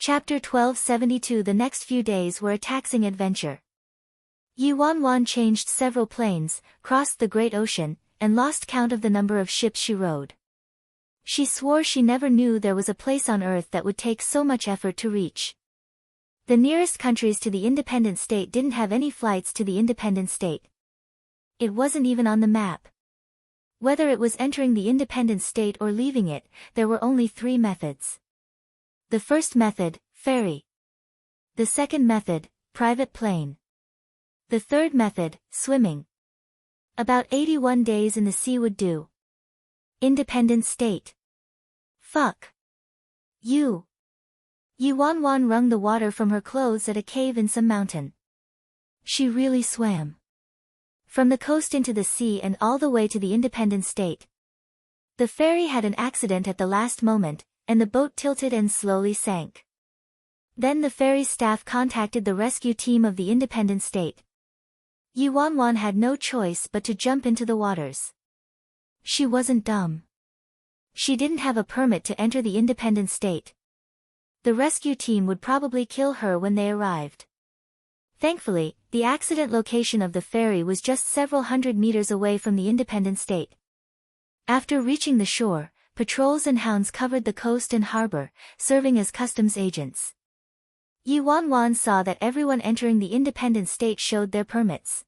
Chapter 1272. The next few days were a taxing adventure. Yi Wanwan changed several planes, crossed the great ocean, and lost count of the number of ships she rode. She swore she never knew there was a place on Earth that would take so much effort to reach. The nearest countries to the independent state didn't have any flights to the independent state. It wasn't even on the map. Whether it was entering the independent state or leaving it, there were only three methods. The first method, ferry. The second method, private plane. The third method, swimming. About 81 days in the sea would do. Independent state. Fuck. You. Yi Wanwan wrung the water from her clothes at a cave in some mountain. She really swam. From the coast into the sea and all the way to the independent state. The ferry had an accident at the last moment, and the boat tilted and slowly sank. Then the ferry's staff contacted the rescue team of the independent state. Yi Wanwan had no choice but to jump into the waters. She wasn't dumb. She didn't have a permit to enter the independent state. The rescue team would probably kill her when they arrived. Thankfully, the accident location of the ferry was just several hundred meters away from the independent state. After reaching the shore, patrols and hounds covered the coast and harbor, serving as customs agents. Yi Wanwan saw that everyone entering the independent state showed their permits.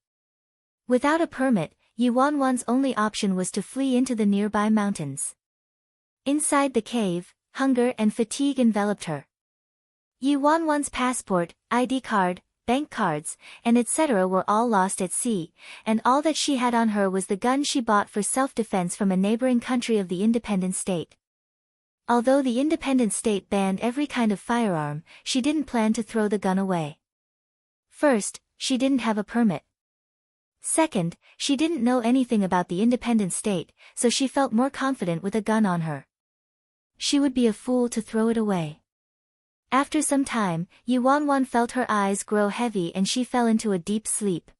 Without a permit, Yi Wanwan's only option was to flee into the nearby mountains. Inside the cave, hunger and fatigue enveloped her. Yi Wanwan's passport, ID card, bank cards, and etc. were all lost at sea, and all that she had on her was the gun she bought for self-defense from a neighboring country of the independent state. Although the independent state banned every kind of firearm, she didn't plan to throw the gun away. First, she didn't have a permit. Second, she didn't know anything about the independent state, so she felt more confident with a gun on her. She would be a fool to throw it away. After some time, Yi Wanwan felt her eyes grow heavy and she fell into a deep sleep.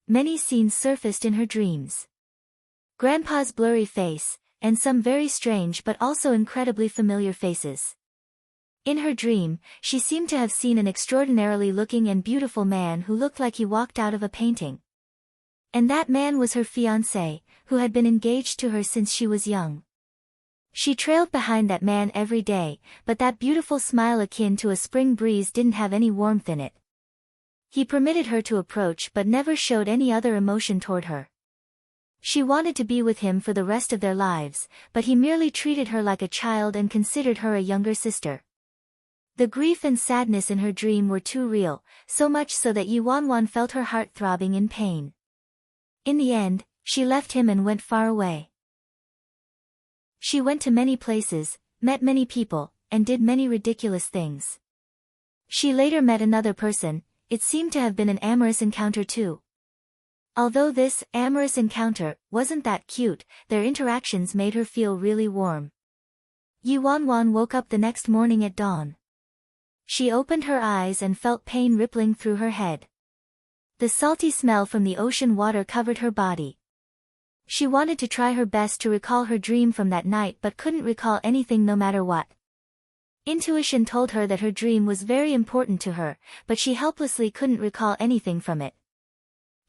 Many scenes surfaced in her dreams. Grandpa's blurry face, and some very strange but also incredibly familiar faces. In her dream, she seemed to have seen an extraordinarily looking and beautiful man who looked like he walked out of a painting. And that man was her fiancé, who had been engaged to her since she was young. She trailed behind that man every day, but that beautiful smile akin to a spring breeze didn't have any warmth in it. He permitted her to approach but never showed any other emotion toward her. She wanted to be with him for the rest of their lives, but he merely treated her like a child and considered her a younger sister. The grief and sadness in her dream were too real, so much so that Yi Wanwan felt her heart throbbing in pain. In the end, she left him and went far away. She went to many places, met many people, and did many ridiculous things. She later met another person. It seemed to have been an amorous encounter too. Although this amorous encounter wasn't that cute, their interactions made her feel really warm. Yi Wanwan woke up the next morning at dawn. She opened her eyes and felt pain rippling through her head. The salty smell from the ocean water covered her body. She wanted to try her best to recall her dream from that night but couldn't recall anything no matter what. Intuition told her that her dream was very important to her, but she helplessly couldn't recall anything from it.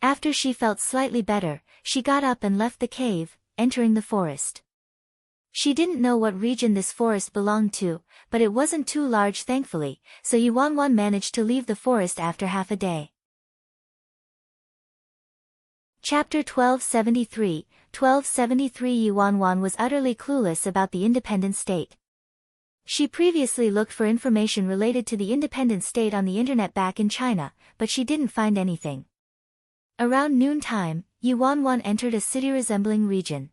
After she felt slightly better, she got up and left the cave, entering the forest. She didn't know what region this forest belonged to, but it wasn't too large thankfully, so Yi Wanwan managed to leave the forest after half a day. Chapter 1273. 1273. Yi Wanwan was utterly clueless about the independent state. She previously looked for information related to the independent state on the internet back in China, but she didn't find anything. Around noontime, Yi Wanwan entered a city-resembling region.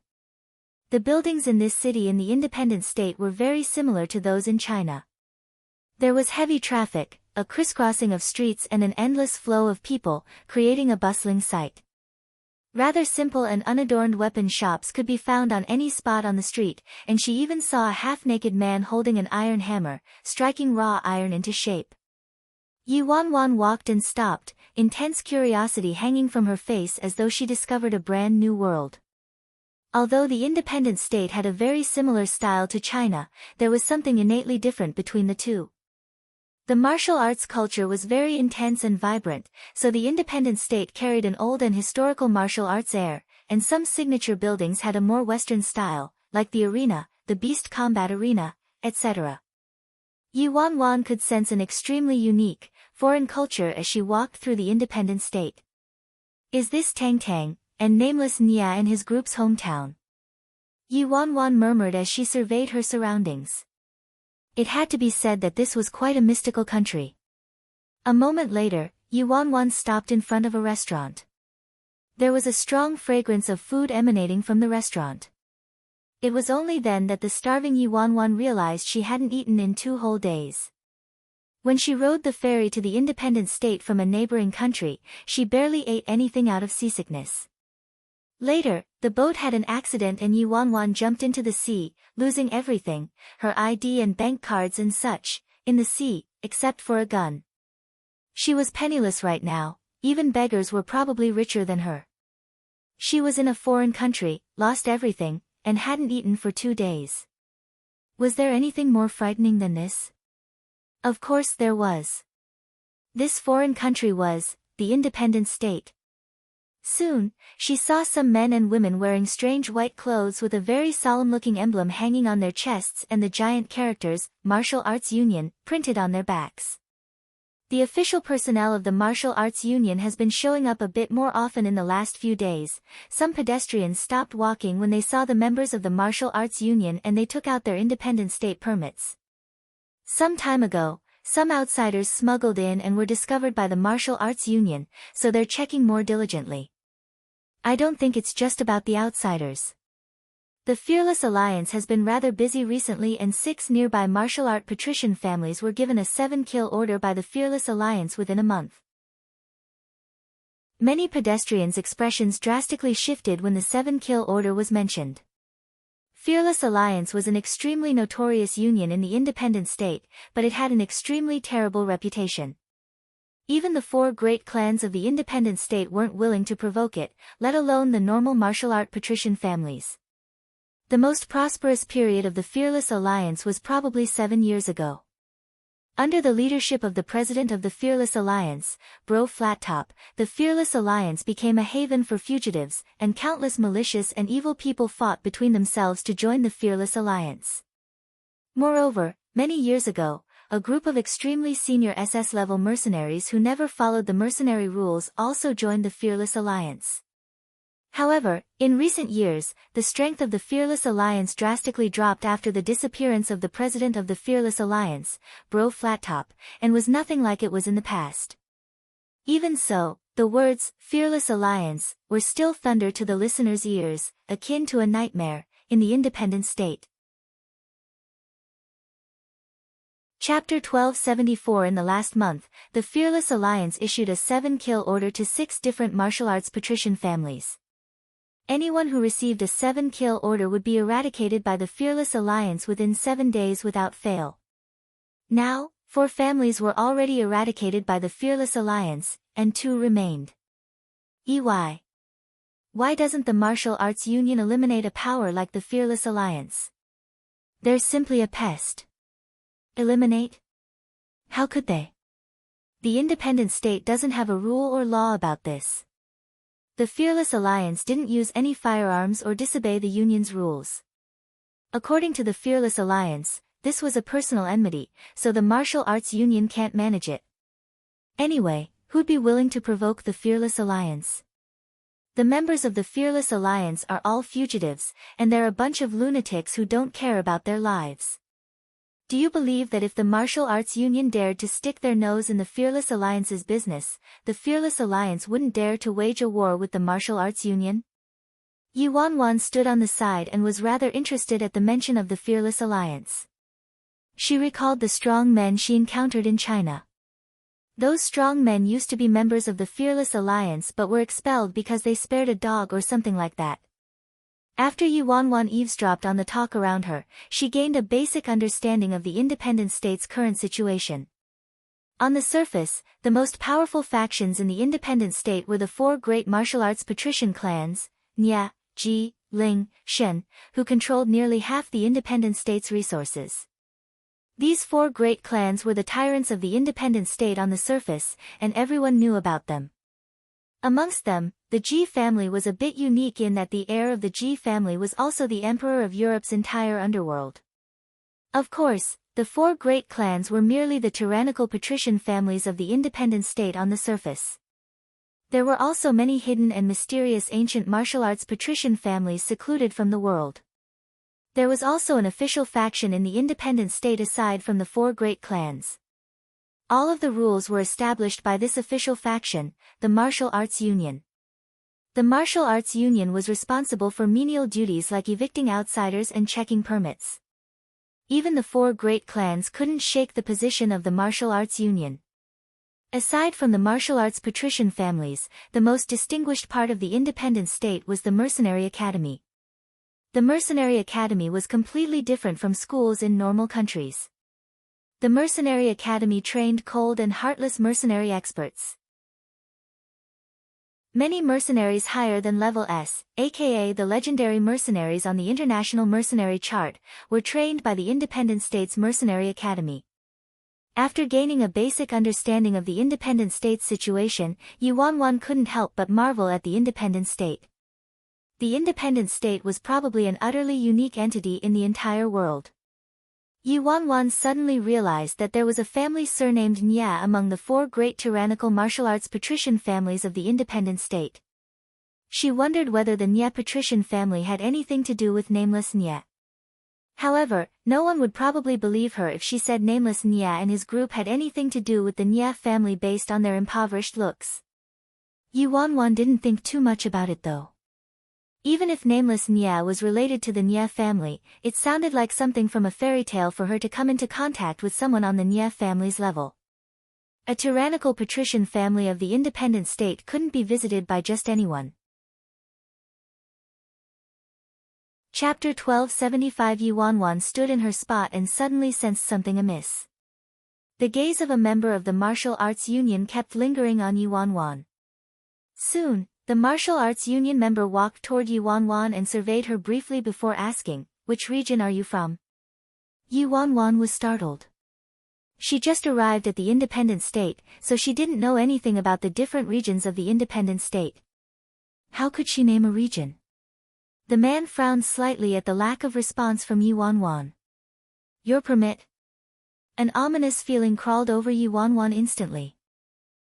The buildings in this city in the independent state were very similar to those in China. There was heavy traffic, a crisscrossing of streets and an endless flow of people, creating a bustling sight. Rather simple and unadorned weapon shops could be found on any spot on the street, and she even saw a half-naked man holding an iron hammer, striking raw iron into shape. Yi Wanwan walked and stopped, intense curiosity hanging from her face as though she discovered a brand new world. Although the independent state had a very similar style to China, there was something innately different between the two. The martial arts culture was very intense and vibrant, so the independent state carried an old and historical martial arts air, and some signature buildings had a more Western style, like the arena, the Beast Combat Arena, etc. Yu Wanwan could sense an extremely unique, foreign culture as she walked through the independent state. Is this Tang Tang, and nameless Nia in his group's hometown? Yu Wanwan murmured as she surveyed her surroundings. It had to be said that this was quite a mystical country. A moment later, Yu Wanwan stopped in front of a restaurant. There was a strong fragrance of food emanating from the restaurant. It was only then that the starving Yu Wanwan realized she hadn't eaten in 2 whole days. When she rode the ferry to the independent state from a neighboring country, she barely ate anything out of seasickness. Later, the boat had an accident and Yu Wanwan jumped into the sea, losing everything, her ID and bank cards and such, in the sea, except for a gun. She was penniless right now, even beggars were probably richer than her. She was in a foreign country, lost everything, and hadn't eaten for 2 days. Was there anything more frightening than this? Of course there was. This foreign country was the independent state. Soon, she saw some men and women wearing strange white clothes with a very solemn-looking emblem hanging on their chests and the giant characters, Martial Arts Union, printed on their backs. The official personnel of the Martial Arts Union has been showing up a bit more often in the last few days. Some pedestrians stopped walking when they saw the members of the Martial Arts Union and they took out their independent state permits. Some time ago, some outsiders smuggled in and were discovered by the Martial Arts Union, so they're checking more diligently. I don't think it's just about the outsiders. The Fearless Alliance has been rather busy recently and 6 nearby martial art patrician families were given a 7-kill order by the Fearless Alliance within a month. Many pedestrians' expressions drastically shifted when the 7-kill order was mentioned. Fearless Alliance was an extremely notorious union in the independent state, but it had an extremely terrible reputation. Even the 4 great clans of the independent state weren't willing to provoke it, let alone the normal martial art patrician families. The most prosperous period of the Fearless Alliance was probably 7 years ago. Under the leadership of the president of the Fearless Alliance, Bro Flattop, the Fearless Alliance became a haven for fugitives, and countless malicious and evil people fought between themselves to join the Fearless Alliance. Moreover, many years ago, a group of extremely senior SS-level mercenaries who never followed the mercenary rules also joined the Fearless Alliance. However, in recent years, the strength of the Fearless Alliance drastically dropped after the disappearance of the president of the Fearless Alliance, Bro Flattop, and was nothing like it was in the past. Even so, the words, Fearless Alliance, were still thunder to the listener's ears, akin to a nightmare, in the independent state. Chapter 1274. In the last month, the Fearless Alliance issued a 7-kill order to 6 different martial arts patrician families. Anyone who received a 7-kill order would be eradicated by the Fearless Alliance within 7 days without fail. Now, 4 families were already eradicated by the Fearless Alliance, and 2 remained. EY. Why doesn't the Martial Arts Union eliminate a power like the Fearless Alliance? They're simply a pest. Eliminate? How could they? The independent state doesn't have a rule or law about this. The Fearless Alliance didn't use any firearms or disobey the Union's rules. According to the Fearless Alliance, this was a personal enmity, so the Martial Arts Union can't manage it. Anyway, who'd be willing to provoke the Fearless Alliance? The members of the Fearless Alliance are all fugitives, and they're a bunch of lunatics who don't care about their lives. Do you believe that if the Martial Arts Union dared to stick their nose in the Fearless Alliance's business, the Fearless Alliance wouldn't dare to wage a war with the Martial Arts Union? Yu Wanwan stood on the side and was rather interested at the mention of the Fearless Alliance. She recalled the strong men she encountered in China. Those strong men used to be members of the Fearless Alliance but were expelled because they spared a dog or something like that. After Yu Wanwan eavesdropped on the talk around her, she gained a basic understanding of the independent state's current situation. On the surface, the most powerful factions in the independent state were the 4 great martial arts patrician clans, Nia, Ji, Ling, Shen, who controlled nearly half the independent state's resources. These four great clans were the tyrants of the independent state on the surface, and everyone knew about them. Amongst them, the Ji family was a bit unique in that the heir of the Ji family was also the emperor of Europe's entire underworld. Of course, the four great clans were merely the tyrannical patrician families of the independent state on the surface. There were also many hidden and mysterious ancient martial arts patrician families secluded from the world. There was also an official faction in the independent state aside from the four great clans. All of the rules were established by this official faction, the Martial Arts Union. The Martial Arts Union was responsible for menial duties like evicting outsiders and checking permits. Even the four great clans couldn't shake the position of the Martial Arts Union. Aside from the martial arts patrician families, the most distinguished part of the independent state was the Mercenary Academy. The Mercenary Academy was completely different from schools in normal countries. The Mercenary Academy trained cold and heartless mercenary experts. Many mercenaries higher than level S, aka the legendary mercenaries on the International Mercenary Chart, were trained by the independent state's Mercenary Academy. After gaining a basic understanding of the independent state's situation, Yuanwan couldn't help but marvel at the independent state. The independent state was probably an utterly unique entity in the entire world. Yuanwan suddenly realized that there was a family surnamed Nya among the four great tyrannical martial arts patrician families of the independent state. She wondered whether the Nya patrician family had anything to do with nameless Nya. However, no one would probably believe her if she said nameless Nya and his group had anything to do with the Nya family based on their impoverished looks. Yuanwan didn't think too much about it though. Even if nameless Nya was related to the Nya family, it sounded like something from a fairy tale for her to come into contact with someone on the Nya family's level. A tyrannical patrician family of the independent state couldn't be visited by just anyone. Chapter 1275 Yuanwan stood in her spot and suddenly sensed something amiss. The gaze of a member of the Martial Arts Union kept lingering on Yuanwan. Soon, the Martial Arts Union member walked toward Yuanwan and surveyed her briefly before asking, "Which region are you from?" Yuanwan was startled. She just arrived at the independent state, so she didn't know anything about the different regions of the independent state. How could she name a region? The man frowned slightly at the lack of response from Yuanwan. "Your permit?" An ominous feeling crawled over Yuanwan instantly.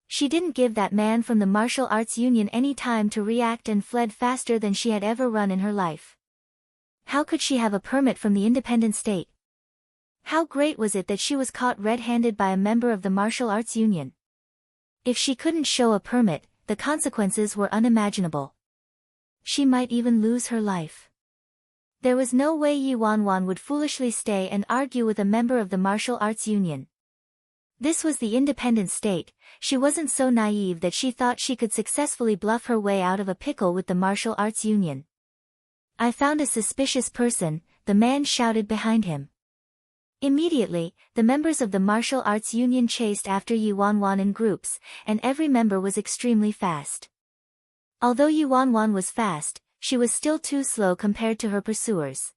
She didn't give that man from the Martial Arts Union any time to react and fled faster than she had ever run in her life. How could she have a permit from the independent state? How great was it that she was caught red-handed by a member of the Martial Arts Union? If she couldn't show a permit, the consequences were unimaginable. She might even lose her life. There was no way Yuanwan would foolishly stay and argue with a member of the Martial Arts Union. This was the independent state. She wasn't so naive that she thought she could successfully bluff her way out of a pickle with the Martial Arts Union. "I found a suspicious person," the man shouted behind him. Immediately, the members of the Martial Arts Union chased after Yuanwan in groups, and every member was extremely fast. Although Yuanwan was fast, she was still too slow compared to her pursuers.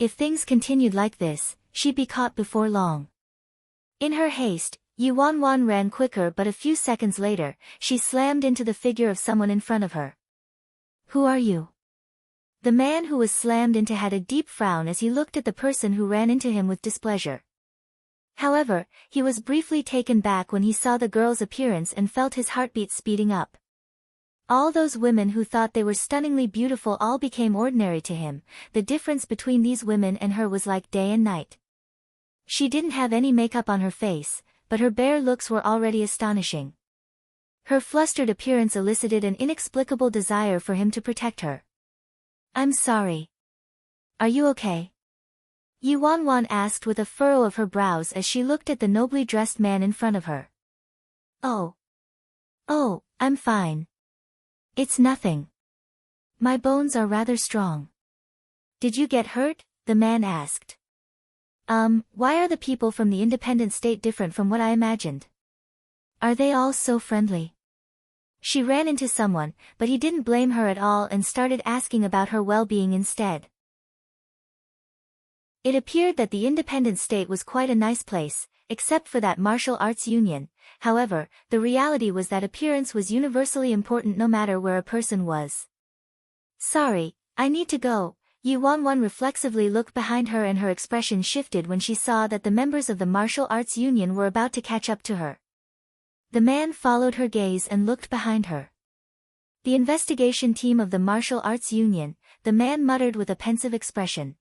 If things continued like this, she'd be caught before long. In her haste, Yuanwan ran quicker, but a few seconds later, she slammed into the figure of someone in front of her. "Who are you?" The man who was slammed into had a deep frown as he looked at the person who ran into him with displeasure. However, he was briefly taken back when he saw the girl's appearance and felt his heartbeat speeding up. All those women who thought they were stunningly beautiful all became ordinary to him. The difference between these women and her was like day and night. She didn't have any makeup on her face, but her bare looks were already astonishing. Her flustered appearance elicited an inexplicable desire for him to protect her. "I'm sorry. Are you okay?" Yuanwan asked with a furrow of her brows as she looked at the nobly dressed man in front of her. Oh, I'm fine. It's nothing. My bones are rather strong." "Did you get hurt?" the man asked. Why are the people from the independent state different from what I imagined? Are they all so friendly?" She ran into someone, but he didn't blame her at all and started asking about her well-being instead. It appeared that the independent state was quite a nice place, except for that martial arts union. However, the reality was that appearance was universally important no matter where a person was. Sorry, I need to go. Yi Wanwan reflexively looked behind her and her expression shifted when she saw that the members of the martial arts union were about to catch up to her. The man followed her gaze and looked behind her. The investigation team of the martial arts union, the man muttered with a pensive expression.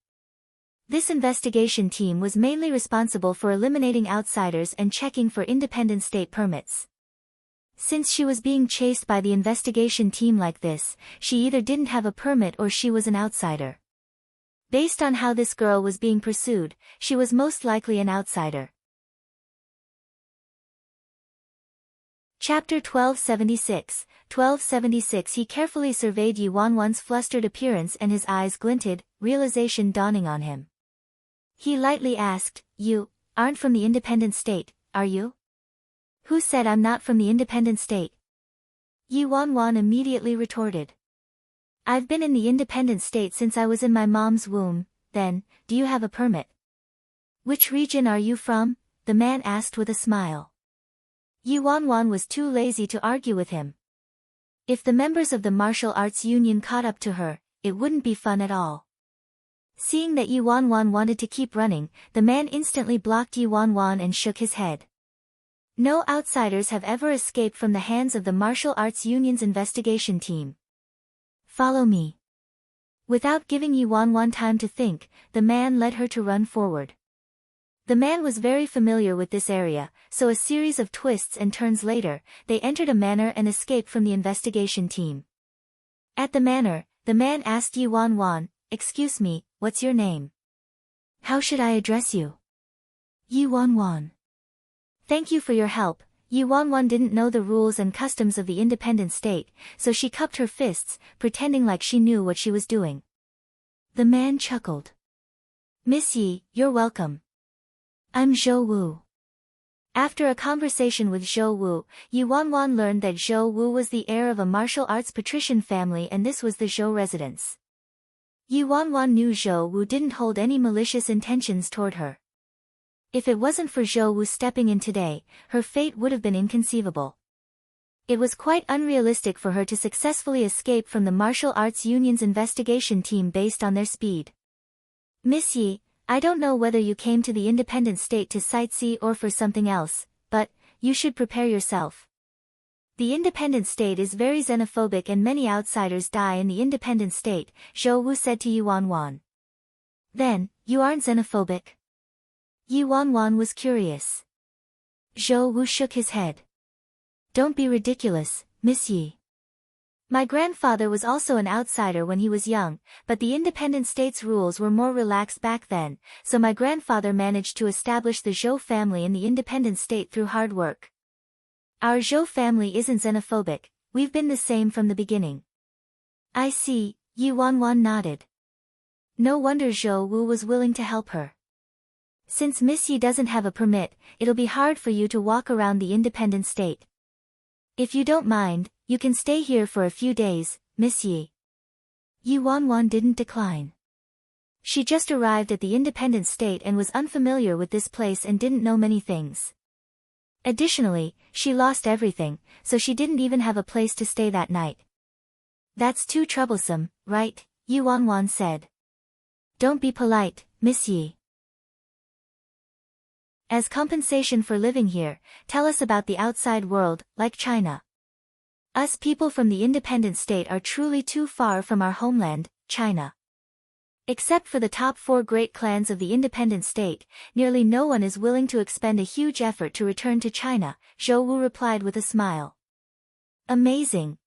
This investigation team was mainly responsible for eliminating outsiders and checking for independent state permits. Since she was being chased by the investigation team like this, she either didn't have a permit or she was an outsider. Based on how this girl was being pursued, she was most likely an outsider. Chapter 1276. 1276. He carefully surveyed Yi Wanwan's flustered appearance and his eyes glinted, realization dawning on him. He lightly asked, "You aren't from the independent state, are you?" "Who said I'm not from the independent state?" Yi Wanwan immediately retorted. "I've been in the independent state since I was in my mom's womb." "Then, do you have a permit?" "Which region are you from?" the man asked with a smile. Yi Wanwan was too lazy to argue with him. If the members of the martial arts union caught up to her, it wouldn't be fun at all. Seeing that Yi Wanwan wanted to keep running, the man instantly blocked Yi Wanwan and shook his head. No outsiders have ever escaped from the hands of the martial arts union's investigation team. Follow me. Without giving Yi Wanwan time to think, the man led her to run forward. The man was very familiar with this area, so a series of twists and turns later, they entered a manor and escaped from the investigation team. At the manor, the man asked Yi Wanwan, "Excuse me, what's your name? How should I address you?" "Yi Wanwan." "Thank you for your help." Yi Wanwan didn't know the rules and customs of the independent state, so she cupped her fists, pretending like she knew what she was doing. The man chuckled. "Miss Yi, you're welcome. I'm Zhou Wu." After a conversation with Zhou Wu, Yi Wanwan learned that Zhou Wu was the heir of a martial arts patrician family and this was the Zhou residence. Yi Wanwan knew Zhou Wu didn't hold any malicious intentions toward her. If it wasn't for Zhou Wu stepping in today, her fate would have been inconceivable. It was quite unrealistic for her to successfully escape from the martial arts union's investigation team based on their speed. "Miss Yi, I don't know whether you came to the independent state to sightsee or for something else, but you should prepare yourself. The independent state is very xenophobic and many outsiders die in the independent state," Zhou Wu said to Yi Wanwan. "Then, you aren't xenophobic?" Yi Wanwan was curious. Zhou Wu shook his head. "Don't be ridiculous, Miss Yi. My grandfather was also an outsider when he was young, but the independent state's rules were more relaxed back then, so my grandfather managed to establish the Zhou family in the independent state through hard work. Our Zhou family isn't xenophobic, we've been the same from the beginning." "I see," Yi Wanwan nodded. No wonder Zhou Wu was willing to help her. "Since Miss Yi doesn't have a permit, it'll be hard for you to walk around the independent state. If you don't mind, you can stay here for a few days, Miss Yi." Yi Wanwan didn't decline. She just arrived at the independent state and was unfamiliar with this place and didn't know many things. Additionally, she lost everything, so she didn't even have a place to stay that night. "That's too troublesome, right?" Yi Wanwan said. "Don't be polite, Miss Yi. As compensation for living here, tell us about the outside world, like China. Us people from the independent state are truly too far from our homeland, China. Except for the top 4 great clans of the independent state, nearly no one is willing to expend a huge effort to return to China," Zhou Wu replied with a smile. "Amazing.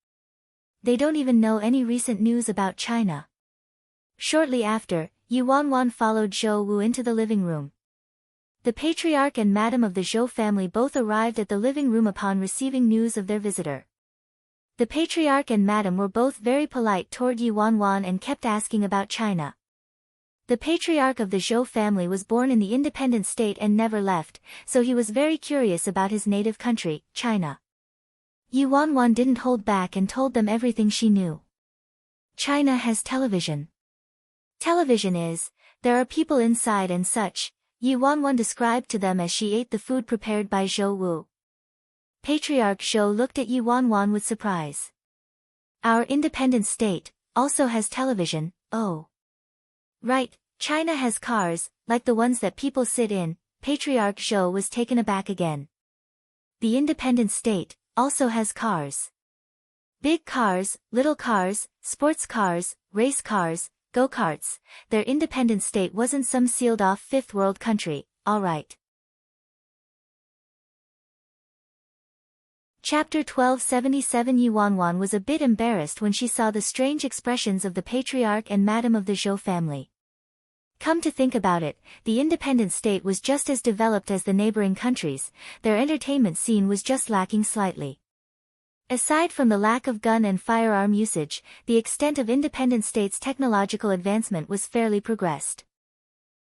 They don't even know any recent news about China." Shortly after, Yi Wanwan followed Zhou Wu into the living room. The patriarch and madam of the Zhou family both arrived at the living room upon receiving news of their visitor. The patriarch and madam were both very polite toward Yi Wanwan and kept asking about China. The patriarch of the Zhou family was born in the independent state and never left, so he was very curious about his native country, China. Yi Wanwan didn't hold back and told them everything she knew. "China has television. Television is There are people inside and such, Yi Wanwan described to them as she ate the food prepared by Zhou Wu. Patriarch Zhou looked at Yi Wanwan with surprise. Our independent state also has television. Oh. Right, China has cars, like the ones that people sit in. Patriarch Zhou was taken aback again. The independent state also has cars. Big cars, little cars, sports cars, race cars, go-karts. Their independent state wasn't some sealed-off fifth world country, all right. Chapter 1277. Yi Wanwan was a bit embarrassed when she saw the strange expressions of the patriarch and madam of the Zhou family. Come to think about it, the independent state was just as developed as the neighboring countries, their entertainment scene was just lacking slightly. Aside from the lack of gun and firearm usage, the extent of independent states' technological advancement was fairly progressed.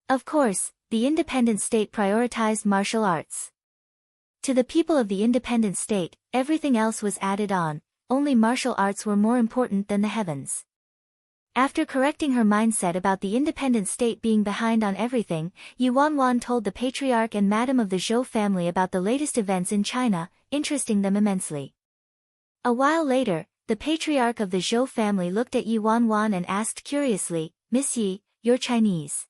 Of course, the independent state prioritized martial arts. To the people of the independent state, everything else was added on, only martial arts were more important than the heavens. After correcting her mindset about the independent state being behind on everything, Yi Wanwan told the patriarch and madam of the Zhou family about the latest events in China, interesting them immensely. A while later, the patriarch of the Zhou family looked at Yi Wanwan and asked curiously, Miss Yi, you're Chinese.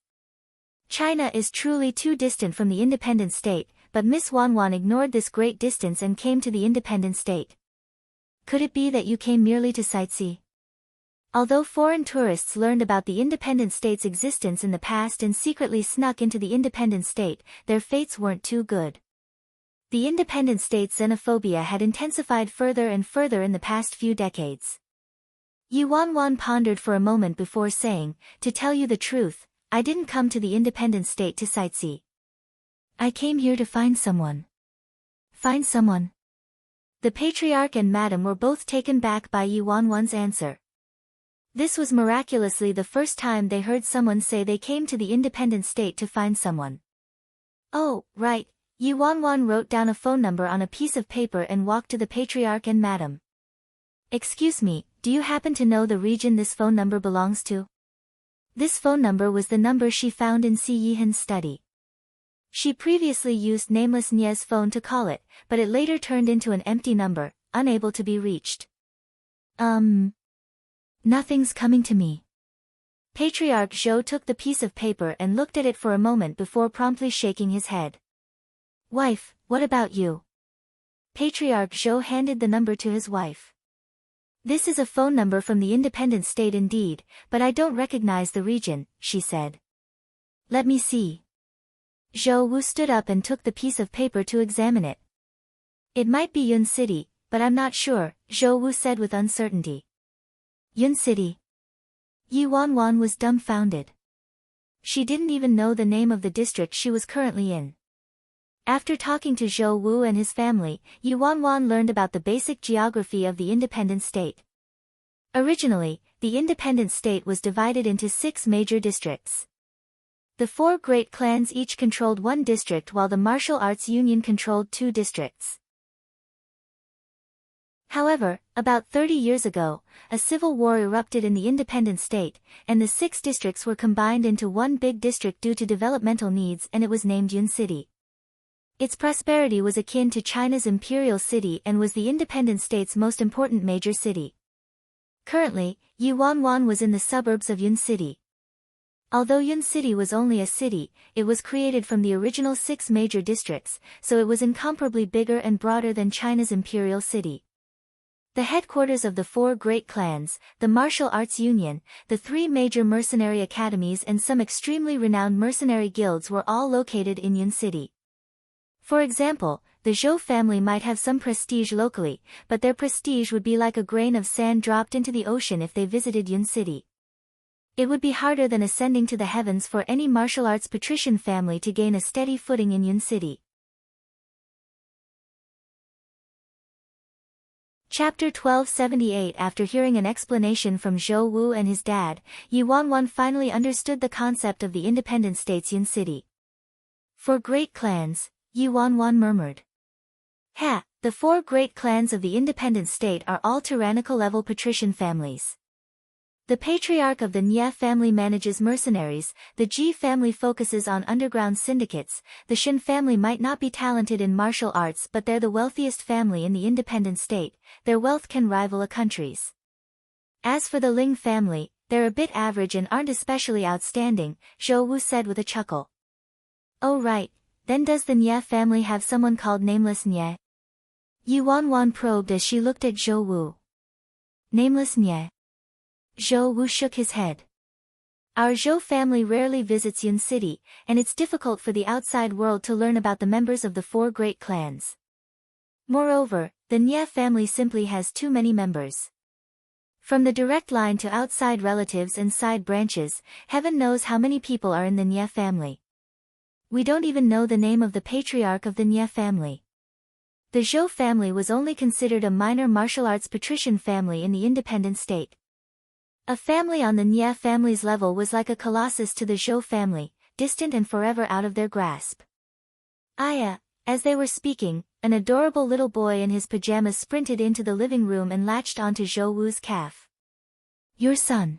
China is truly too distant from the independent state, but Miss Wanwan ignored this great distance and came to the independent state. Could it be that you came merely to sightsee? Although foreign tourists learned about the independent state's existence in the past and secretly snuck into the independent state, their fates weren't too good. The independent state's xenophobia had intensified further and further in the past few decades. Yi Wanwan pondered for a moment before saying, to tell you the truth, I didn't come to the independent state to sightsee. I came here to find someone. Find someone? The patriarch and madam were both taken back by Yi Wanwan's answer. This was miraculously the first time they heard someone say they came to the independent state to find someone. Oh, right, Yi Wanwan wrote down a phone number on a piece of paper and walked to the patriarch and madam. Excuse me, do you happen to know the region this phone number belongs to? This phone number was the number she found in Si Yihan's study. She previously used nameless Nie's phone to call it, but it later turned into an empty number, unable to be reached. Nothing's coming to me. Patriarch Zhou took the piece of paper and looked at it for a moment before promptly shaking his head. Wife, what about you? Patriarch Zhou handed the number to his wife. This is a phone number from the independent state indeed, but I don't recognize the region, she said. Let me see. Zhou Wu stood up and took the piece of paper to examine it. It might be Yun City, but I'm not sure, Zhou Wu said with uncertainty. Yun City. Yi Wanwan was dumbfounded. She didn't even know the name of the district she was currently in. After talking to Zhou Wu and his family, Yi Wanwan learned about the basic geography of the independent state. Originally, the independent state was divided into 6 major districts. The 4 great clans each controlled 1 district while the Martial Arts Union controlled 2 districts. However, about 30 years ago, a civil war erupted in the independent state, and the 6 districts were combined into 1 big district due to developmental needs, and it was named Yun City. Its prosperity was akin to China's imperial city and was the independent state's most important major city. Currently, Yi Wanwan was in the suburbs of Yun City. Although Yun City was only a city, it was created from the original 6 major districts, so it was incomparably bigger and broader than China's imperial city. The headquarters of the 4 great clans, the Martial Arts Union, the 3 major mercenary academies and some extremely renowned mercenary guilds were all located in Yun City. For example, the Zhou family might have some prestige locally, but their prestige would be like a grain of sand dropped into the ocean if they visited Yun City. It would be harder than ascending to the heavens for any martial arts patrician family to gain a steady footing in Yun City. Chapter 1278. After hearing an explanation from Zhou Wu and his dad, Yi Wanwan finally understood the concept of the independent state's Yun City. 4 great clans, Yi Wanwan murmured. The 4 great clans of the independent state are all tyrannical level patrician families. The patriarch of the Nye family manages mercenaries, the Ji family focuses on underground syndicates, the Shin family might not be talented in martial arts but they're the wealthiest family in the independent state, their wealth can rival a country's. As for the Ling family, they're a bit average and aren't especially outstanding, Zhou Wu said with a chuckle. Oh right, then does the Nye family have someone called Nameless Nye? Yuan Wan probed as she looked at Zhou Wu. Nameless Nye. Zhou Wu shook his head. Our Zhou family rarely visits Yun City, and it's difficult for the outside world to learn about the members of the four great clans. Moreover, the Nye family simply has too many members. From the direct line to outside relatives and side branches, heaven knows how many people are in the Nye family. We don't even know the name of the patriarch of the Nye family. The Zhou family was only considered a minor martial arts patrician family in the independent state. A family on the Nye family's level was like a colossus to the Zhou family, distant and forever out of their grasp. Aya, as they were speaking, an adorable little boy in his pajamas sprinted into the living room and latched onto Zhou Wu's calf. Your son?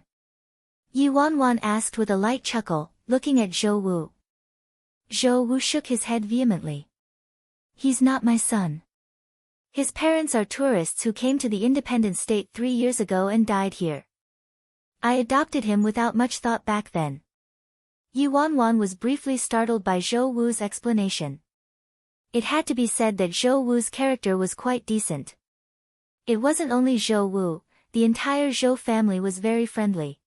Yuan Wan asked with a light chuckle, looking at Zhou Wu. Zhou Wu shook his head vehemently. He's not my son. His parents are tourists who came to the independent state 3 years ago and died here. I adopted him without much thought back then. Yuan Wan was briefly startled by Zhou Wu's explanation. It had to be said that Zhou Wu's character was quite decent. It wasn't only Zhou Wu, the entire Zhou family was very friendly.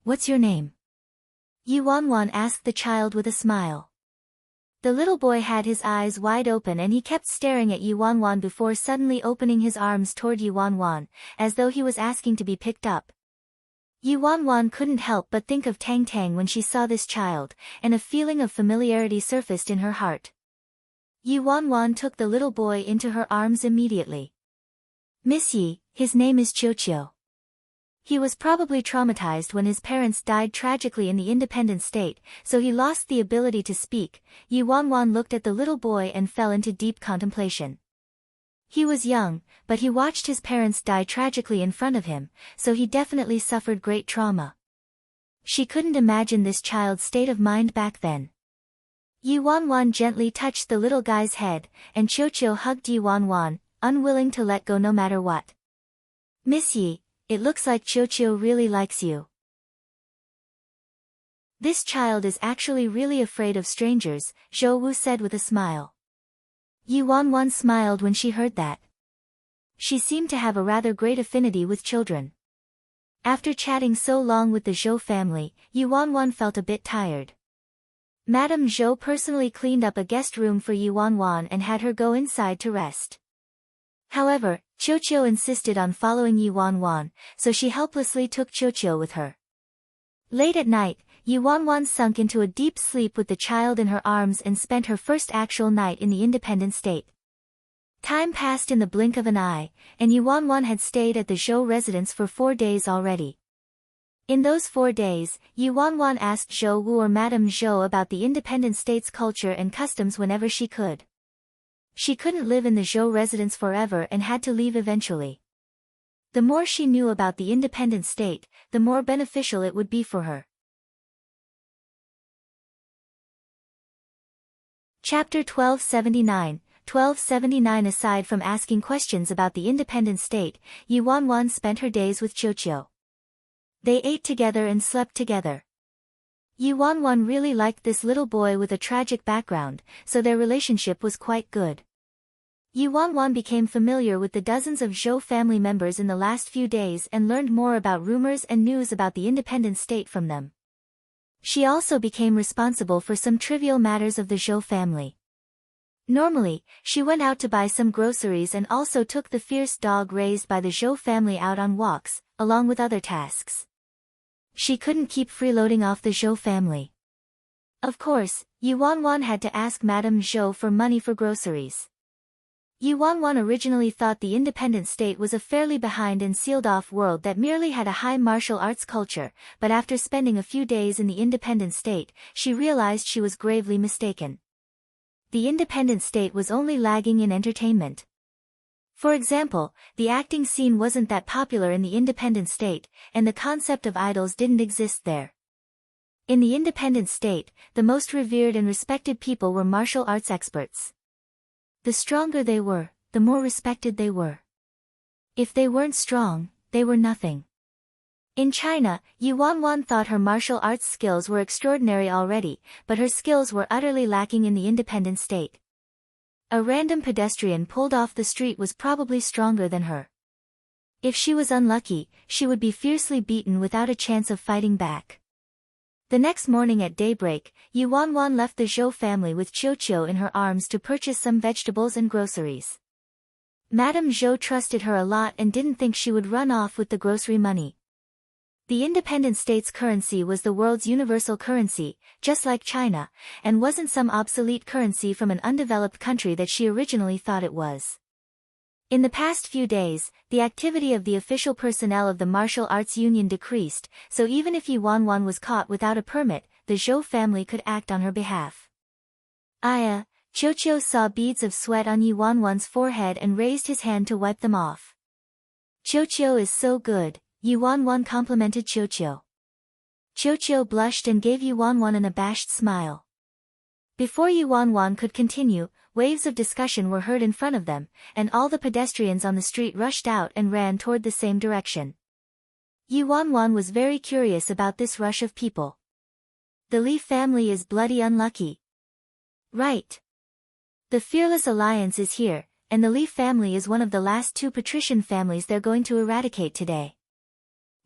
What's your name? Yuan Wan asked the child with a smile. The little boy had his eyes wide open and he kept staring at Yuan Wan before suddenly opening his arms toward Yuan Wan, as though he was asking to be picked up. Yuan Wan couldn't help but think of Tang Tang when she saw this child, and a feeling of familiarity surfaced in her heart. Yuan Wan took the little boy into her arms immediately. Miss Yi, his name is Qiu. He was probably traumatized when his parents died tragically in the independent state, so he lost the ability to speak. Yuan Wan looked at the little boy and fell into deep contemplation. He was young, but he watched his parents die tragically in front of him, so he definitely suffered great trauma. She couldn't imagine this child's state of mind back then. Yuan Wan gently touched the little guy's head, and Qiu hugged Yuan Wan, unwilling to let go no matter what. Miss Yi, it looks like Qiu really likes you. This child is actually really afraid of strangers, Zhou Wu said with a smile. Yuan Wan smiled when she heard that. She seemed to have a rather great affinity with children. After chatting so long with the Zhou family, Yuan Wan felt a bit tired. Madame Zhou personally cleaned up a guest room for Yuan Wan and had her go inside to rest. However, Qiu insisted on following Yuan Wan, so she helplessly took Qiu with her. Late at night, Yuan Wan sunk into a deep sleep with the child in her arms and spent her first actual night in the independent state. Time passed in the blink of an eye, and Yuan Wan had stayed at the Zhou residence for 4 days already. In those 4 days, Yuan Wan asked Zhou Wu or Madame Zhou about the independent state's culture and customs whenever she could. She couldn't live in the Zhou residence forever and had to leave eventually. The more she knew about the independent state, the more beneficial it would be for her. Chapter 1279, 1279. Aside from asking questions about the independent state, Yuan Wan spent her days with Qiu. They ate together and slept together. Yuan Wan really liked this little boy with a tragic background, so their relationship was quite good. Yuan Wan became familiar with the dozens of Zhou family members in the last few days and learned more about rumors and news about the independent state from them. She also became responsible for some trivial matters of the Zhou family. Normally, she went out to buy some groceries and also took the fierce dog raised by the Zhou family out on walks, along with other tasks. She couldn't keep freeloading off the Zhou family. Of course, Yuan Wan had to ask Madame Zhou for money for groceries. Yuan Wan originally thought the independent state was a fairly behind and sealed-off world that merely had a high martial arts culture, but after spending a few days in the independent state, she realized she was gravely mistaken. The independent state was only lagging in entertainment. For example, the acting scene wasn't that popular in the independent state, and the concept of idols didn't exist there. In the independent state, the most revered and respected people were martial arts experts. The stronger they were, the more respected they were. If they weren't strong, they were nothing. In China, Yuan thought her martial arts skills were extraordinary already, but her skills were utterly lacking in the independent state. A random pedestrian pulled off the street was probably stronger than her. If she was unlucky, she would be fiercely beaten without a chance of fighting back. The next morning at daybreak, Yuan left the Zhou family with Qiu in her arms to purchase some vegetables and groceries. Madame Zhou trusted her a lot and didn't think she would run off with the grocery money. The independent state's currency was the world's universal currency, just like China, and wasn't some obsolete currency from an undeveloped country that she originally thought it was. In the past few days, the activity of the official personnel of the martial arts union decreased, so even if Yuan was caught without a permit, the Zhou family could act on her behalf. Aya, Qiu saw beads of sweat on Yuan's forehead and raised his hand to wipe them off. Qiu is so good, Yuan complimented Qiu. Qiu blushed and gave Yuan an abashed smile. Before Yuan could continue, waves of discussion were heard in front of them, and all the pedestrians on the street rushed out and ran toward the same direction. Yuan was very curious about this rush of people. The Li family is bloody unlucky. Right. The Fearless Alliance is here, and the Li family is one of the last two patrician families they're going to eradicate today.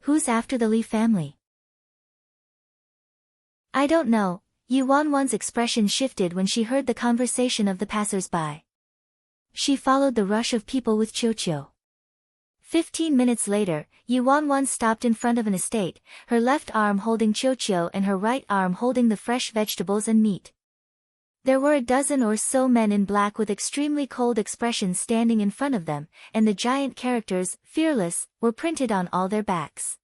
Who's after the Li family? I don't know. Yuan's expression shifted when she heard the conversation of the passers-by. She followed the rush of people with Qiu. 15 minutes later, Yuan stopped in front of an estate, her left arm holding Qiu and her right arm holding the fresh vegetables and meat. There were a dozen or so men in black with extremely cold expressions standing in front of them, and the giant characters, "Fearless," were printed on all their backs.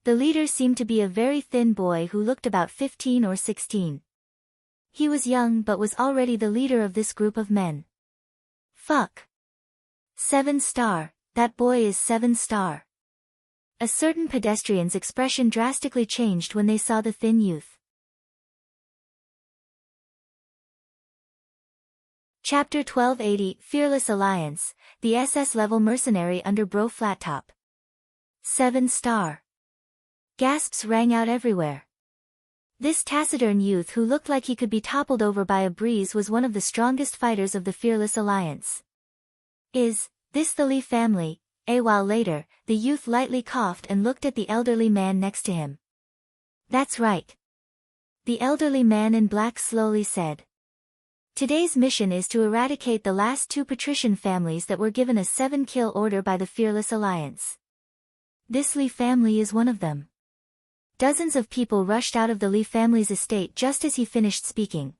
The leader seemed to be a very thin boy who looked about 15 or 16. He was young but was already the leader of this group of men. Fuck. 7-star, that boy is 7-star. A certain pedestrian's expression drastically changed when they saw the thin youth. Chapter 1280, Fearless Alliance, the SS-level mercenary under Bro Flattop. 7-star. Gasps rang out everywhere. This taciturn youth who looked like he could be toppled over by a breeze was one of the strongest fighters of the Fearless Alliance. Is this the Li family? A while later, the youth lightly coughed and looked at the elderly man next to him. That's right. The elderly man in black slowly said. Today's mission is to eradicate the last two patrician families that were given a 7-kill order by the Fearless Alliance. This Li family is one of them. Dozens of people rushed out of the Li family's estate just as he finished speaking.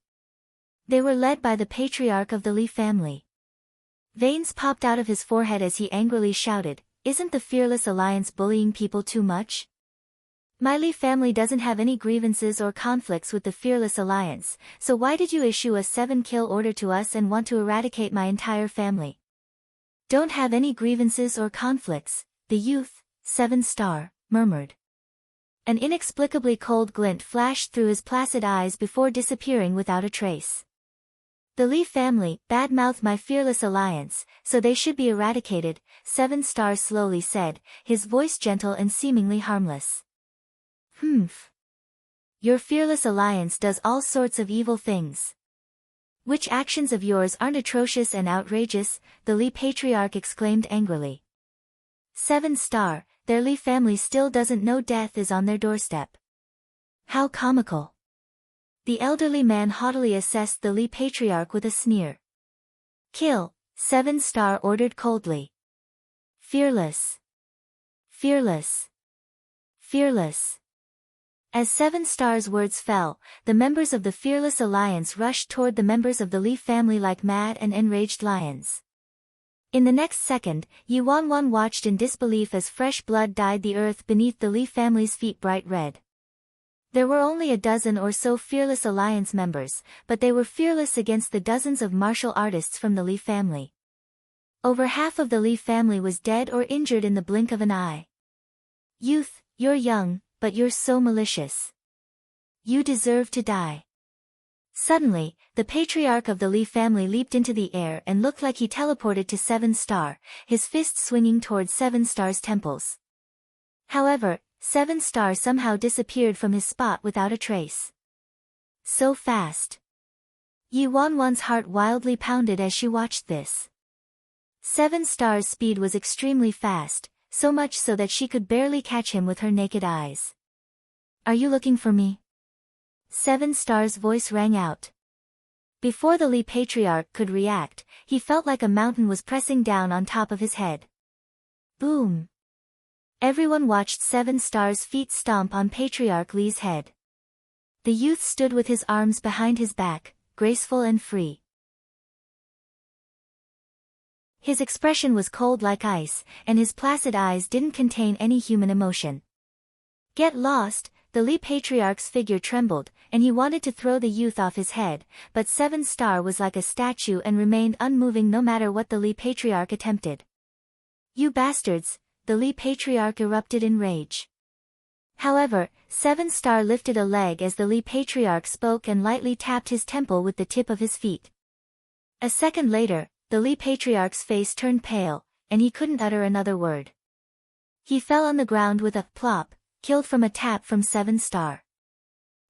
They were led by the patriarch of the Li family. Veins popped out of his forehead as he angrily shouted, "Isn't the Fearless Alliance bullying people too much? My Li family doesn't have any grievances or conflicts with the Fearless Alliance, so why did you issue a 7-kill order to us and want to eradicate my entire family?" Don't have any grievances or conflicts, the youth, 7-star, murmured. An inexplicably cold glint flashed through his placid eyes before disappearing without a trace. The Li family badmouthed my Fearless Alliance, so they should be eradicated, 7-star slowly said, his voice gentle and seemingly harmless. Humph. Your Fearless Alliance does all sorts of evil things. Which actions of yours aren't atrocious and outrageous? The Li patriarch exclaimed angrily. 7-star, their Li family still doesn't know death is on their doorstep. How comical. The elderly man haughtily assessed the Li patriarch with a sneer. Kill, 7-star ordered coldly. Fearless. Fearless. Fearless. As 7-star's words fell, the members of the Fearless Alliance rushed toward the members of the Li family like mad and enraged lions. In the next second, Yuan watched in disbelief as fresh blood dyed the earth beneath the Li family's feet bright red. There were only a dozen or so Fearless Alliance members, but they were fearless against the dozens of martial artists from the Li family. Over half of the Li family was dead or injured in the blink of an eye. Youth, you're young, but you're so malicious. You deserve to die. Suddenly, the patriarch of the Li family leaped into the air and looked like he teleported to Seven Star, his fist swinging towards Seven Star's temples. However, Seven Star somehow disappeared from his spot without a trace. So fast. Yi Wanwan's heart wildly pounded as she watched this. Seven Star's speed was extremely fast, so much so that she could barely catch him with her naked eyes. Are you looking for me? Seven Star's voice rang out. Before the Li patriarch could react, he felt like a mountain was pressing down on top of his head. Boom! Everyone watched Seven Star's feet stomp on Patriarch Li's head. The youth stood with his arms behind his back, graceful and free. His expression was cold like ice, and his placid eyes didn't contain any human emotion. Get lost! The Li patriarch's figure trembled, and he wanted to throw the youth off his head, but Seven Star was like a statue and remained unmoving no matter what the Li patriarch attempted. You bastards! The Li patriarch erupted in rage. However, Seven Star lifted a leg as the Li patriarch spoke and lightly tapped his temple with the tip of his feet. A second later, the Li patriarch's face turned pale, and he couldn't utter another word. He fell on the ground with a plop, killed from a tap from Seven Star.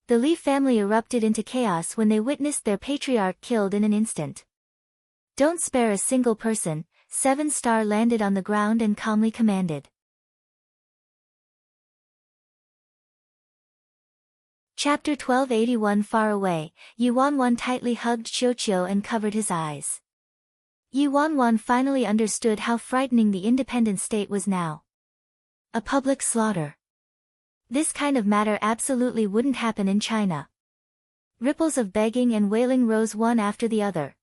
The Li family erupted into chaos when they witnessed their patriarch killed in an instant. Don't spare a single person, Seven Star landed on the ground and calmly commanded. Chapter 1281 Far away, Yi Wanwan tightly hugged Qiuqiu and covered his eyes. Yi Wanwan finally understood how frightening the independent state was now. A public slaughter. This kind of matter absolutely wouldn't happen in China. Ripples of begging and wailing rose one after the other.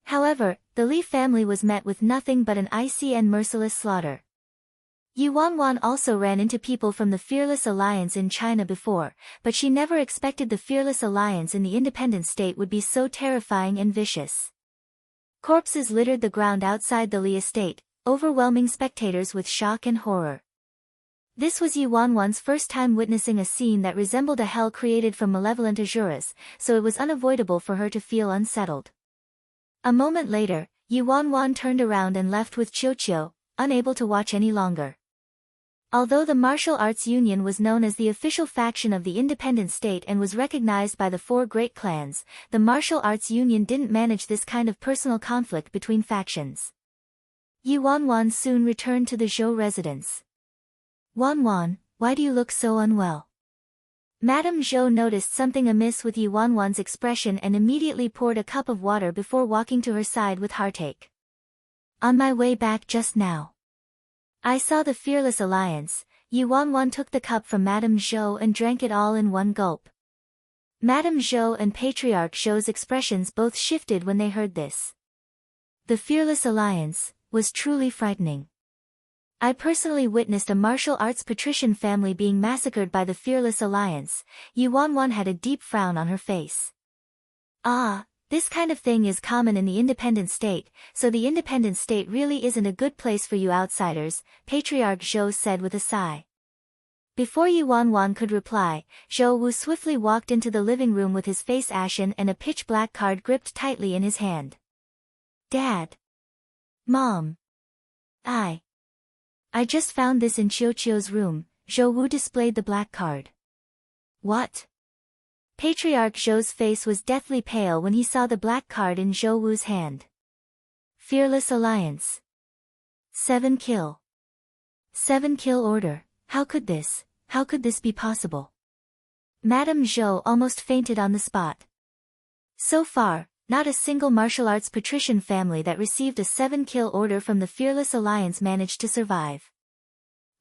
However, the Li family was met with nothing but an icy and merciless slaughter. Yi Wanwan also ran into people from the Fearless Alliance in China before, but she never expected the Fearless Alliance in the independent state would be so terrifying and vicious. Corpses littered the ground outside the Li estate, overwhelming spectators with shock and horror. This was Yi Wanwan's first time witnessing a scene that resembled a hell created from malevolent Azuras, so it was unavoidable for her to feel unsettled. A moment later, Yi Wanwan turned around and left with Qiuqiu, unable to watch any longer. Although the Martial Arts Union was known as the official faction of the independent state and was recognized by the four great clans, the Martial Arts Union didn't manage this kind of personal conflict between factions. Yi Wanwan soon returned to the Zhou residence. Wanwan, why do you look so unwell? Madame Zhou noticed something amiss with Yi Wanwan's expression and immediately poured a cup of water before walking to her side with heartache. On my way back just now, I saw the Fearless Alliance. Yi Wanwan took the cup from Madame Zhou and drank it all in one gulp. Madame Zhou and Patriarch Zhou's expressions both shifted when they heard this. The Fearless Alliance was truly frightening. I personally witnessed a martial arts patrician family being massacred by the Fearless Alliance. Yi Wanwan had a deep frown on her face. Ah, this kind of thing is common in the independent state, so the independent state really isn't a good place for you outsiders, Patriarch Zhou said with a sigh. Before Yi Wanwan could reply, Zhou Wu swiftly walked into the living room with his face ashen and a pitch-black card gripped tightly in his hand. Dad. Mom. I just found this in Qiuqiu's room. Zhou Wu displayed the black card. What? Patriarch Zhou's face was deathly pale when he saw the black card in Zhou Wu's hand. Fearless Alliance. 7 kill. 7 kill order. How could this be possible? Madame Zhou almost fainted on the spot. So far, not a single martial arts patrician family that received a 7-kill order from the Fearless Alliance managed to survive.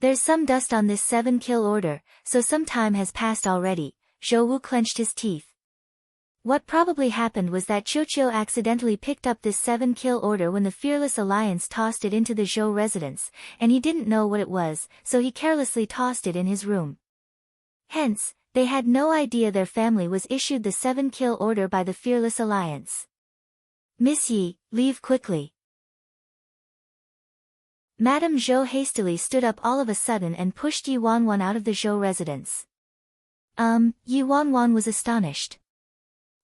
There's some dust on this 7-kill order, so some time has passed already. Zhou Wu clenched his teeth. What probably happened was that Qiuqiu accidentally picked up this 7-kill order when the Fearless Alliance tossed it into the Zhou residence, and he didn't know what it was, so he carelessly tossed it in his room. Hence, they had no idea their family was issued the 7-kill order by the Fearless Alliance. Miss Yi, leave quickly. Madame Zhou hastily stood up all of a sudden and pushed Yi Wanwan out of the Zhou residence. Yi Wanwan was astonished.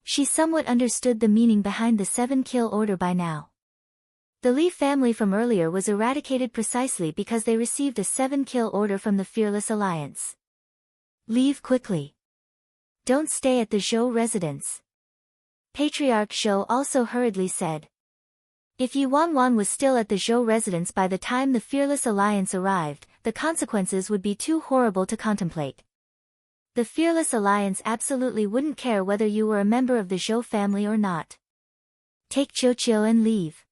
She somewhat understood the meaning behind the 7-kill order by now. The Li family from earlier was eradicated precisely because they received a 7-kill order from the Fearless Alliance. Leave quickly. Don't stay at the Zhou residence. Patriarch Zhou also hurriedly said. If Yi Wanwan was still at the Zhou residence by the time the Fearless Alliance arrived, the consequences would be too horrible to contemplate. The Fearless Alliance absolutely wouldn't care whether you were a member of the Zhou family or not. Take Qiuqiu and leave.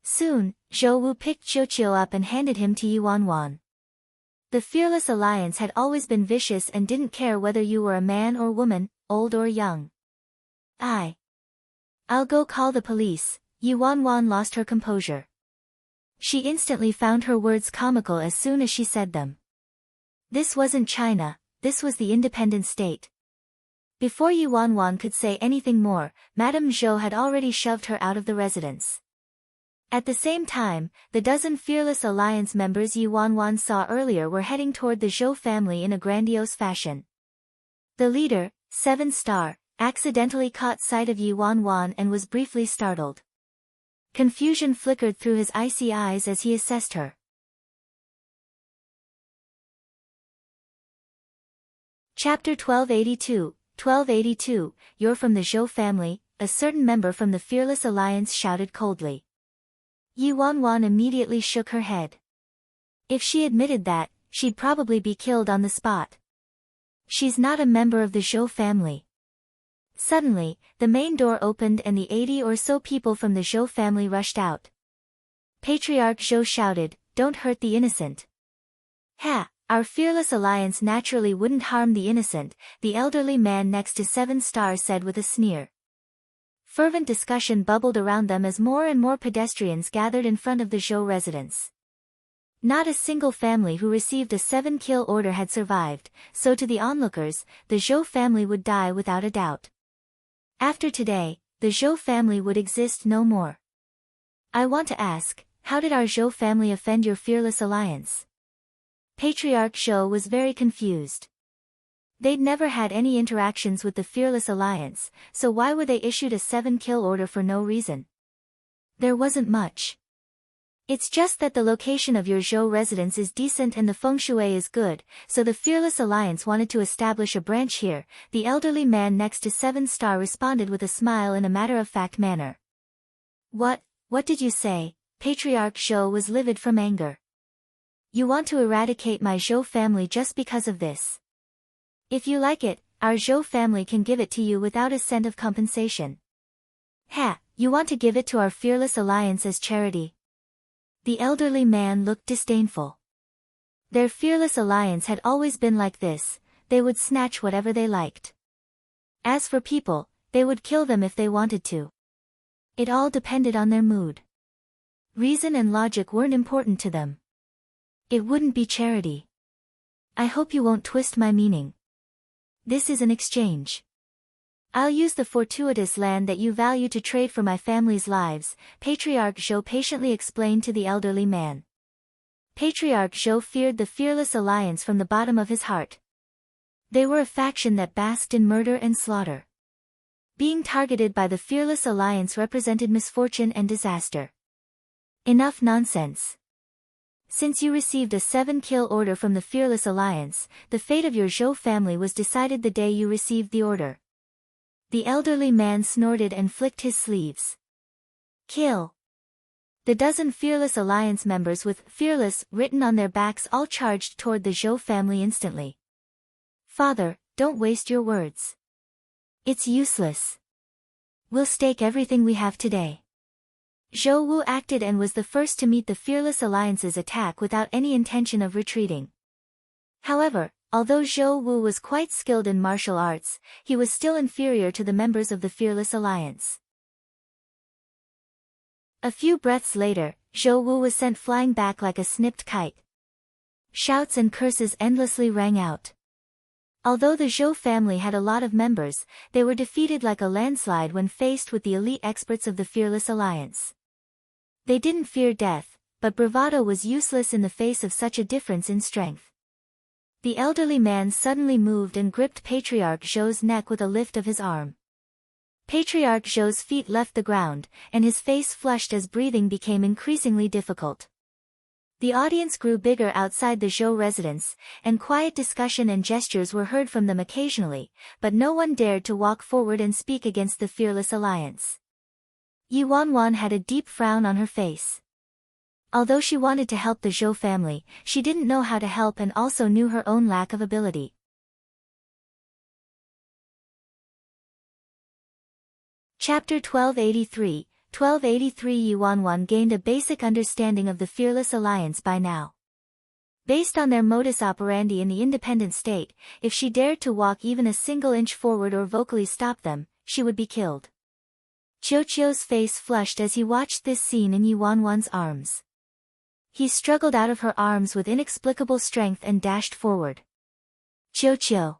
Soon, Zhou Wu picked Qiuqiu up and handed him to Yi Wanwan. The Fearless Alliance had always been vicious and didn't care whether you were a man or woman, old or young. I'll go call the police. Yi Wanwan lost her composure. She instantly found her words comical as soon as she said them. This wasn't China, this was the independent state. Before Yi Wanwan could say anything more, Madame Zhou had already shoved her out of the residence. At the same time, the dozen Fearless Alliance members Yi Wanwan saw earlier were heading toward the Zhou family in a grandiose fashion. The leader, 7 Star, accidentally caught sight of Yi Wanwan and was briefly startled. Confusion flickered through his icy eyes as he assessed her. Chapter 1282, You're from the Zhou family, a certain member from the Fearless Alliance shouted coldly. Yi Wanwan immediately shook her head. If she admitted that, she'd probably be killed on the spot. She's not a member of the Zhou family. Suddenly, the main door opened and the 80 or so people from the Zhou family rushed out. Patriarch Zhou shouted, "Don't hurt the innocent." Our Fearless Alliance naturally wouldn't harm the innocent, the elderly man next to 7 Star said with a sneer. Fervent discussion bubbled around them as more and more pedestrians gathered in front of the Zhou residence. Not a single family who received a 7-kill order had survived, so to the onlookers, the Zhou family would die without a doubt. After today, the Zhou family would exist no more. I want to ask, how did our Zhou family offend your Fearless Alliance? Patriarch Zhou was very confused. They'd never had any interactions with the Fearless Alliance, so why were they issued a 7-kill order for no reason? There wasn't much. It's just that the location of your Zhou residence is decent and the feng shui is good, so the Fearless Alliance wanted to establish a branch here, the elderly man next to 7 Star responded with a smile in a matter-of-fact manner. What did you say? Patriarch Zhou was livid from anger. You want to eradicate my Zhou family just because of this? If you like it, our Zhou family can give it to you without a cent of compensation. You want to give it to our Fearless Alliance as charity? The elderly man looked disdainful. Their Fearless Alliance had always been like this, they would snatch whatever they liked. As for people, they would kill them if they wanted to. It all depended on their mood. Reason and logic weren't important to them. It wouldn't be charity. I hope you won't twist my meaning. This is an exchange. I'll use the fortuitous land that you value to trade for my family's lives, Patriarch Zhou patiently explained to the elderly man. Patriarch Zhou feared the Fearless Alliance from the bottom of his heart. They were a faction that basked in murder and slaughter. Being targeted by the Fearless Alliance represented misfortune and disaster. Enough nonsense. Since you received a 7-kill order from the Fearless Alliance, the fate of your Zhou family was decided the day you received the order. The elderly man snorted and flicked his sleeves. Kill. The dozen Fearless Alliance members with "Fearless" written on their backs all charged toward the Zhou family instantly. Father, don't waste your words. It's useless. We'll stake everything we have today. Zhou Wu acted and was the first to meet the Fearless Alliance's attack without any intention of retreating. However, although Zhou Wu was quite skilled in martial arts, he was still inferior to the members of the Fearless Alliance. A few breaths later, Zhou Wu was sent flying back like a snipped kite. Shouts and curses endlessly rang out. Although the Zhou family had a lot of members, they were defeated like a landslide when faced with the elite experts of the Fearless Alliance. They didn't fear death, but bravado was useless in the face of such a difference in strength. The elderly man suddenly moved and gripped Patriarch Zhou's neck with a lift of his arm. Patriarch Zhou's feet left the ground, and his face flushed as breathing became increasingly difficult. The audience grew bigger outside the Zhou residence, and quiet discussion and gestures were heard from them occasionally, but no one dared to walk forward and speak against the fearless alliance. Yi Wanwan had a deep frown on her face. Although she wanted to help the Zhou family, she didn't know how to help and also knew her own lack of ability. Chapter 1283, 1283. Yi Wanwan gained a basic understanding of the Fearless Alliance by now. Based on their modus operandi in the independent state, if she dared to walk even a single inch forward or vocally stop them, she would be killed. Qiuqiu's face flushed as he watched this scene in Yi Wanwan's arms. He struggled out of her arms with inexplicable strength and dashed forward. Qiuqiu.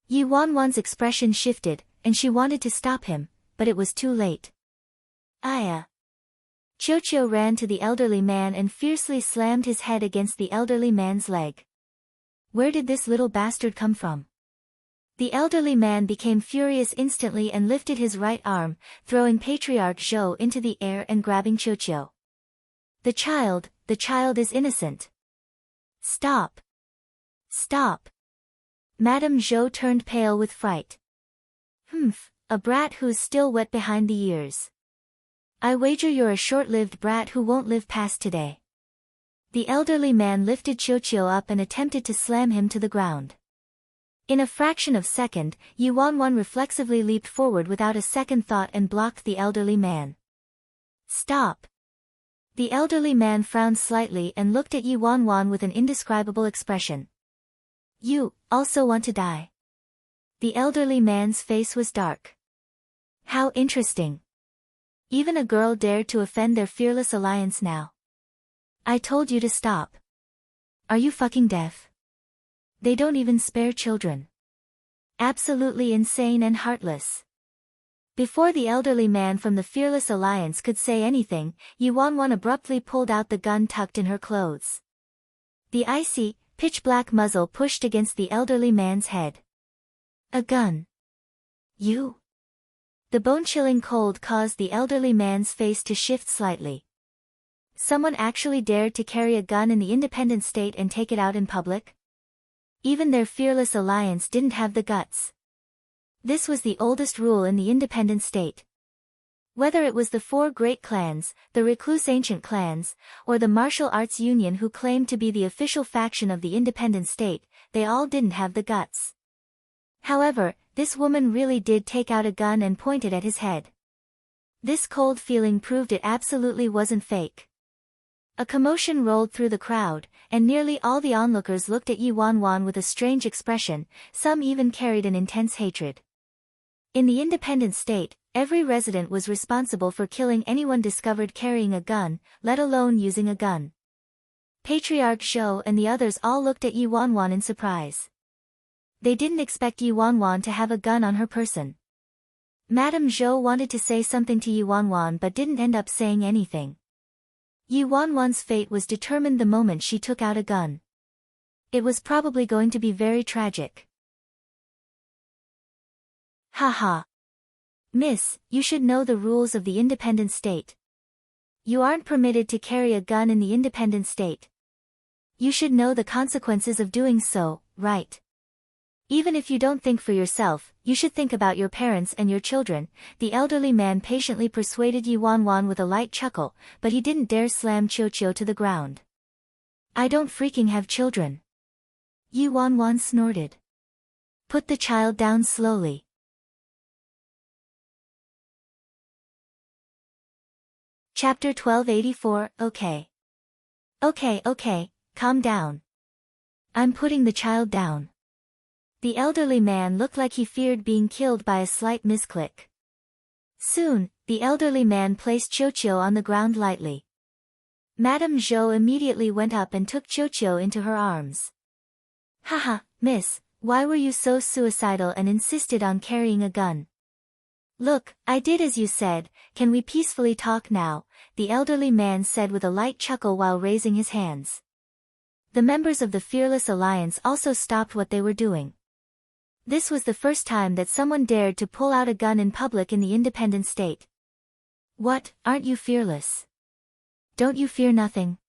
Yi Wanwan's expression shifted, and she wanted to stop him, but it was too late. Aya. Qiuqiu ran to the elderly man and fiercely slammed his head against the elderly man's leg. Where did this little bastard come from? The elderly man became furious instantly and lifted his right arm, throwing Patriarch Zhou into the air and grabbing Qiuqiu. The child is innocent. Stop. Stop. Madame Zhou turned pale with fright. A brat who's still wet behind the ears. I wager you're a short-lived brat who won't live past today. The elderly man lifted Qiuqiu up and attempted to slam him to the ground. In a fraction of a second, Yi Wanwan reflexively leaped forward without a second thought and blocked the elderly man. Stop. The elderly man frowned slightly and looked at Yi Wanwan with an indescribable expression. You also want to die? The elderly man's face was dark. How interesting. Even a girl dared to offend their fearless alliance now. I told you to stop. Are you fucking deaf? They don't even spare children. Absolutely insane and heartless. Before the elderly man from the Fearless Alliance could say anything, Yi Wanwan abruptly pulled out the gun tucked in her clothes. The icy, pitch-black muzzle pushed against the elderly man's head. A gun. You? The bone-chilling cold caused the elderly man's face to shift slightly. Someone actually dared to carry a gun in the independent state and take it out in public? Even their Fearless Alliance didn't have the guts. This was the oldest rule in the independent state. Whether it was the four great clans, the recluse ancient clans, or the martial arts union who claimed to be the official faction of the independent state, they all didn't have the guts. However, this woman really did take out a gun and point it at his head. This cold feeling proved it absolutely wasn't fake. A commotion rolled through the crowd, and nearly all the onlookers looked at Yi Wanwan with a strange expression, some even carried an intense hatred. In the independent state, every resident was responsible for killing anyone discovered carrying a gun, let alone using a gun. Patriarch Zhou and the others all looked at Yi Wanwan in surprise. They didn't expect Yi Wanwan to have a gun on her person. Madame Zhou wanted to say something to Yi Wanwan but didn't end up saying anything. Yi Wanwan's fate was determined the moment she took out a gun. It was probably going to be very tragic. Haha. Miss, you should know the rules of the independent state. You aren't permitted to carry a gun in the independent state. You should know the consequences of doing so, right? Even if you don't think for yourself, you should think about your parents and your children, the elderly man patiently persuaded Yi Wanwan with a light chuckle, but he didn't dare slam Qiuqiu to the ground. I don't freaking have children. Yi Wanwan snorted. Put the child down slowly. Chapter 1284, Okay. Okay, calm down. I'm putting the child down. The elderly man looked like he feared being killed by a slight misclick. Soon, the elderly man placed Qiuqiu on the ground lightly. Madame Zhou immediately went up and took Qiuqiu into her arms. Haha, miss, why were you so suicidal and insisted on carrying a gun? Look, I did as you said, can we peacefully talk now? The elderly man said with a light chuckle while raising his hands. The members of the Fearless Alliance also stopped what they were doing. This was the first time that someone dared to pull out a gun in public in the independent state. What, aren't you fearless? Don't you fear nothing?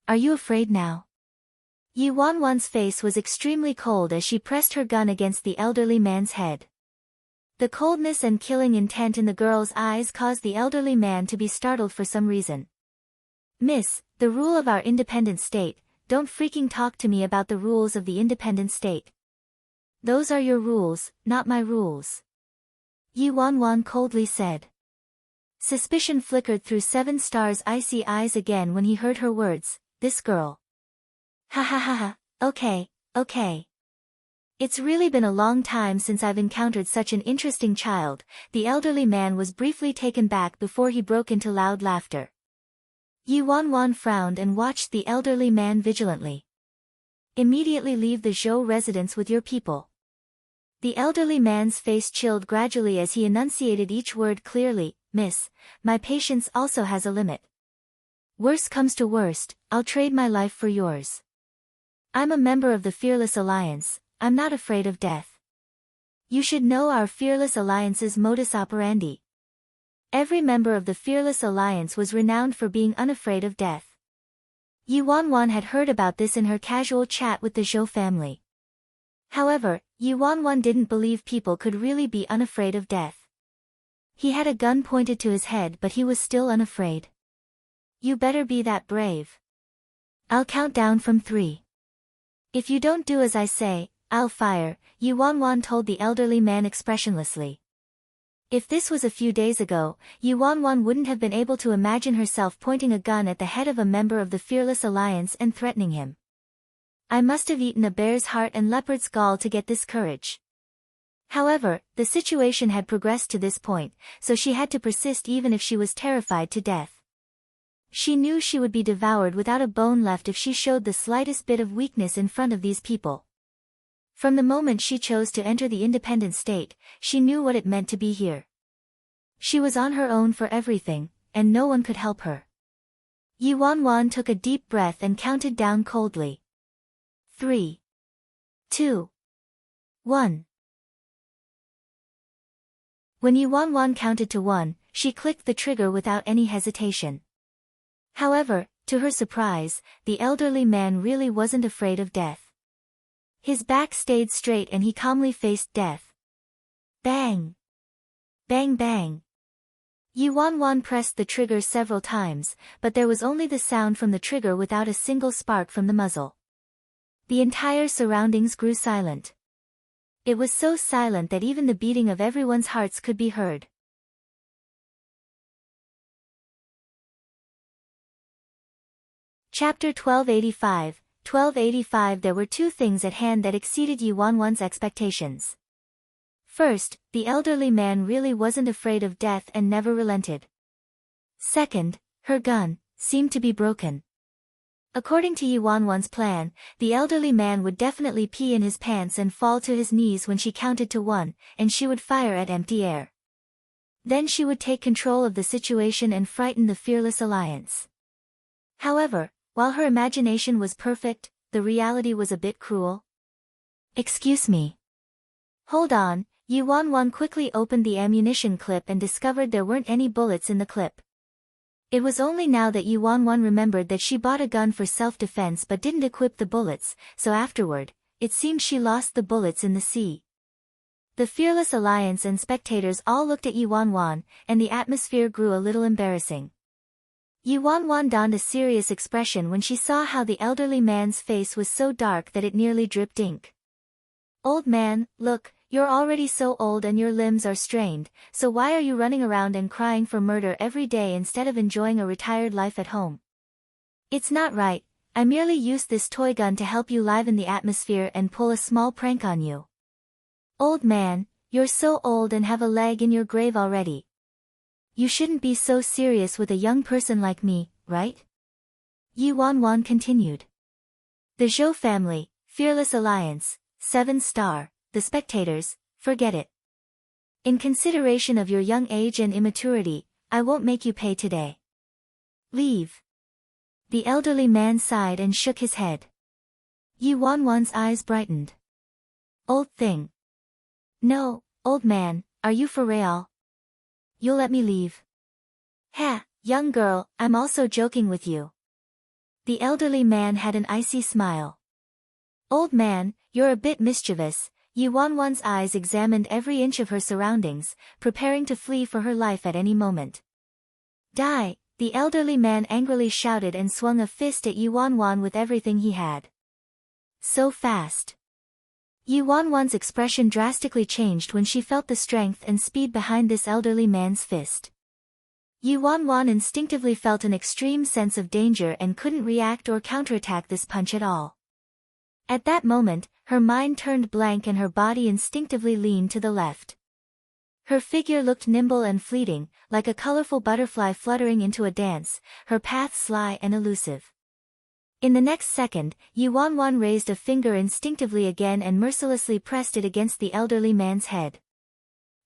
Are you afraid now? Yi Wanwan's face was extremely cold as she pressed her gun against the elderly man's head. The coldness and killing intent in the girl's eyes caused the elderly man to be startled for some reason. Miss, the rule of our independent state, don't freaking talk to me about the rules of the independent state. Those are your rules, not my rules. Yi Wanwan coldly said. Suspicion flickered through Seven Star's icy eyes again when he heard her words, this girl. Ha ha ha ha, okay. It's really been a long time since I've encountered such an interesting child. The elderly man was briefly taken back before he broke into loud laughter. Yi Wanwan frowned and watched the elderly man vigilantly. Immediately leave the Zhou residence with your people. The elderly man's face chilled gradually as he enunciated each word clearly. Miss, my patience also has a limit. Worst comes to worst, I'll trade my life for yours. I'm a member of the Fearless Alliance, I'm not afraid of death. You should know our Fearless Alliance's modus operandi. Every member of the Fearless Alliance was renowned for being unafraid of death. Yi Wanwan had heard about this in her casual chat with the Zhou family. However, Yi Wanwan didn't believe people could really be unafraid of death. He had a gun pointed to his head but he was still unafraid. You better be that brave. I'll count down from 3. If you don't do as I say, I'll fire, Yi Wanwan told the elderly man expressionlessly. If this was a few days ago, Yi Wanwan wouldn't have been able to imagine herself pointing a gun at the head of a member of the Fearless Alliance and threatening him. I must have eaten a bear's heart and leopard's gall to get this courage. However, the situation had progressed to this point, so she had to persist even if she was terrified to death. She knew she would be devoured without a bone left if she showed the slightest bit of weakness in front of these people. From the moment she chose to enter the independent state, she knew what it meant to be here. She was on her own for everything, and no one could help her. Yi Wanwan took a deep breath and counted down coldly. 3, 2, 1. When Yi Wanwan counted to 1, she clicked the trigger without any hesitation. However, to her surprise, the elderly man really wasn't afraid of death. His back stayed straight and he calmly faced death. Bang! Bang bang! Yi Wanwan pressed the trigger several times, but there was only the sound from the trigger without a single spark from the muzzle. The entire surroundings grew silent. It was so silent that even the beating of everyone's hearts could be heard. Chapter 1285, 1285. There were two things at hand that exceeded Yi Wanwan's expectations. First, the elderly man really wasn't afraid of death and never relented. Second, her gun seemed to be broken. According to Yi Wanwan's plan, the elderly man would definitely pee in his pants and fall to his knees when she counted to 1, and she would fire at empty air. Then she would take control of the situation and frighten the Fearless Alliance. However, while her imagination was perfect, the reality was a bit cruel. Excuse me. Hold on, Yi Wanwan quickly opened the ammunition clip and discovered there weren't any bullets in the clip. It was only now that Yi Wanwan remembered that she bought a gun for self-defense but didn't equip the bullets, so afterward, it seemed she lost the bullets in the sea. The Fearless Alliance and spectators all looked at Yi Wanwan, and the atmosphere grew a little embarrassing. Yi Wanwan donned a serious expression when she saw how the elderly man's face was so dark that it nearly dripped ink. Old man, look, you're already so old and your limbs are strained, so why are you running around and crying for murder every day instead of enjoying a retired life at home? It's not right, I merely used this toy gun to help you liven the atmosphere and pull a small prank on you. Old man, you're so old and have a leg in your grave already. You shouldn't be so serious with a young person like me, right? Yi Wanwan continued. The Zhou family, Fearless Alliance, 7 Star, the spectators, forget it. In consideration of your young age and immaturity, I won't make you pay today. Leave. The elderly man sighed and shook his head. Yu Wanwan's eyes brightened. Old thing. No, old man, are you for real? You'll let me leave? Ha, young girl, I'm also joking with you. The elderly man had an icy smile. Old man, you're a bit mischievous. Yu Wanwan's eyes examined every inch of her surroundings, preparing to flee for her life at any moment. Die! The elderly man angrily shouted and swung a fist at Yu Wanwan with everything he had. So fast. Yu Wanwan's expression drastically changed when she felt the strength and speed behind this elderly man's fist. Yu Wanwan instinctively felt an extreme sense of danger and couldn't react or counterattack this punch at all. At that moment, her mind turned blank and her body instinctively leaned to the left. Her figure looked nimble and fleeting, like a colorful butterfly fluttering into a dance, her path sly and elusive. In the next second, Yu Wanwan raised a finger instinctively again and mercilessly pressed it against the elderly man's head.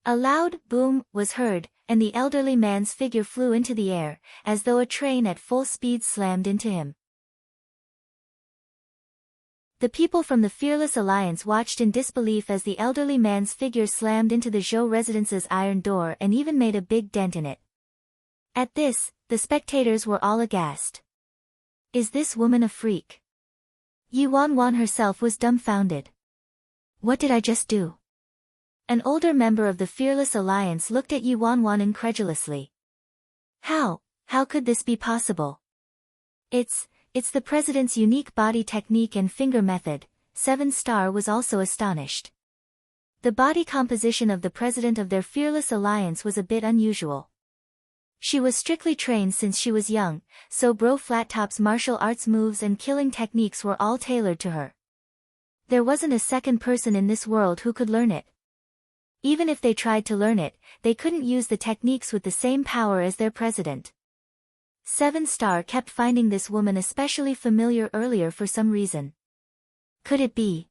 A loud boom was heard, and the elderly man's figure flew into the air, as though a train at full speed slammed into him. The people from the Fearless Alliance watched in disbelief as the elderly man's figure slammed into the Zhou residence's iron door and even made a big dent in it. At this, the spectators were all aghast. Is this woman a freak? Yu Wanwan herself was dumbfounded. What did I just do? An older member of the Fearless Alliance looked at Yu Wanwan incredulously. How could this be possible? It's the president's unique body technique and finger method. 7-Star was also astonished. The body composition of the president of their Fearless Alliance was a bit unusual. She was strictly trained since she was young, so Bro Flattop's martial arts moves and killing techniques were all tailored to her. There wasn't a second person in this world who could learn it. Even if they tried to learn it, they couldn't use the techniques with the same power as their president. 7-Star kept finding this woman especially familiar earlier for some reason. Could it be?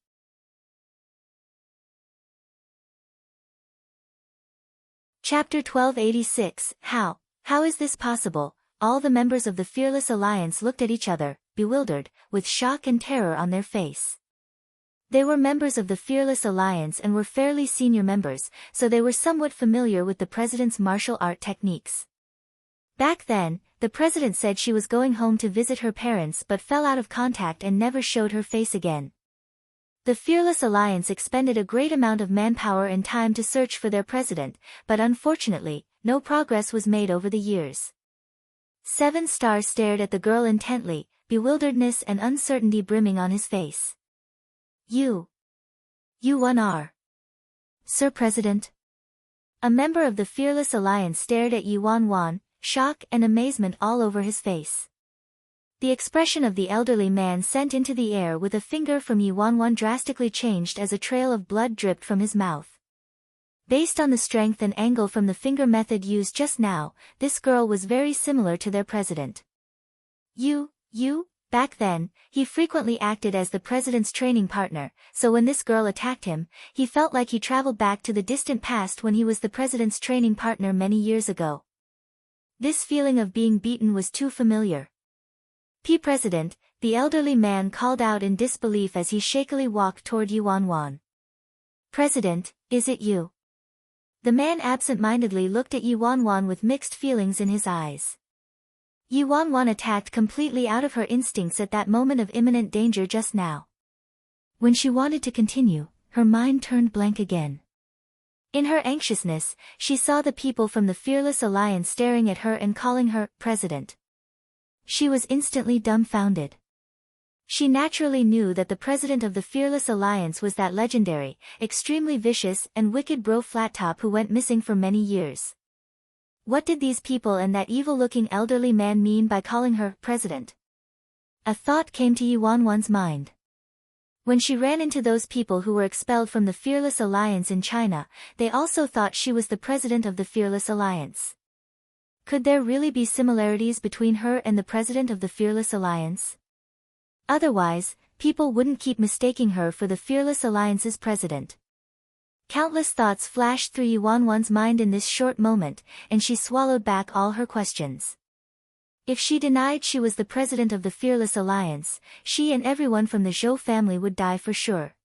Chapter 1286, How is this possible? All the members of the Fearless Alliance looked at each other, bewildered, with shock and terror on their face. They were members of the Fearless Alliance and were fairly senior members, so they were somewhat familiar with the president's martial art techniques. Back then, the president said she was going home to visit her parents but fell out of contact and never showed her face again. The Fearless Alliance expended a great amount of manpower and time to search for their president, but unfortunately, no progress was made over the years. 7-Star stared at the girl intently, bewilderedness and uncertainty brimming on his face. You 1R. Sir President? A member of the Fearless Alliance stared at Yu Wanwan, shock and amazement all over his face. The expression of the elderly man sent into the air with a finger from Yu Wanwan drastically changed as a trail of blood dripped from his mouth. Based on the strength and angle from the finger method used just now, this girl was very similar to their president. Back then, he frequently acted as the president's training partner, so when this girl attacked him, he felt like he traveled back to the distant past when he was the president's training partner many years ago. This feeling of being beaten was too familiar. President, the elderly man called out in disbelief as he shakily walked toward Yu Wanwan. President, is it you? The man absent-mindedly looked at Yu Wanwan with mixed feelings in his eyes. Yu Wanwan attacked completely out of her instincts at that moment of imminent danger just now. When she wanted to continue, her mind turned blank again. In her anxiousness, she saw the people from the Fearless Alliance staring at her and calling her President. She was instantly dumbfounded. She naturally knew that the president of the Fearless Alliance was that legendary, extremely vicious and wicked Bro Flattop who went missing for many years. What did these people and that evil-looking elderly man mean by calling her President? A thought came to Yu Wanwan's mind. When she ran into those people who were expelled from the Fearless Alliance in China, they also thought she was the president of the Fearless Alliance. Could there really be similarities between her and the president of the Fearless Alliance? Otherwise, people wouldn't keep mistaking her for the Fearless Alliance's president. Countless thoughts flashed through Yuanwan's mind in this short moment, and she swallowed back all her questions. If she denied she was the president of the Fearless Alliance, she and everyone from the Zhou family would die for sure.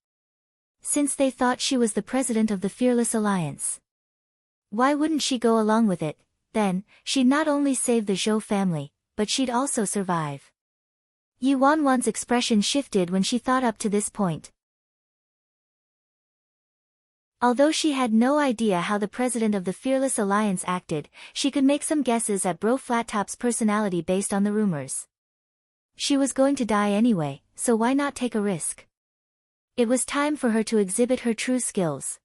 Since they thought she was the president of the Fearless Alliance, why wouldn't she go along with it? Then, she'd not only save the Zhou family, but she'd also survive. Yuanwan's expression shifted when she thought up to this point. Although she had no idea how the president of the Fearless Alliance acted, she could make some guesses at Bro Flattop's personality based on the rumors. She was going to die anyway, so why not take a risk? It was time for her to exhibit her true skills.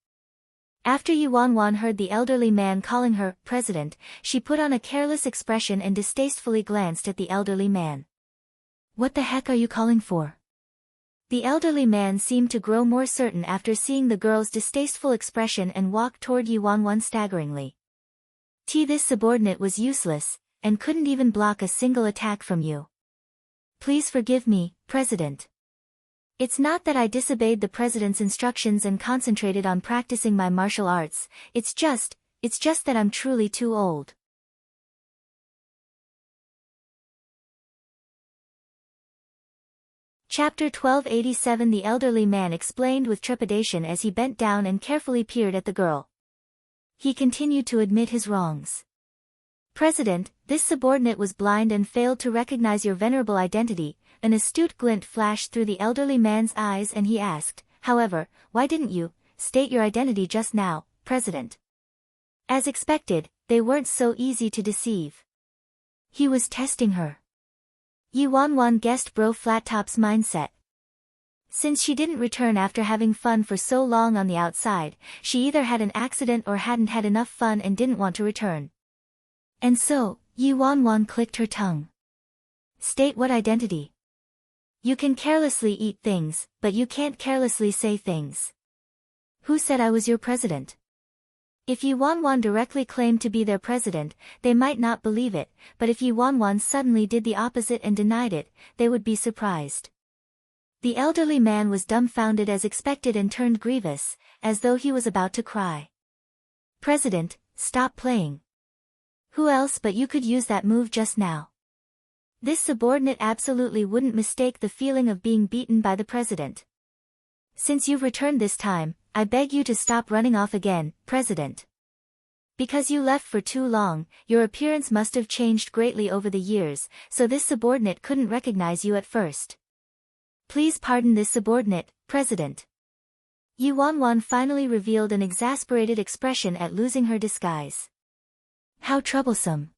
After Yuanwan heard the elderly man calling her president, she put on a careless expression and distastefully glanced at the elderly man. "What the heck are you calling for?" The elderly man seemed to grow more certain after seeing the girl's distasteful expression and walked toward Yuanwan staggeringly. This subordinate was useless, and couldn't even block a single attack from you. Please forgive me, President. It's not that I disobeyed the President's instructions and concentrated on practicing my martial arts, it's just that I'm truly too old. Chapter 1287. The elderly man explained with trepidation as he bent down and carefully peered at the girl. He continued to admit his wrongs. "President, this subordinate was blind and failed to recognize your venerable identity." An astute glint flashed through the elderly man's eyes and he asked, "However, why didn't you state your identity just now, President?" As expected, they weren't so easy to deceive. He was testing her. Yuanwan guessed Bro Flattop's mindset. Since she didn't return after having fun for so long on the outside, she either had an accident or hadn't had enough fun and didn't want to return. And so, Yuanwan clicked her tongue. "State what identity? You can carelessly eat things, but you can't carelessly say things. Who said I was your president?" If Yuanwan directly claimed to be their president, they might not believe it, but if Yuanwan suddenly did the opposite and denied it, they would be surprised. The elderly man was dumbfounded as expected and turned grievous, as though he was about to cry. "President, stop playing. Who else but you could use that move just now?" This subordinate absolutely wouldn't mistake the feeling of being beaten by the president. "Since you've returned this time, I beg you to stop running off again, President. Because you left for too long, your appearance must have changed greatly over the years, so this subordinate couldn't recognize you at first. Please pardon this subordinate, President." Yuanwan finally revealed an exasperated expression at losing her disguise. "How troublesome."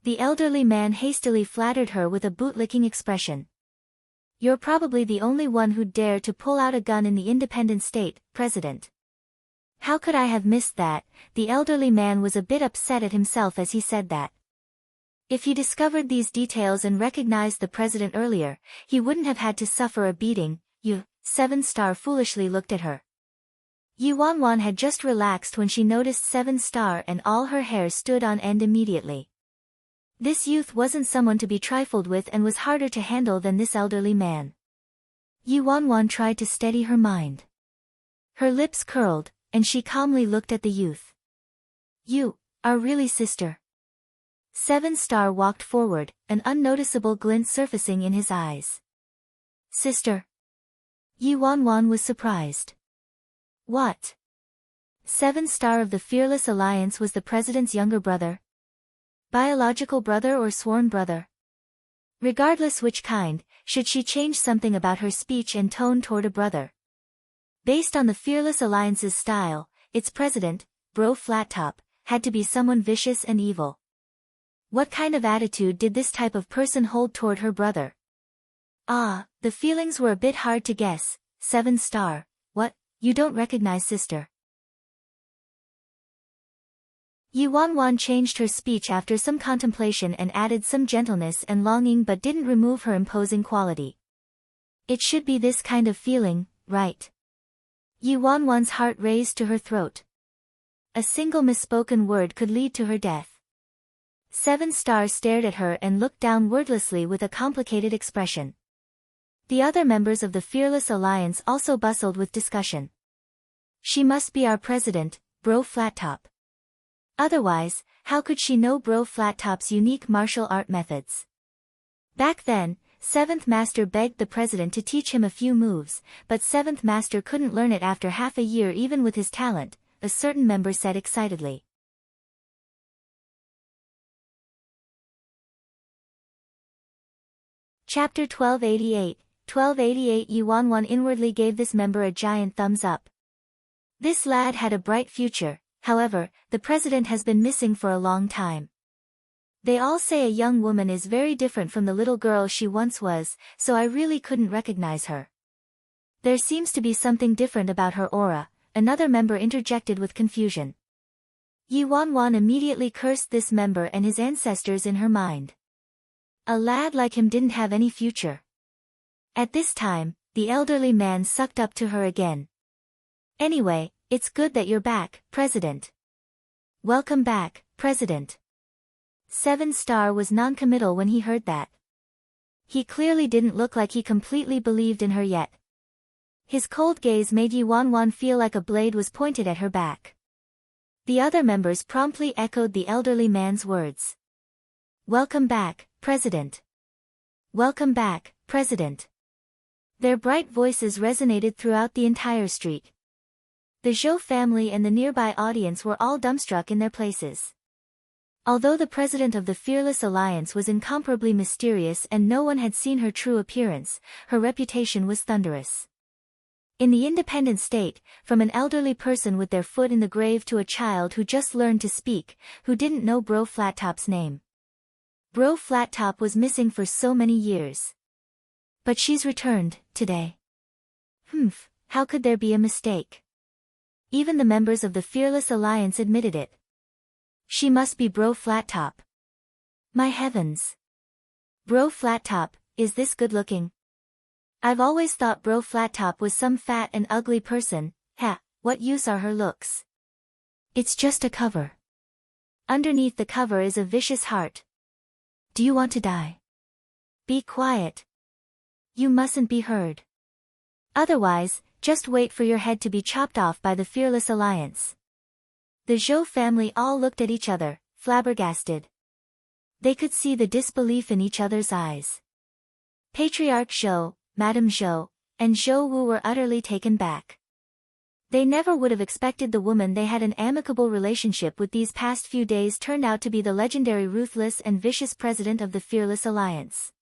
The elderly man hastily flattered her with a bootlicking expression. "You're probably the only one who'd dare to pull out a gun in the independent state, President." How could I have missed that? The elderly man was a bit upset at himself as he said that. If he discovered these details and recognized the president earlier, he wouldn't have had to suffer a beating. Seven Star foolishly looked at her. Yuanwan had just relaxed when she noticed Seven Star and all her hair stood on end immediately. This youth wasn't someone to be trifled with and was harder to handle than this elderly man. Yuanwan tried to steady her mind. Her lips curled, and she calmly looked at the youth. "You are really sister?" Seven Star walked forward, an unnoticeable glint surfacing in his eyes. "Sister?" Yuanwan was surprised. "What?" Seven Star of the Fearless Alliance was the president's younger brother. Biological brother or sworn brother? Regardless which kind, should she change something about her speech and tone toward a brother? Based on the Fearless Alliance's style, its president, Bro Flattop, had to be someone vicious and evil. What kind of attitude did this type of person hold toward her brother? The feelings were a bit hard to guess. Seven Star, what, you don't recognize sister? Yuanwan changed her speech after some contemplation and added some gentleness and longing but didn't remove her imposing quality. It should be this kind of feeling, right? Yuanwan's heart raced to her throat. A single misspoken word could lead to her death. Seven Star stared at her and looked down wordlessly with a complicated expression. The other members of the Fearless Alliance also bustled with discussion. She must be our president, Bro Flattop. Otherwise, how could she know Bro Flattop's unique martial art methods? Back then, 7th Master begged the president to teach him a few moves, but 7th Master couldn't learn it after half a year even with his talent, a certain member said excitedly. Chapter 1288, 1288 Yuan inwardly gave this member a giant thumbs up. This lad had a bright future, however, the president has been missing for a long time. They all say a young woman is very different from the little girl she once was, so I really couldn't recognize her. There seems to be something different about her aura, another member interjected with confusion. Yuan immediately cursed this member and his ancestors in her mind. A lad like him didn't have any future. At this time, the elderly man sucked up to her again. Anyway, it's good that you're back, President. Welcome back, President. 7-star was non-committal when he heard that. He clearly didn't look like he completely believed in her yet. His cold gaze made Yuan feel like a blade was pointed at her back. The other members promptly echoed the elderly man's words. Welcome back, President. Welcome back, President. Their bright voices resonated throughout the entire street. The Zhou family and the nearby audience were all dumbstruck in their places. Although the president of the Fearless Alliance was incomparably mysterious and no one had seen her true appearance, her reputation was thunderous. In the independent state, from an elderly person with their foot in the grave to a child who just learned to speak, who didn't know Bro Flattop's name. Bro Flattop was missing for so many years. But she's returned, today. How could there be a mistake? Even the members of the Fearless Alliance admitted it. She must be Bro Flattop. My heavens. Bro Flattop, is this good looking? I've always thought Bro Flattop was some fat and ugly person. What use are her looks? It's just a cover. Underneath the cover is a vicious heart. Do you want to die? Be quiet. You mustn't be heard. Otherwise, just wait for your head to be chopped off by the Fearless Alliance. The Zhou family all looked at each other, flabbergasted. They could see the disbelief in each other's eyes. Patriarch Zhou, Madame Zhou, and Zhou Wu were utterly taken back. They never would have expected the woman they had an amicable relationship with these past few days turned out to be the legendary ruthless and vicious president of the Fearless Alliance.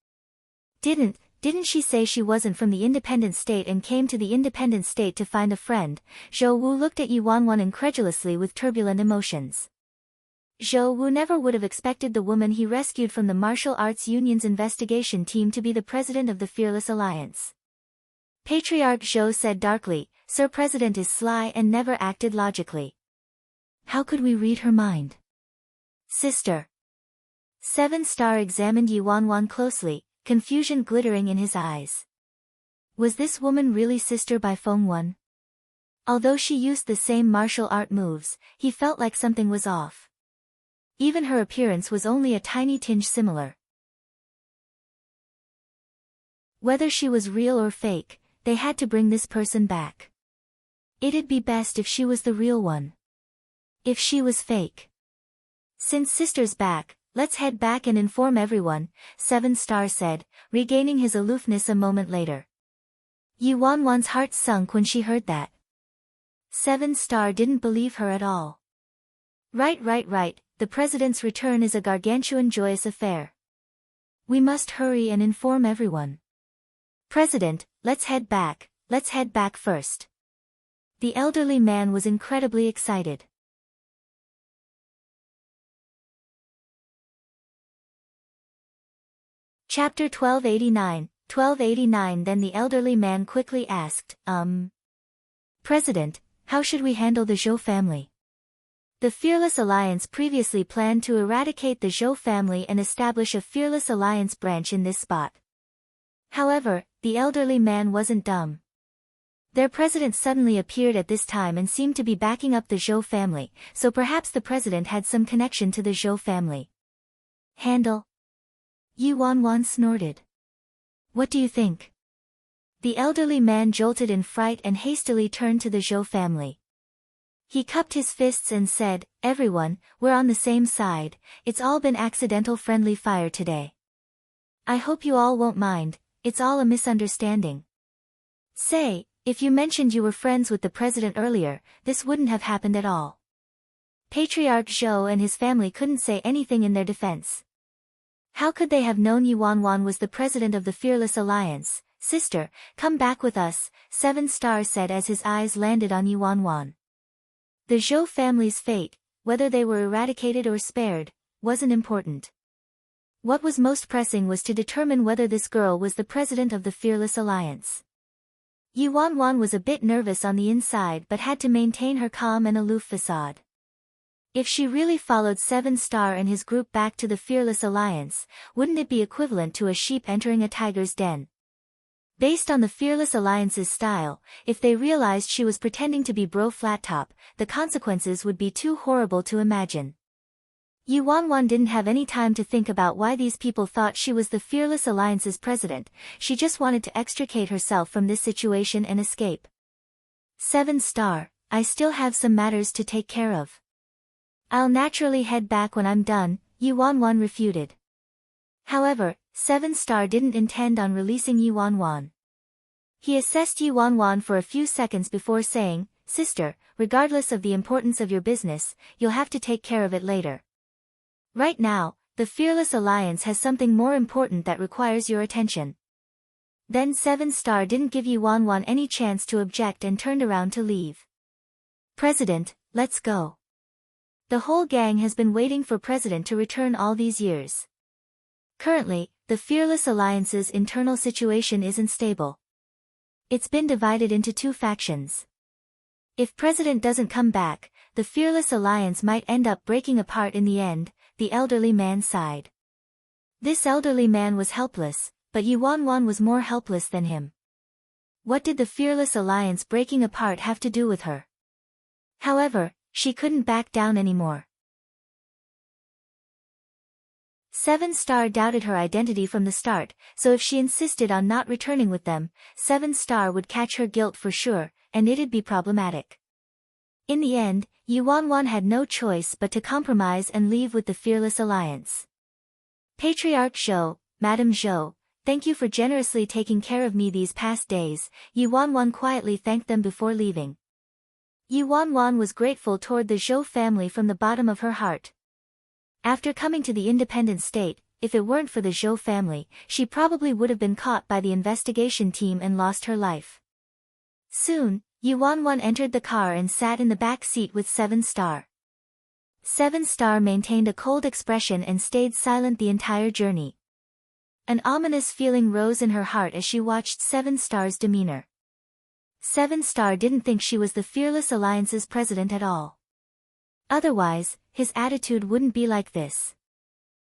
Didn't she say she wasn't from the independent state and came to the independent state to find a friend? Zhou Wu looked at Yuan incredulously with turbulent emotions. Zhou Wu never would have expected the woman he rescued from the Martial Arts Union's investigation team to be the president of the Fearless Alliance. Patriarch Zhou said darkly, Sir President is sly and never acted logically. How could we read her mind? Sister. 7-star examined Yuan closely, confusion glittering in his eyes. Was this woman really Sister Bai Feng? Although she used the same martial art moves, he felt like something was off. Even her appearance was only a tiny tinge similar. Whether she was real or fake, they had to bring this person back. It'd be best if she was the real one. If she was fake. Since Sister's back, let's head back and inform everyone, 7-star said, regaining his aloofness a moment later. Yuan's heart sunk when she heard that. 7-star didn't believe her at all. Right, the president's return is a gargantuan joyous affair. We must hurry and inform everyone. President, let's head back first. The elderly man was incredibly excited. Chapter 1289 Then the elderly man quickly asked, President, how should we handle the Zhou family? The Fearless Alliance previously planned to eradicate the Zhou family and establish a Fearless Alliance branch in this spot. However, the elderly man wasn't dumb. Their president suddenly appeared at this time and seemed to be backing up the Zhou family, so perhaps the president had some connection to the Zhou family. Handle? Yuan snorted. What do you think? The elderly man jolted in fright and hastily turned to the Zhou family. He cupped his fists and said, "Everyone, we're on the same side, it's all been accidental friendly fire today. I hope you all won't mind, it's all a misunderstanding. Say, if you mentioned you were friends with the president earlier, this wouldn't have happened at all." Patriarch Zhou and his family couldn't say anything in their defense. How could they have known Yuanwan was the president of the Fearless Alliance? "Sister, come back with us," 7-Star said as his eyes landed on Yuanwan. The Zhou family's fate, whether they were eradicated or spared, wasn't important. What was most pressing was to determine whether this girl was the president of the Fearless Alliance. Yuanwan was a bit nervous on the inside but had to maintain her calm and aloof facade. If she really followed 7-Star and his group back to the Fearless Alliance, wouldn't it be equivalent to a sheep entering a tiger's den? Based on the Fearless Alliance's style, if they realized she was pretending to be Bro Flattop, the consequences would be too horrible to imagine. Yuanwan didn't have any time to think about why these people thought she was the Fearless Alliance's president, she just wanted to extricate herself from this situation and escape. 7-Star, I still have some matters to take care of. I'll naturally head back when I'm done, Yuanwan refuted. However, 7-Star didn't intend on releasing Yuanwan. He assessed Yuanwan for a few seconds before saying, "Sister, regardless of the importance of your business, you'll have to take care of it later. Right now, the Fearless Alliance has something more important that requires your attention." Then 7-Star didn't give Yuanwan any chance to object and turned around to leave. "President, let's go. The whole gang has been waiting for President to return all these years." Currently, the Fearless Alliance's internal situation isn't stable. It's been divided into two factions. If President doesn't come back, the Fearless Alliance might end up breaking apart in the end, the elderly man sighed. This elderly man was helpless, but Yuanwan was more helpless than him. What did the Fearless Alliance breaking apart have to do with her? However, she couldn't back down anymore. 7-Star doubted her identity from the start, so if she insisted on not returning with them, 7-Star would catch her guilt for sure, and it'd be problematic. In the end, Yuanwan had no choice but to compromise and leave with the Fearless Alliance. "Patriarch Zhou, Madam Zhou, thank you for generously taking care of me these past days," Yuanwan quietly thanked them before leaving. Yuanwan was grateful toward the Zhou family from the bottom of her heart. After coming to the independent state, if it weren't for the Zhou family, she probably would have been caught by the investigation team and lost her life. Soon, Yuanwan entered the car and sat in the back seat with 7-Star. 7-Star maintained a cold expression and stayed silent the entire journey. An ominous feeling rose in her heart as she watched 7-Star's demeanor. 7-Star didn't think she was the Fearless Alliance's president at all. Otherwise, his attitude wouldn't be like this.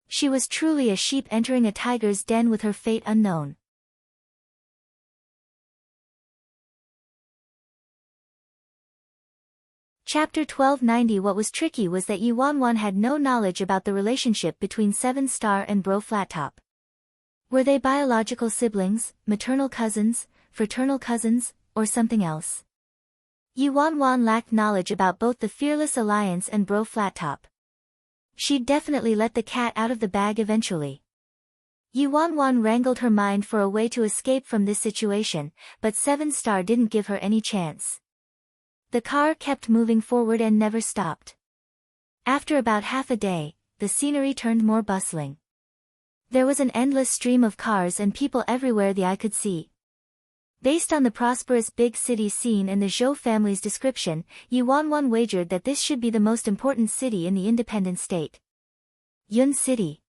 She was truly a sheep entering a tiger's den with her fate unknown. Chapter 1290. What was tricky was that Yuanwan had no knowledge about the relationship between 7-Star and Bro Flattop. Were they biological siblings, maternal cousins, fraternal cousins, or something else? Yuanwan lacked knowledge about both the Fearless Alliance and Bro Flattop. She'd definitely let the cat out of the bag eventually. Yuanwan wrangled her mind for a way to escape from this situation, but 7-Star didn't give her any chance. The car kept moving forward and never stopped. After about half a day, the scenery turned more bustling. There was an endless stream of cars and people everywhere the eye could see. Based on the prosperous big city scene and the Zhou family's description, Yuanwan wagered that this should be the most important city in the independent state. Yun City.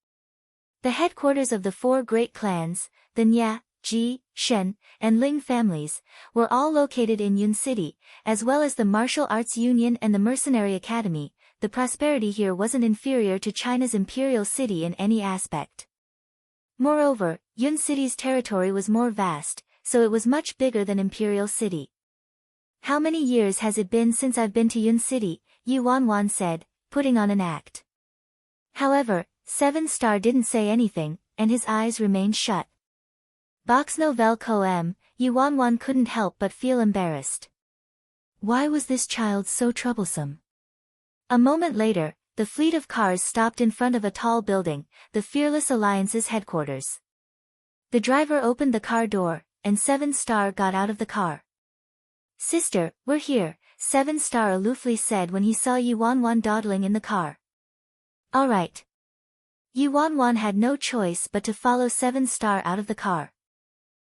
The headquarters of the four great clans, the Nya, Ji, Shen, and Ling families, were all located in Yun City, as well as the Martial Arts Union and the Mercenary Academy. The prosperity here wasn't inferior to China's imperial city in any aspect. Moreover, Yun City's territory was more vast, so it was much bigger than Imperial City. "How many years has it been since I've been to Yun City?" Yuanwan said, putting on an act. However, 7-Star didn't say anything, and his eyes remained shut. Box Nouvelle Coem, Yuanwan couldn't help but feel embarrassed. Why was this child so troublesome? A moment later, the fleet of cars stopped in front of a tall building, the Fearless Alliance's headquarters. The driver opened the car door, and Seven Star got out of the car. "Sister, we're here," Seven Star aloofly said when he saw Yuan dawdling in the car. "All right." Yuan had no choice but to follow Seven Star out of the car.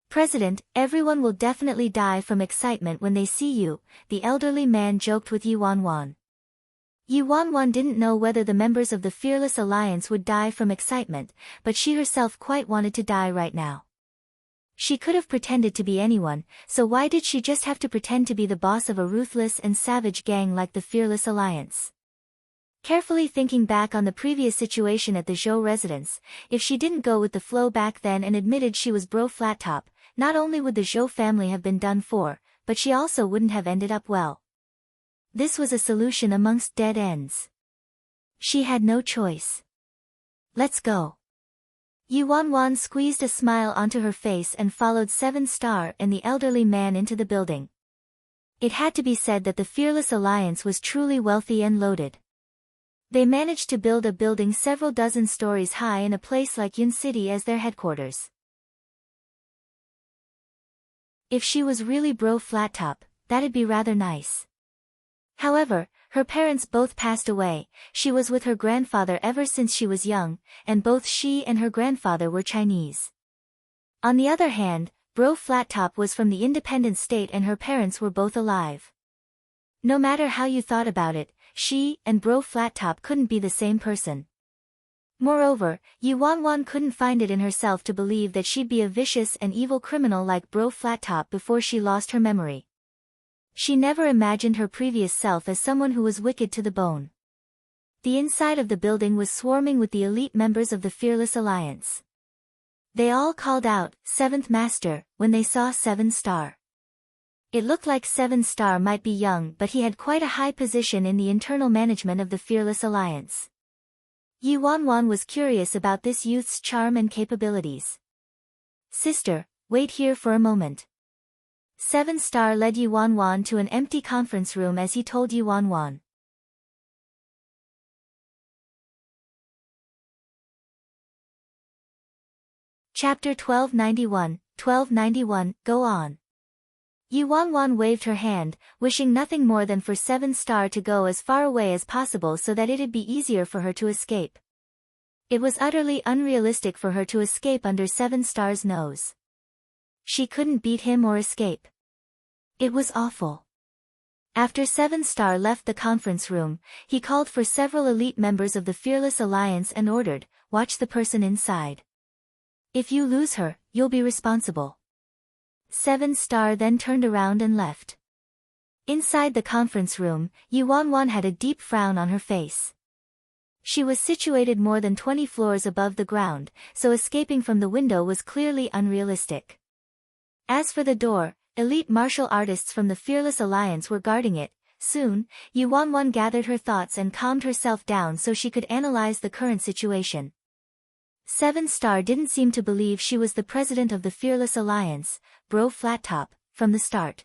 "President, everyone will definitely die from excitement when they see you," the elderly man joked with Yuan. Yuan didn't know whether the members of the Fearless Alliance would die from excitement, but she herself quite wanted to die right now. She could have pretended to be anyone, so why did she just have to pretend to be the boss of a ruthless and savage gang like the Fearless Alliance? Carefully thinking back on the previous situation at the Zhou residence, if she didn't go with the flow back then and admitted she was Bro Flat Top, not only would the Zhou family have been done for, but she also wouldn't have ended up well. This was a solution amongst dead ends. She had no choice. "Let's go." Yuan squeezed a smile onto her face and followed Seven Star and the elderly man into the building. It had to be said that the Fearless Alliance was truly wealthy and loaded. They managed to build a building several dozen stories high in a place like Yun City as their headquarters. If she was really Bro Flat Top, that'd be rather nice. However, her parents both passed away. She was with her grandfather ever since she was young, and both she and her grandfather were Chinese. On the other hand, Bro Flat Top was from the independent state and her parents were both alive. No matter how you thought about it, she and Bro Flat Top couldn't be the same person. Moreover, Yuan couldn't find it in herself to believe that she'd be a vicious and evil criminal like Bro Flat Top before she lost her memory. She never imagined her previous self as someone who was wicked to the bone. The inside of the building was swarming with the elite members of the Fearless Alliance. They all called out, "Seventh Master," when they saw Seven Star. It looked like Seven Star might be young, but he had quite a high position in the internal management of the Fearless Alliance. Yuan was curious about this youth's charm and capabilities. "Sister, wait here for a moment." Seven Star led Yuan to an empty conference room as he told Yuan. Chapter 1291, Go On. Yuan waved her hand, wishing nothing more than for Seven Star to go as far away as possible so that it'd be easier for her to escape. It was utterly unrealistic for her to escape under Seven Star's nose. She couldn't beat him or escape. It was awful. After Seven Star left the conference room, he called for several elite members of the Fearless Alliance and ordered, "Watch the person inside. If you lose her, you'll be responsible." Seven Star then turned around and left. Inside the conference room, Yuan had a deep frown on her face. She was situated more than 20 floors above the ground, so escaping from the window was clearly unrealistic. As for the door, elite martial artists from the Fearless Alliance were guarding it. Soon, Yuan gathered her thoughts and calmed herself down so she could analyze the current situation. Seven Star didn't seem to believe she was the president of the Fearless Alliance, Bro Flat Top, from the start.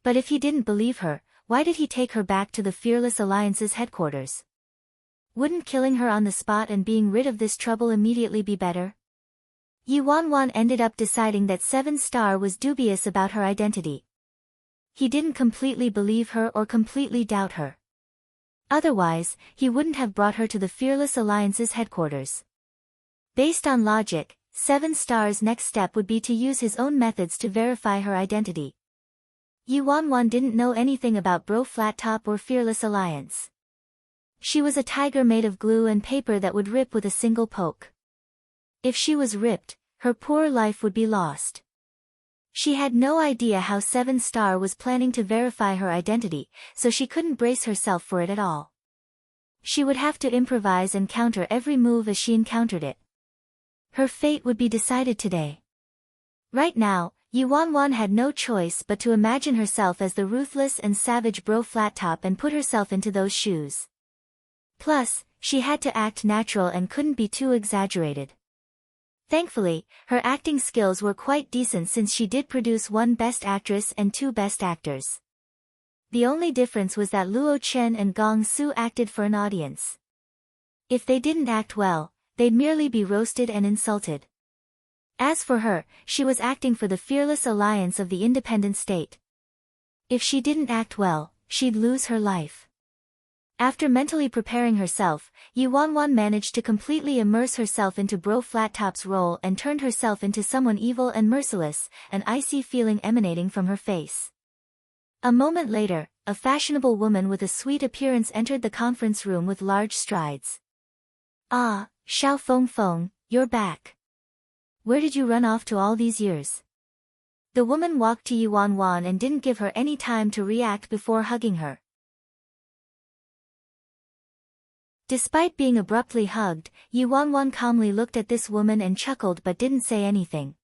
But if he didn't believe her, why did he take her back to the Fearless Alliance's headquarters? Wouldn't killing her on the spot and being rid of this trouble immediately be better? Yuan ended up deciding that Seven Star was dubious about her identity. He didn't completely believe her or completely doubt her. Otherwise, he wouldn't have brought her to the Fearless Alliance's headquarters. Based on logic, Seven Star's next step would be to use his own methods to verify her identity. Yuan didn't know anything about Bro Flat Top or Fearless Alliance. She was a tiger made of glue and paper that would rip with a single poke. If she was ripped, her poor life would be lost. She had no idea how Seven Star was planning to verify her identity, so she couldn't brace herself for it at all. She would have to improvise and counter every move as she encountered it. Her fate would be decided today. Right now, Yuan had no choice but to imagine herself as the ruthless and savage Bro Flat Top and put herself into those shoes. Plus, she had to act natural and couldn't be too exaggerated. Thankfully, her acting skills were quite decent since she did produce 1 Best Actress and 2 Best Actors. The only difference was that Luo Chen and Gong Su acted for an audience. If they didn't act well, they'd merely be roasted and insulted. As for her, she was acting for the fearless alliance of the independent state. If she didn't act well, she'd lose her life. After mentally preparing herself, Yu Wanwan managed to completely immerse herself into Bro Flattop's role and turned herself into someone evil and merciless, an icy feeling emanating from her face. A moment later, a fashionable woman with a sweet appearance entered the conference room with large strides. "Ah, Xiao Feng Feng, you're back. Where did you run off to all these years?" The woman walked to Yu Wanwan and didn't give her any time to react before hugging her. Despite being abruptly hugged, Yu Wanwan calmly looked at this woman and chuckled but didn't say anything.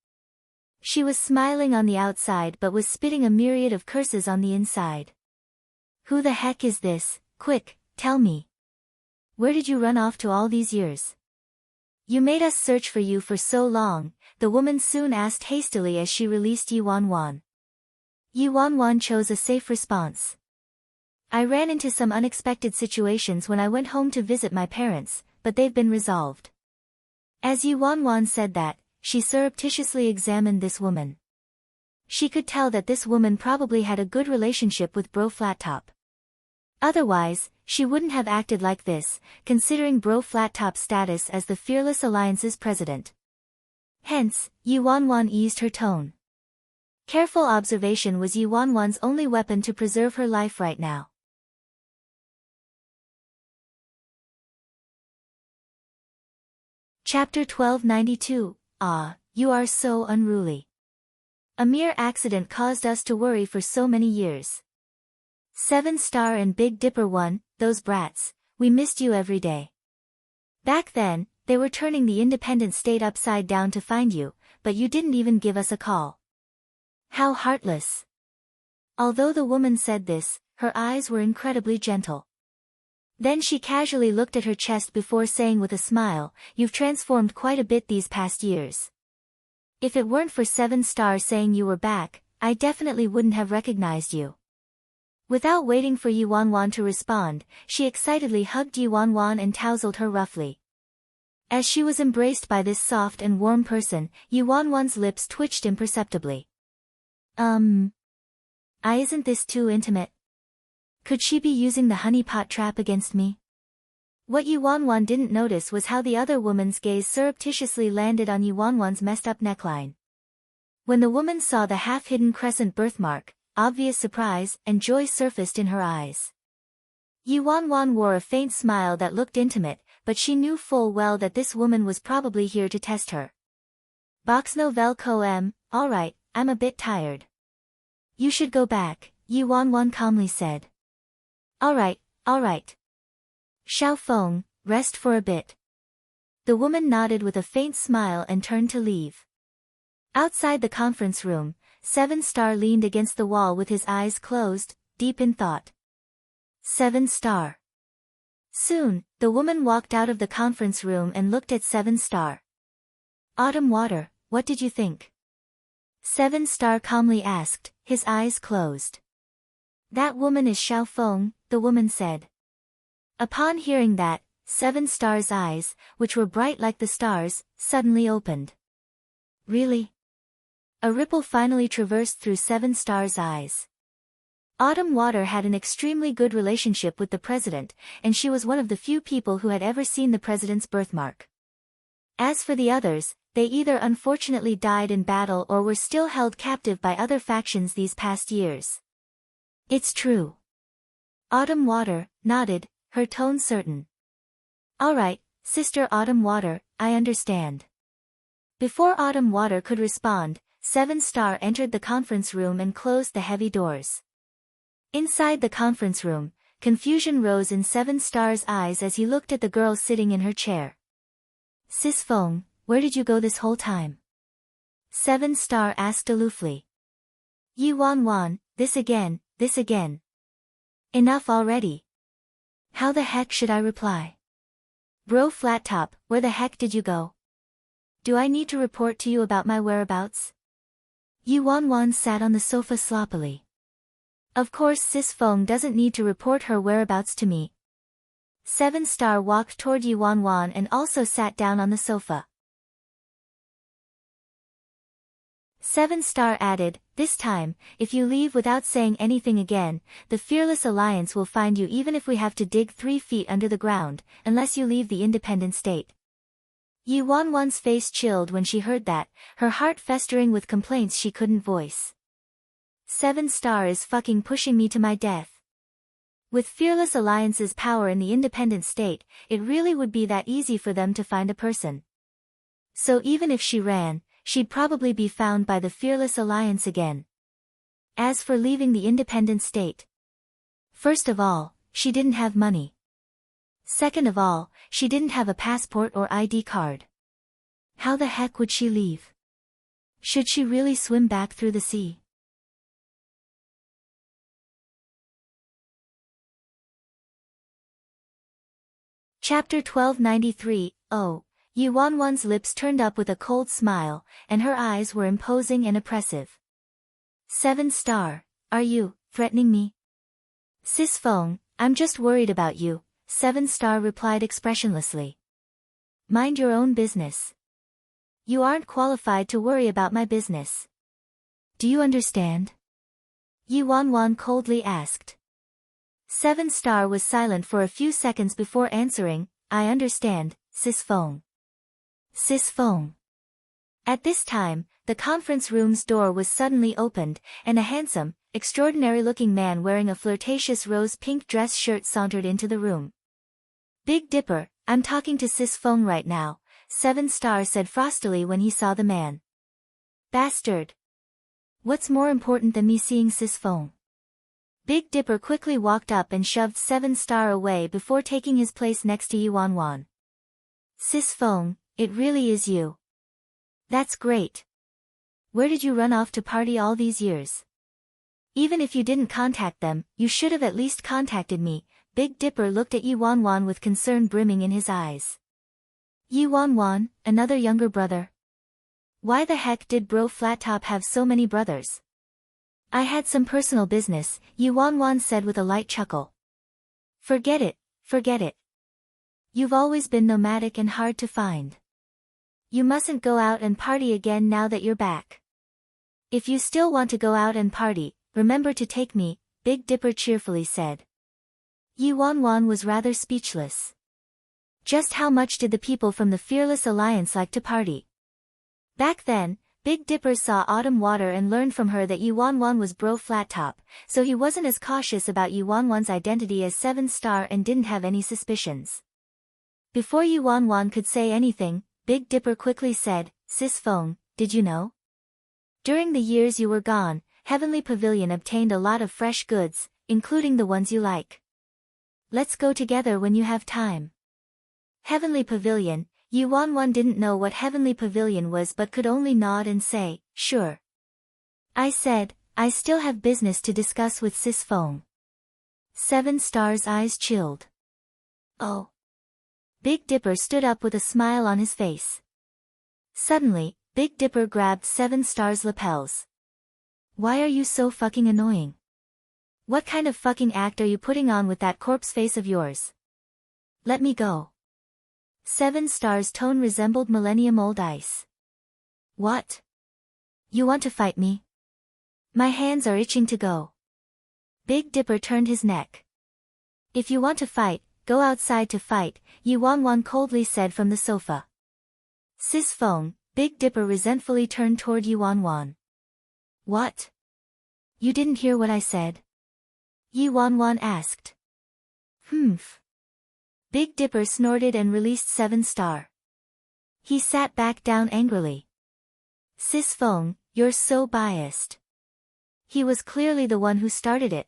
She was smiling on the outside but was spitting a myriad of curses on the inside. "Who the heck is this? Quick, tell me. Where did you run off to all these years? You made us search for you for so long," the woman soon asked hastily as she released Yu Wanwan. Yu Wanwan chose a safe response. "I ran into some unexpected situations when I went home to visit my parents, but they've been resolved." As Yu Wanwan said that, she surreptitiously examined this woman. She could tell that this woman probably had a good relationship with Bro Flattop. Otherwise, she wouldn't have acted like this, considering Bro Flattop's status as the Fearless Alliance's president. Hence, Yu Wanwan eased her tone. Careful observation was Yu Wanwan's only weapon to preserve her life right now. Chapter 1292, Ah, you are so unruly. A mere accident caused us to worry for so many years. 7-Star and Big Dipper 1, those brats, we missed you every day. Back then, they were turning the independent state upside down to find you, but you didn't even give us a call. How heartless. Although the woman said this, her eyes were incredibly gentle. Then she casually looked at her chest before saying with a smile, "You've transformed quite a bit these past years. If it weren't for 7-Star saying you were back, I definitely wouldn't have recognized you." Without waiting for Yu Wanwan to respond, she excitedly hugged Yu Wanwan and tousled her roughly. As she was embraced by this soft and warm person, Yu Wanwan's lips twitched imperceptibly. Isn't this too intimate? Could she be using the honeypot trap against me? What Yu Wanwan didn't notice was how the other woman's gaze surreptitiously landed on Yu Wanwan's messed up neckline. When the woman saw the half-hidden crescent birthmark, obvious surprise and joy surfaced in her eyes. Yu Wanwan wore a faint smile that looked intimate, but she knew full well that this woman was probably here to test her. "Box nouvelle com, alright, I'm a bit tired." "You should go back," Yu Wanwan calmly said. Alright. Xiao Feng, rest for a bit." The woman nodded with a faint smile and turned to leave. Outside the conference room, 7-Star leaned against the wall with his eyes closed, deep in thought. 7-Star. Soon, the woman walked out of the conference room and looked at 7-Star. "Autumn Water, what did you think?" 7-Star calmly asked, his eyes closed. "That woman is Xiao Feng," the woman said. Upon hearing that, 7-Star's eyes, which were bright like the stars, suddenly opened. "Really?" A ripple finally traversed through 7-Star's eyes. Autumn Water had an extremely good relationship with the president, and she was one of the few people who had ever seen the president's birthmark. As for the others, they either unfortunately died in battle or were still held captive by other factions these past years. "It's true." Autumn Water nodded, her tone certain. "Alright, Sister Autumn Water, I understand." Before Autumn Water could respond, 7-Star entered the conference room and closed the heavy doors. Inside the conference room, confusion rose in 7-Star's eyes as he looked at the girl sitting in her chair. "Sis Feng, where did you go this whole time?" 7-Star asked aloofly. "Yu Wanwan, this again. Enough already. How the heck should I reply? Bro Flattop, where the heck did you go? Do I need to report to you about my whereabouts?" Yu Wanwan sat on the sofa sloppily. Of course Sis Feng doesn't need to report her whereabouts to me. 7-star walked toward Yuan Wan and also sat down on the sofa. 7-star added, this time, if you leave without saying anything again, the Fearless Alliance will find you even if we have to dig 3 feet under the ground, unless you leave the independent state. Yuan Wan's face chilled when she heard that, her heart festering with complaints she couldn't voice. 7-star is fucking pushing me to my death. With Fearless Alliance's power in the independent state, it really would be that easy for them to find a person. So even if she ran, she'd probably be found by the Fearless Alliance again. As for leaving the independent state, first of all, she didn't have money. Second of all, she didn't have a passport or ID card. How the heck would she leave? Should she really swim back through the sea? Chapter 1293, Oh. Yuan Wan's lips turned up with a cold smile, and her eyes were imposing and oppressive. 7-star, are you threatening me? Sis Feng, I'm just worried about you, 7-star replied expressionlessly. Mind your own business. You aren't qualified to worry about my business. Do you understand? Yuan Wan coldly asked. 7-star was silent for a few seconds before answering, I understand, Sis Feng. Sis Feng. At this time, the conference room's door was suddenly opened, and a handsome, extraordinary-looking man wearing a flirtatious rose-pink dress shirt sauntered into the room. Big Dipper, I'm talking to Sis Feng right now, 7-star said frostily when he saw the man. Bastard. What's more important than me seeing Sis Feng? Big Dipper quickly walked up and shoved 7-star away before taking his place next to Yuan Wan. Sis Feng, it really is you. That's great. Where did you run off to party all these years? Even if you didn't contact them, you should have at least contacted me. Big Dipper looked at Yuan Wan with concern brimming in his eyes. Yuan Wan, another younger brother? Why the heck did Bro Flattop have so many brothers? I had some personal business, Yuan Wan said with a light chuckle. Forget it, forget it. You've always been nomadic and hard to find. You mustn't go out and party again now that you're back. If you still want to go out and party, remember to take me, Big Dipper cheerfully said. Yuan Wan was rather speechless. Just how much did the people from the Fearless Alliance like to party? Back then, Big Dipper saw Autumn Water and learned from her that Yuan Wan was Bro Flattop, so he wasn't as cautious about Yuan Wan's identity as 7-star and didn't have any suspicions. Before Yuan Wan could say anything, Big Dipper quickly said, Sis Feng, did you know? During the years you were gone, Heavenly Pavilion obtained a lot of fresh goods, including the ones you like. Let's go together when you have time. Heavenly Pavilion, Yuan Wan didn't know what Heavenly Pavilion was but could only nod and say, sure. I said, I still have business to discuss with Sis Feng. 7-star's eyes chilled. Oh. Big Dipper stood up with a smile on his face. Suddenly, Big Dipper grabbed 7-star's lapels. Why are you so fucking annoying? What kind of fucking act are you putting on with that corpse face of yours? Let me go. 7-star's tone resembled millennium-old ice. What? You want to fight me? My hands are itching to go. Big Dipper turned his neck. If you want to fight, go outside to fight, Yuan Wan coldly said from the sofa. Sis Feng, Big Dipper resentfully turned toward Yuan Wan. What? You didn't hear what I said? Yuan Wan asked. Humph. Big Dipper snorted and released 7-star. He sat back down angrily. Sis Feng, you're so biased. He was clearly the one who started it.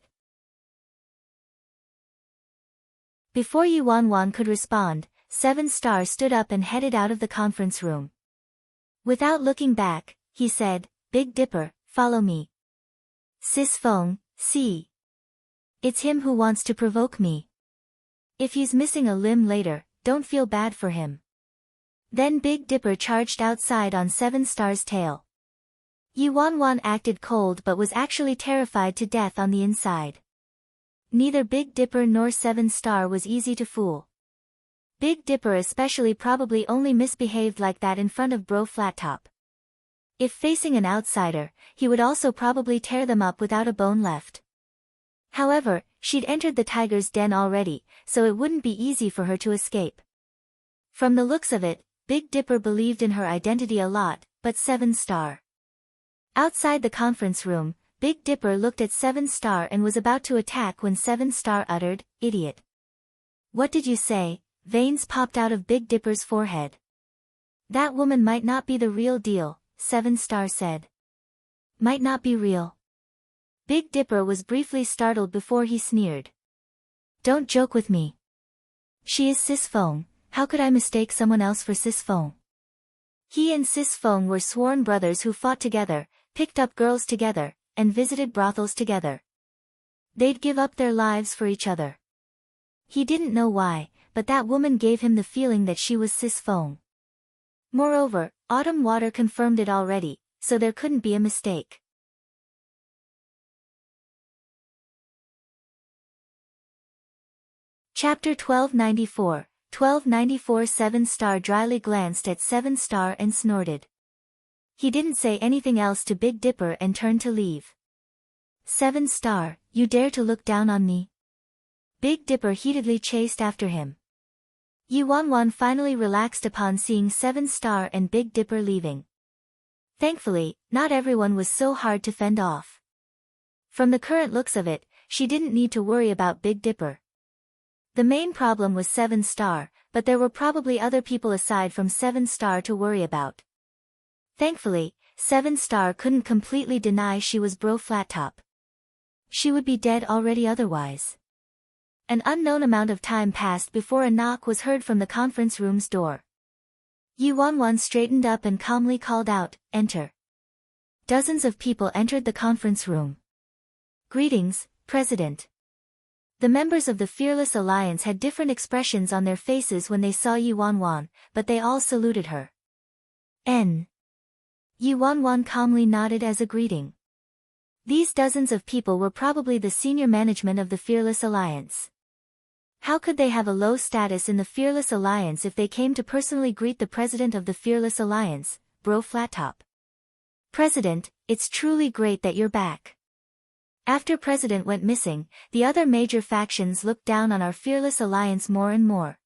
Before Yuan Wan could respond, 7-star stood up and headed out of the conference room. Without looking back, he said, Big Dipper, follow me. Sis Feng, see. It's him who wants to provoke me. If he's missing a limb later, don't feel bad for him. Then Big Dipper charged outside on 7-star's tail. Yu Wanwan acted cold but was actually terrified to death on the inside. Neither Big Dipper nor Seven Star was easy to fool. Big Dipper especially probably only misbehaved like that in front of Bro Flattop. If facing an outsider, he would also probably tear them up without a bone left. However, she'd entered the tiger's den already, so it wouldn't be easy for her to escape. From the looks of it, Big Dipper believed in her identity a lot, but Seven Star. Outside the conference room, Big Dipper looked at Seven Star and was about to attack when Seven Star uttered, "Idiot." "What did you say?" Veins popped out of Big Dipper's forehead. "That woman might not be the real deal," Seven Star said. "Might not be real." Big Dipper was briefly startled before he sneered. "Don't joke with me. She is Sis Fong. How could I mistake someone else for Sis Fong?" He and Sis Fong were sworn brothers who fought together, picked up girls together, and visited brothels together. They'd give up their lives for each other. He didn't know why, but that woman gave him the feeling that she was Sis Fong. Moreover, Autumn Water confirmed it already, so there couldn't be a mistake. Chapter 1294, 1294. Seven Star dryly glanced at Seven Star and snorted. He didn't say anything else to Big Dipper and turned to leave. "Seven Star, you dare to look down on me?" Big Dipper heatedly chased after him. Yu Wanwan finally relaxed upon seeing Seven Star and Big Dipper leaving. Thankfully, not everyone was so hard to fend off. From the current looks of it, she didn't need to worry about Big Dipper. The main problem was Seven Star, but there were probably other people aside from Seven Star to worry about. Thankfully, Seven Star couldn't completely deny she was Bro Flattop. She would be dead already otherwise. An unknown amount of time passed before a knock was heard from the conference room's door. Yu Wanwan straightened up and calmly called out, "Enter." Dozens of people entered the conference room. "Greetings, President." The members of the Fearless Alliance had different expressions on their faces when they saw Yu Wanwan, but they all saluted her. Yu Wanwan calmly nodded as a greeting. These dozens of people were probably the senior management of the Fearless Alliance. How could they have a low status in the Fearless Alliance if they came to personally greet the president of the Fearless Alliance, Bro Flattop? "President, it's truly great that you're back." After President went missing, the other major factions looked down on our Fearless Alliance more and more.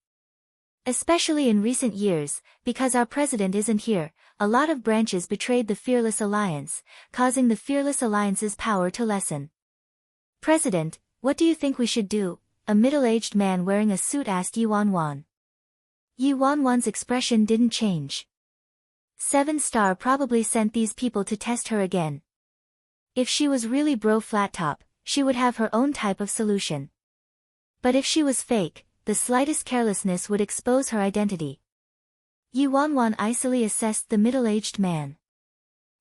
Especially in recent years, because our president isn't here, a lot of branches betrayed the Fearless Alliance, causing the Fearless Alliance's power to lessen. "President, what do you think we should do?" a middle-aged man wearing a suit asked Yu Wanwan. Yu Wanwan's expression didn't change. Seven Star probably sent these people to test her again. If she was really Bro Flattop, she would have her own type of solution. But if she was fake, the slightest carelessness would expose her identity. Yu Wanwan icily assessed the middle-aged man.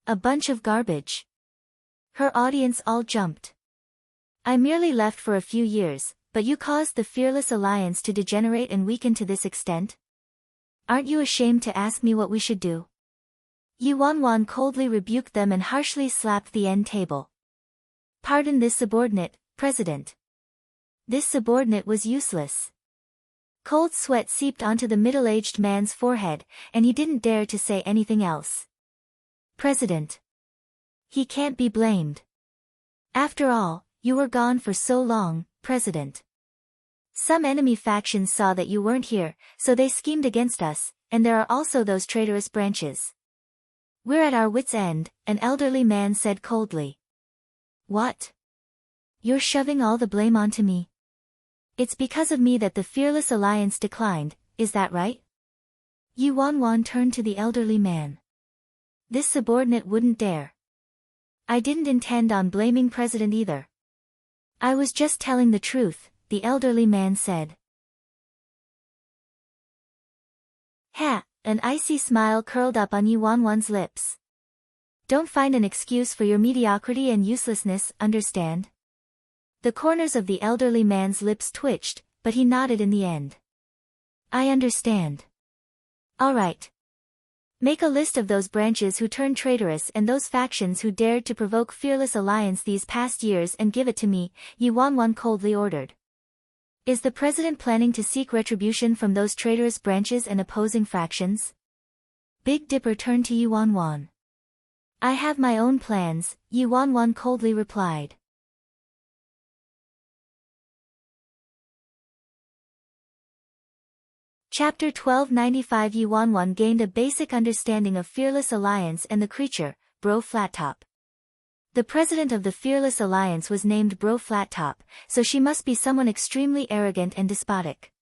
"A bunch of garbage." Her audience all jumped. "I merely left for a few years, but you caused the Fearless Alliance to degenerate and weaken to this extent? Aren't you ashamed to ask me what we should do?" Yu Wanwan coldly rebuked them and harshly slapped the end table. "Pardon this subordinate, President." This subordinate was useless. Cold sweat seeped onto the middle-aged man's forehead, and he didn't dare to say anything else. "President. He can't be blamed. After all, you were gone for so long, President. Some enemy factions saw that you weren't here, so they schemed against us, and there are also those traitorous branches. We're at our wits' end," an elderly man said coldly. "What? You're shoving all the blame onto me? It's because of me that the Fearless Alliance declined, is that right?" Yu Wanwan turned to the elderly man. This subordinate wouldn't dare. "I didn't intend on blaming President either. I was just telling the truth," the elderly man said. "Ha!" An icy smile curled up on Yu Wanwan's lips. "Don't find an excuse for your mediocrity and uselessness, understand?" The corners of the elderly man's lips twitched, but he nodded in the end. "I understand. All right. Make a list of those branches who turned traitorous and those factions who dared to provoke fearless alliance these past years and give it to me, Yi Wanwan coldly ordered. Is the president planning to seek retribution from those traitorous branches and opposing factions? Big Dipper turned to Yi Wanwan. I have my own plans, Yi Wanwan coldly replied. Chapter 1295 Yi Wanwan gained a basic understanding of Fearless Alliance and the creature, Bro Flattop. The president of the Fearless Alliance was named Bro Flattop, so she must be someone extremely arrogant and despotic.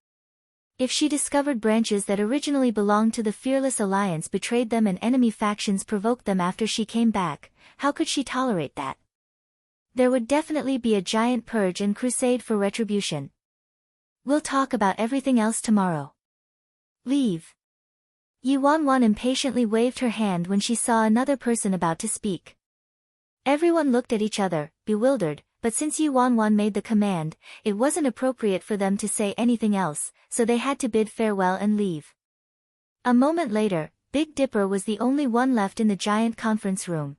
If she discovered branches that originally belonged to the Fearless Alliance betrayed them and enemy factions provoked them after she came back, how could she tolerate that? There would definitely be a giant purge and crusade for retribution. We'll talk about everything else tomorrow. Leave. Yi Wanwan impatiently waved her hand when she saw another person about to speak. Everyone looked at each other, bewildered, but since Yi Wanwan made the command, it wasn't appropriate for them to say anything else, so they had to bid farewell and leave. A moment later, Big Dipper was the only one left in the giant conference room.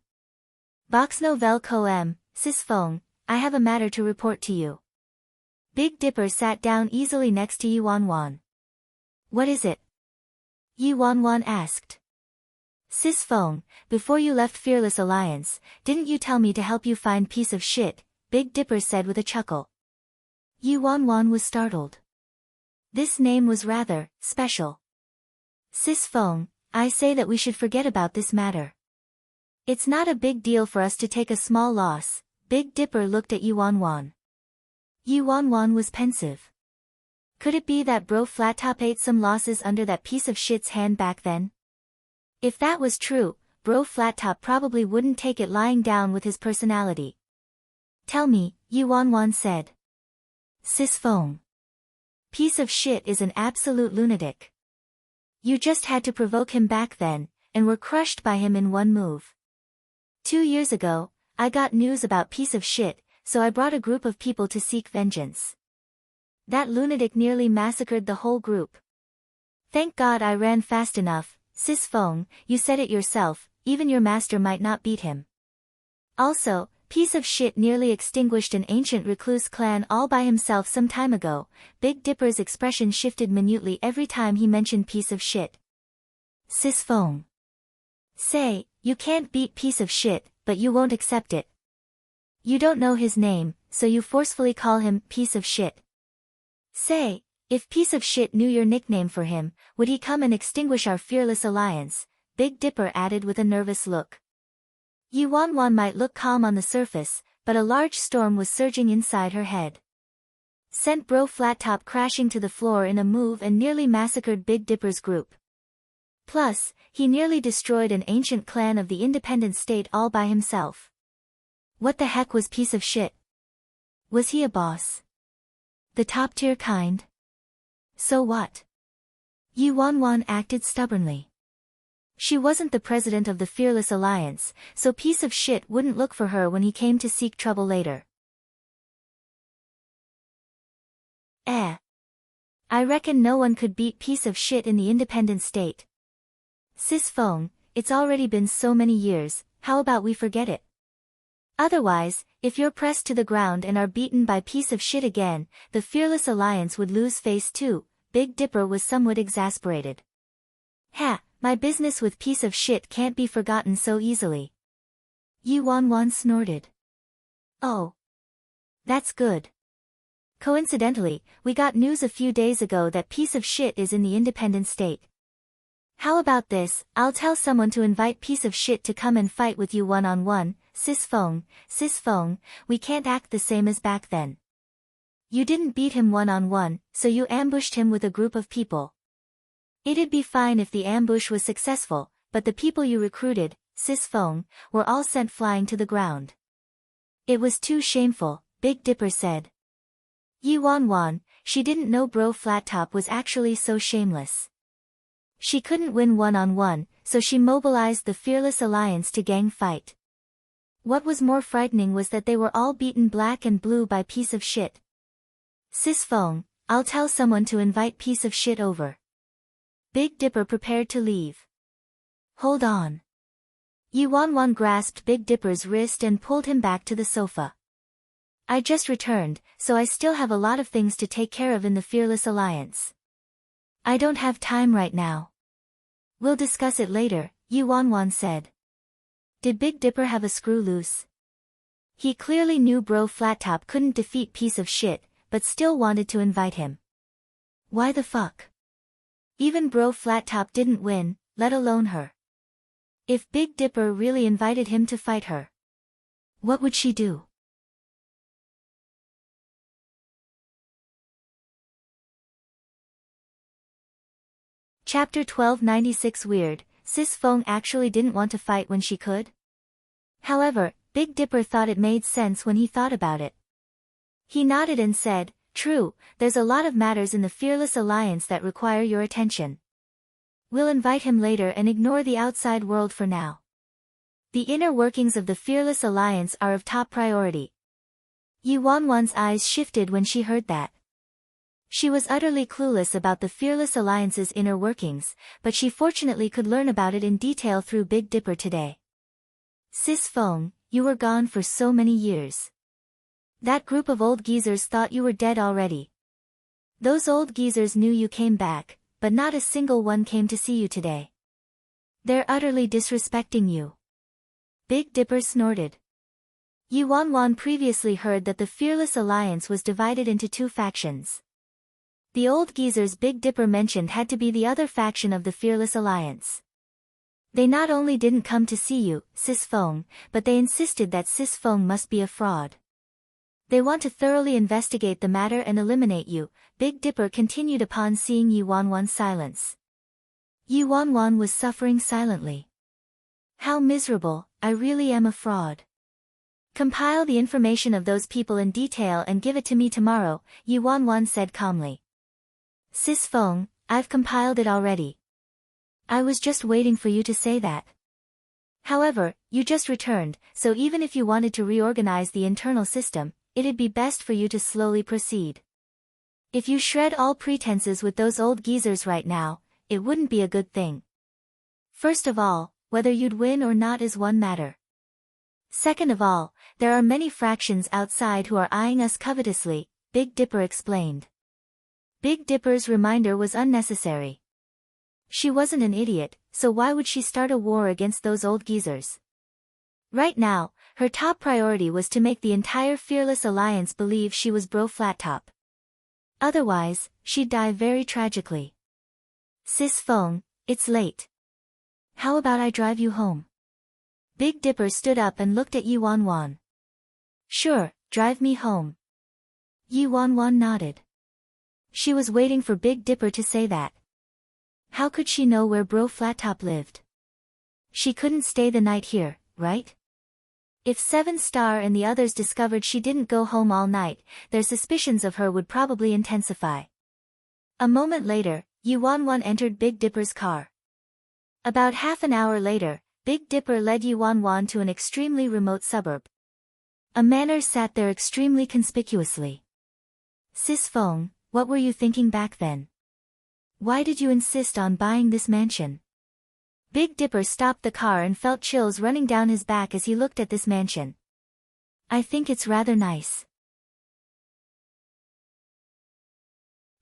Box Nouvelle Coem, Sis Fong, I have a matter to report to you. Big Dipper sat down easily next to Yi Wanwan. What is it? Yi Wanwan asked. Sis Fong, before you left Fearless Alliance, didn't you tell me to help you find piece of shit? Big Dipper said with a chuckle. Yi Wanwan was startled. This name was rather special. Sis Fong, I say that we should forget about this matter. It's not a big deal for us to take a small loss. Big Dipper looked at Yi Wanwan. Yi Wanwan was pensive. Could it be that Bro Flattop ate some losses under that piece of shit's hand back then? If that was true, Bro Flattop probably wouldn't take it lying down with his personality. Tell me, Yi Wanwan said. Sis Fong. Piece of shit is an absolute lunatic. You just had to provoke him back then, and were crushed by him in one move. 2 years ago, I got news about piece of shit, so I brought a group of people to seek vengeance. That lunatic nearly massacred the whole group. Thank God I ran fast enough. Sis Fong, you said it yourself, even your master might not beat him. Also, piece of shit nearly extinguished an ancient recluse clan all by himself some time ago. Big Dipper's expression shifted minutely every time he mentioned piece of shit. Sis Fong. Say, you can't beat piece of shit, but you won't accept it. You don't know his name, so you forcefully call him piece of shit. Say, if piece of shit knew your nickname for him, would he come and extinguish our Fearless Alliance? Big Dipper added with a nervous look. Yi Wanwan might look calm on the surface, but a large storm was surging inside her head. Sent Bro Flattop crashing to the floor in a move and nearly massacred Big Dipper's group. Plus, he nearly destroyed an ancient clan of the independent state all by himself. What the heck was piece of shit? Was he a boss? The top-tier kind? So what? Yi Wanwan acted stubbornly. She wasn't the president of the Fearless Alliance, so piece of shit wouldn't look for her when he came to seek trouble later. I reckon no one could beat piece of shit in the independent state. Sis Fong, it's already been so many years, how about we forget it? Otherwise, if you're pressed to the ground and are beaten by piece of shit again, the Fearless Alliance would lose face too. Big Dipper was somewhat exasperated. Ha, my business with piece of shit can't be forgotten so easily. Yi Wanwan snorted. Oh. That's good. Coincidentally, we got news a few days ago that piece of shit is in the independent state. How about this, I'll tell someone to invite piece of shit to come and fight with you one-on-one. Sis Fong, we can't act the same as back then. You didn't beat him one-on-one, so you ambushed him with a group of people. It'd be fine if the ambush was successful, but the people you recruited, Sis Fong, were all sent flying to the ground. It was too shameful, Big Dipper said. Yi Wanwan, she didn't know Bro Flattop was actually so shameless. She couldn't win one-on-one, so she mobilized the Fearless Alliance to gang fight. What was more frightening was that they were all beaten black and blue by piece of shit. Sis Fong, I'll tell someone to invite piece of shit over. Big Dipper prepared to leave. Hold on. Yuan grasped Big Dipper's wrist and pulled him back to the sofa. I just returned, so I still have a lot of things to take care of in the Fearless Alliance. I don't have time right now. We'll discuss it later, Yuan said. Did Big Dipper have a screw loose? He clearly knew Bro Flattop couldn't defeat piece of shit, but still wanted to invite him. Why the fuck? Even Bro Flattop didn't win, let alone her. If Big Dipper really invited him to fight her, what would she do? Chapter 1296 Weird, Sis Fong actually didn't want to fight when she could? However, Big Dipper thought it made sense when he thought about it. He nodded and said, true, there's a lot of matters in the Fearless Alliance that require your attention. We'll invite him later and ignore the outside world for now. The inner workings of the Fearless Alliance are of top priority. Yuan's eyes shifted when she heard that. She was utterly clueless about the Fearless Alliance's inner workings, but she fortunately could learn about it in detail through Big Dipper today. Sis Fong, you were gone for so many years. That group of old geezers thought you were dead already. Those old geezers knew you came back, but not a single one came to see you today. They're utterly disrespecting you. Big Dipper snorted. Yuan previously heard that the Fearless Alliance was divided into two factions. The old geezers Big Dipper mentioned had to be the other faction of the Fearless Alliance. They not only didn't come to see you, Sis Fong, but they insisted that Sis Fong must be a fraud. They want to thoroughly investigate the matter and eliminate you, Big Dipper continued upon seeing Yuan's silence. Yuan was suffering silently. How miserable, I really am a fraud. Compile the information of those people in detail and give it to me tomorrow, Yuan said calmly. Sis Fong, I've compiled it already. I was just waiting for you to say that. However, you just returned, so even if you wanted to reorganize the internal system, it'd be best for you to slowly proceed. If you shred all pretenses with those old geezers right now, it wouldn't be a good thing. First of all, whether you'd win or not is one matter. Second of all, there are many fractions outside who are eyeing us covetously, Big Dipper explained. Big Dipper's reminder was unnecessary. She wasn't an idiot, so why would she start a war against those old geezers? Right now, her top priority was to make the entire Fearless Alliance believe she was Bro Flattop. Otherwise, she'd die very tragically. Sis Fong, it's late. How about I drive you home? Big Dipper stood up and looked at Yuan. Sure, drive me home. Yuan nodded. She was waiting for Big Dipper to say that. How could she know where Bro Flattop lived? She couldn't stay the night here, right? If 7-Star and the others discovered she didn't go home all night, their suspicions of her would probably intensify. A moment later, Yuan entered Big Dipper's car. About half an hour later, Big Dipper led Yuan to an extremely remote suburb. A manor sat there extremely conspicuously. Sis Fong, what were you thinking back then? Why did you insist on buying this mansion? Big Dipper stopped the car and felt chills running down his back as he looked at this mansion. I think it's rather nice.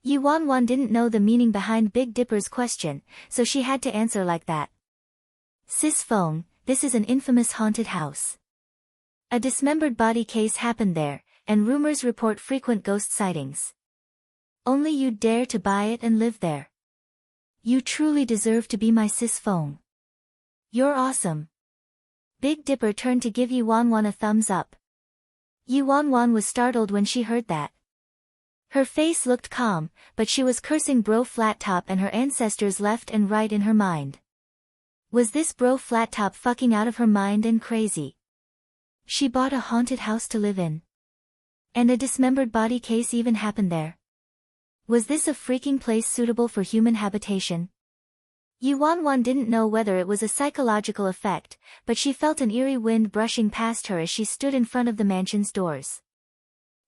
Yuan didn't know the meaning behind Big Dipper's question, so she had to answer like that. Sis Fong, this is an infamous haunted house. A dismembered body case happened there, and rumors report frequent ghost sightings. Only you'd dare to buy it and live there. You truly deserve to be my Sis Fong. You're awesome. Big Dipper turned to give Yuan a thumbs up. Yuan was startled when she heard that. Her face looked calm, but she was cursing Bro Flattop and her ancestors left and right in her mind. Was this Bro Flattop fucking out of her mind and crazy? She bought a haunted house to live in. And a dismembered body case even happened there. Was this a freaking place suitable for human habitation? Yuan didn't know whether it was a psychological effect, but she felt an eerie wind brushing past her as she stood in front of the mansion's doors.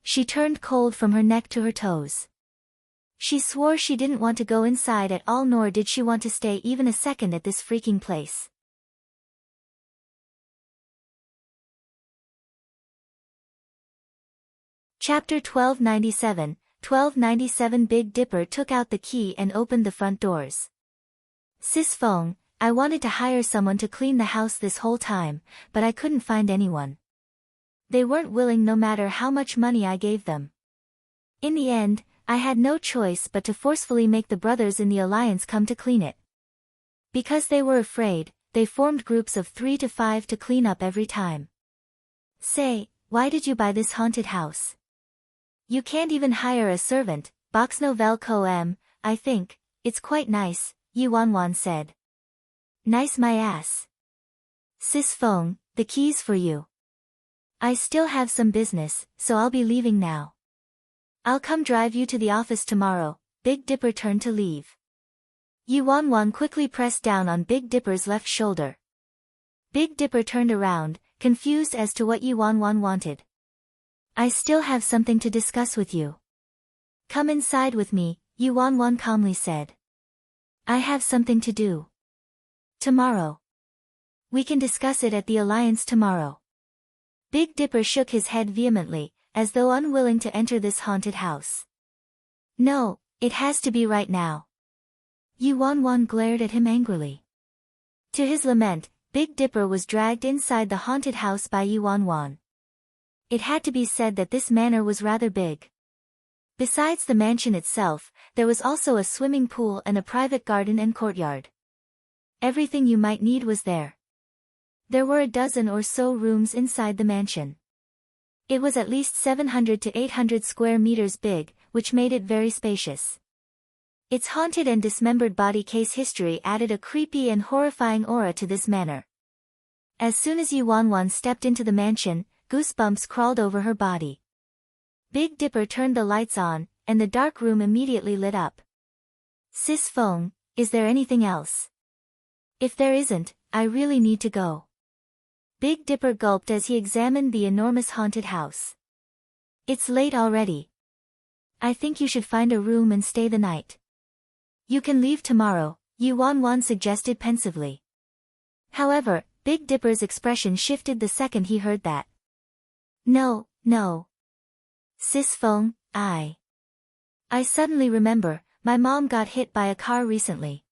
She turned cold from her neck to her toes. She swore she didn't want to go inside at all, nor did she want to stay even a second at this freaking place. Chapter 1297, 1297. Big Dipper took out the key and opened the front doors. Sis Feng, I wanted to hire someone to clean the house this whole time, but I couldn't find anyone. They weren't willing no matter how much money I gave them. In the end, I had no choice but to forcefully make the brothers in the alliance come to clean it. Because they were afraid, they formed groups of 3 to 5 to clean up every time. Say, why did you buy this haunted house? You can't even hire a servant, Box Nouvelle Com, I think, it's quite nice, Yuan said. Nice my ass. Sis Feng, the keys for you. I still have some business, so I'll be leaving now. I'll come drive you to the office tomorrow. Big Dipper turned to leave. Yuan quickly pressed down on Big Dipper's left shoulder. Big Dipper turned around, confused as to what Yuan wanted. I still have something to discuss with you. Come inside with me, Yuan calmly said. I have something to do. Tomorrow. We can discuss it at the Alliance tomorrow. Big Dipper shook his head vehemently, as though unwilling to enter this haunted house. No, it has to be right now. Yuan glared at him angrily. To his lament, Big Dipper was dragged inside the haunted house by Yuan. It had to be said that this manor was rather big. Besides the mansion itself, there was also a swimming pool and a private garden and courtyard. Everything you might need was there. There were a dozen or so rooms inside the mansion. It was at least 700 to 800 square meters big, which made it very spacious. Its haunted and dismembered body case history added a creepy and horrifying aura to this manor. As soon as Yuan stepped into the mansion, goosebumps crawled over her body. Big Dipper turned the lights on, and the dark room immediately lit up. Sis Feng, is there anything else? If there isn't, I really need to go. Big Dipper gulped as he examined the enormous haunted house. It's late already. I think you should find a room and stay the night. You can leave tomorrow, Yuan suggested pensively. However, Big Dipper's expression shifted the second he heard that. No. Sis Feng, I suddenly remember, my mom got hit by a car recently.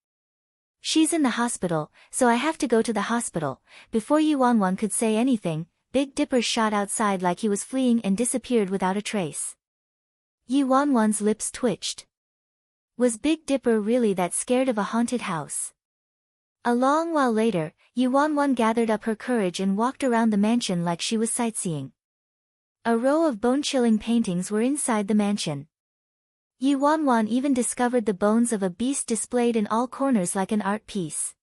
She's in the hospital, so I have to go to the hospital. Before Yuan could say anything, Big Dipper shot outside like he was fleeing and disappeared without a trace. Yuan's lips twitched. Was Big Dipper really that scared of a haunted house? A long while later, Yuan gathered up her courage and walked around the mansion like she was sightseeing. A row of bone-chilling paintings were inside the mansion. Yuan even discovered the bones of a beast displayed in all corners like an art piece.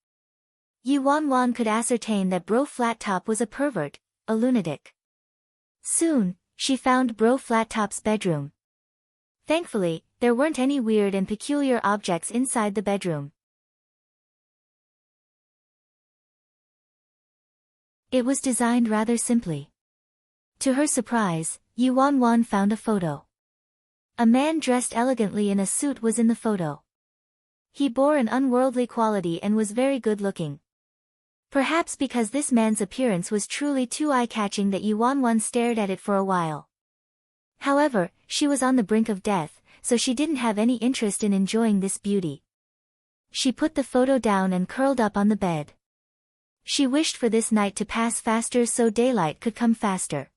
Yuan could ascertain that Bro Flattop was a pervert, a lunatic. Soon, she found Bro Flattop's bedroom. Thankfully, there weren't any weird and peculiar objects inside the bedroom. It was designed rather simply. To her surprise, Yuan found a photo. A man dressed elegantly in a suit was in the photo. He bore an unworldly quality and was very good-looking. Perhaps because this man's appearance was truly too eye-catching that Yuan stared at it for a while. However, she was on the brink of death, so she didn't have any interest in enjoying this beauty. She put the photo down and curled up on the bed. She wished for this night to pass faster so daylight could come faster.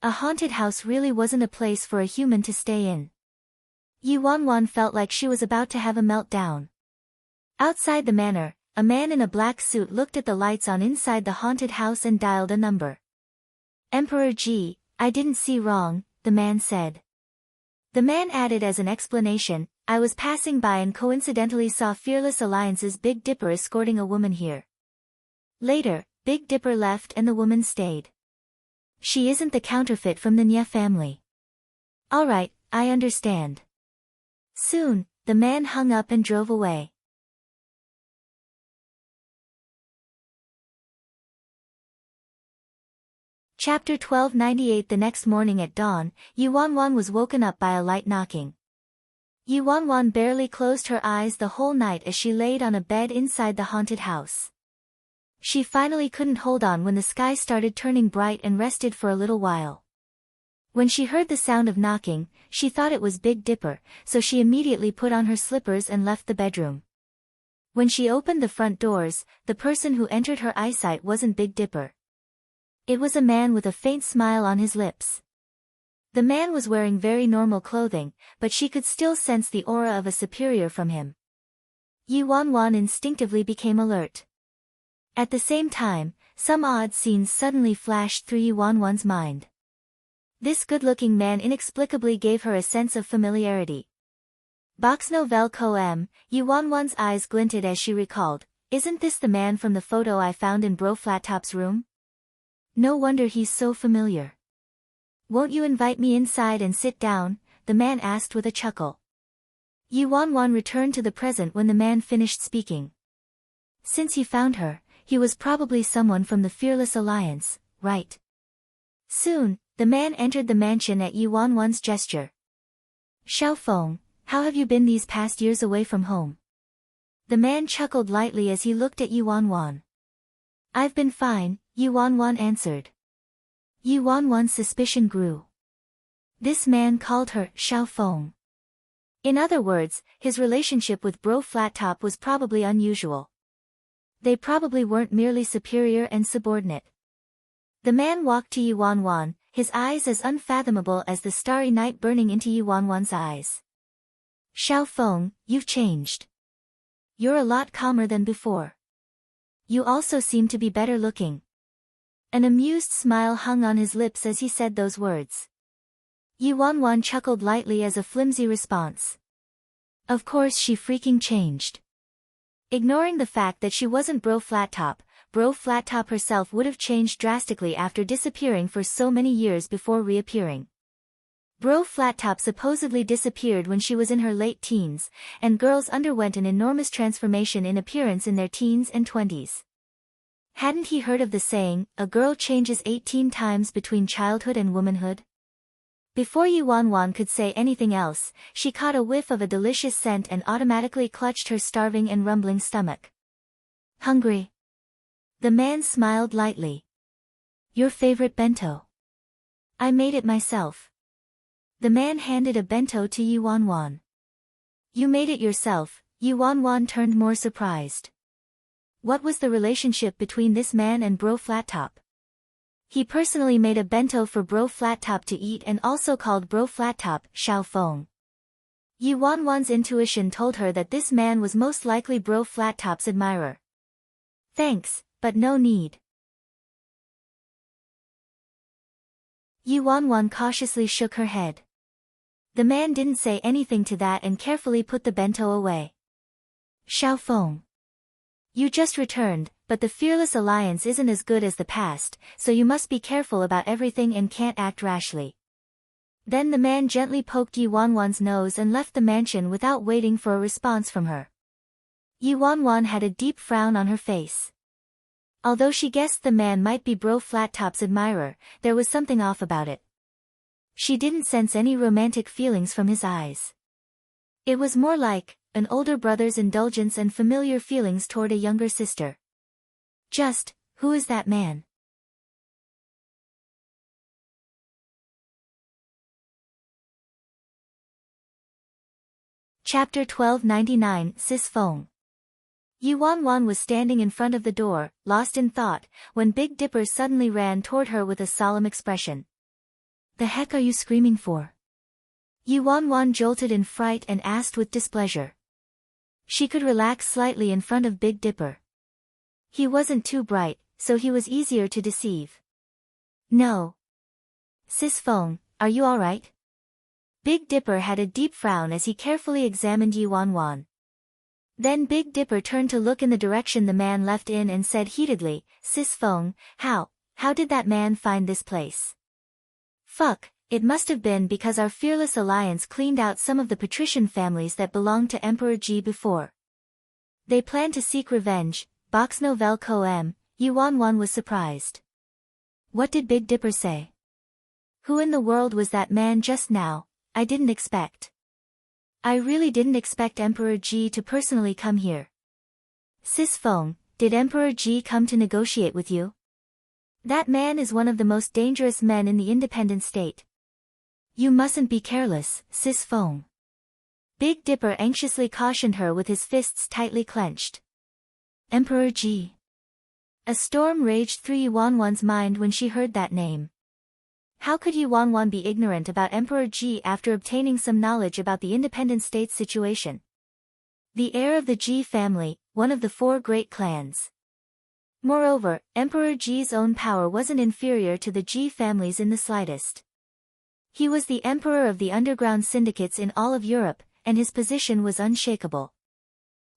A haunted house really wasn't a place for a human to stay in. Yuan felt like she was about to have a meltdown. Outside the manor, a man in a black suit looked at the lights on inside the haunted house and dialed a number. Emperor Ji, I didn't see wrong, the man said. The man added as an explanation, I was passing by and coincidentally saw Fearless Alliance's Big Dipper escorting a woman here. Later, Big Dipper left and the woman stayed. She isn't the counterfeit from the Nya family. Alright, I understand. Soon, the man hung up and drove away. Chapter 1298. The next morning at dawn, Yuan was woken up by a light knocking. Yuan barely closed her eyes the whole night as she laid on a bed inside the haunted house. She finally couldn't hold on when the sky started turning bright and rested for a little while. When she heard the sound of knocking, she thought it was Big Dipper, so she immediately put on her slippers and left the bedroom. When she opened the front doors, the person who entered her eyesight wasn't Big Dipper. It was a man with a faint smile on his lips. The man was wearing very normal clothing, but she could still sense the aura of a superior from him. Yi Wanwan instinctively became alert. At the same time, some odd scenes suddenly flashed through Yi Wanwan's mind. This good-looking man inexplicably gave her a sense of familiarity. Box Nouvelle Coem, Yi Wanwan's eyes glinted as she recalled, isn't this the man from the photo I found in Bro Flattop's room? No wonder he's so familiar. Won't you invite me inside and sit down? The man asked with a chuckle. Yi Wanwan returned to the present when the man finished speaking. Since he found her, he was probably someone from the Fearless Alliance, right? Soon, the man entered the mansion at Yi Wanwan's gesture. Xiaofeng, how have you been these past years away from home? The man chuckled lightly as he looked at Yi Wanwan. I've been fine, Yi Wanwan answered. Yi Wanwan's suspicion grew. This man called her Xiaofeng. In other words, his relationship with Bro Flattop was probably unusual. They probably weren't merely superior and subordinate. The man walked to Yi Wanwan, his eyes as unfathomable as the starry night burning into Yi Wanwan's eyes. Xiaofeng, you've changed. You're a lot calmer than before. You also seem to be better looking. An amused smile hung on his lips as he said those words. Yi Wanwan chuckled lightly as a flimsy response. Of course she freaking changed. Ignoring the fact that she wasn't Bro Flattop herself would have changed drastically after disappearing for so many years before reappearing. Bro Flattop supposedly disappeared when she was in her late teens, and girls underwent an enormous transformation in appearance in their teens and 20s. Hadn't he heard of the saying, a girl changes 18 times between childhood and womanhood? Before Yi Wanwan could say anything else, she caught a whiff of a delicious scent and automatically clutched her starving and rumbling stomach. Hungry? The man smiled lightly. Your favorite bento? I made it myself. The man handed a bento to Yi Wanwan. You made it yourself, Yi Wanwan turned more surprised. What was the relationship between this man and Bro Flattop? He personally made a bento for Bro Flattop to eat and also called Bro Flattop Xiaofeng. Yi Wanwan's intuition told her that this man was most likely Bro Flattop's admirer. Thanks, but no need. Yi Wanwan cautiously shook her head. The man didn't say anything to that and carefully put the bento away. Xiaofeng. You just returned, but the Fearless Alliance isn't as good as the past, so you must be careful about everything and can't act rashly. Then the man gently poked Yi Wanwan's nose and left the mansion without waiting for a response from her. Yi Wanwan had a deep frown on her face. Although she guessed the man might be Bro Flattop's admirer, there was something off about it. She didn't sense any romantic feelings from his eyes. It was more like an older brother's indulgence and familiar feelings toward a younger sister. Just, who is that man? Chapter 1299 Sis Feng. Yi Wanwan was standing in front of the door, lost in thought, when Big Dipper suddenly ran toward her with a solemn expression. The heck are you screaming for? Yi Wanwan jolted in fright and asked with displeasure. She could relax slightly in front of Big Dipper. He wasn't too bright, so he was easier to deceive. No. Sis Feng, are you alright? Big Dipper had a deep frown as he carefully examined Yi Wanwan. Then Big Dipper turned to look in the direction the man left in and said heatedly, Sis Feng, how did that man find this place? Fuck, it must have been because our Fearless Alliance cleaned out some of the patrician families that belonged to Emperor Ji before. They planned to seek revenge. Box Nouvelle Coem, Yi Wanwan was surprised. What did Big Dipper say? Who in the world was that man just now? I didn't expect. I really didn't expect Emperor Ji to personally come here. Sis Feng, did Emperor Ji come to negotiate with you? That man is one of the most dangerous men in the independent state. You mustn't be careless, sis Feng. Big Dipper anxiously cautioned her with his fists tightly clenched. Emperor Ji. A storm raged through Yuanwan's mind when she heard that name. How could Yuanwan be ignorant about Emperor Ji after obtaining some knowledge about the independent state's situation? The heir of the Ji family, one of the 4 great clans. Moreover, Emperor Ji's own power wasn't inferior to the Ji family's in the slightest. He was the emperor of the underground syndicates in all of Europe, and his position was unshakable.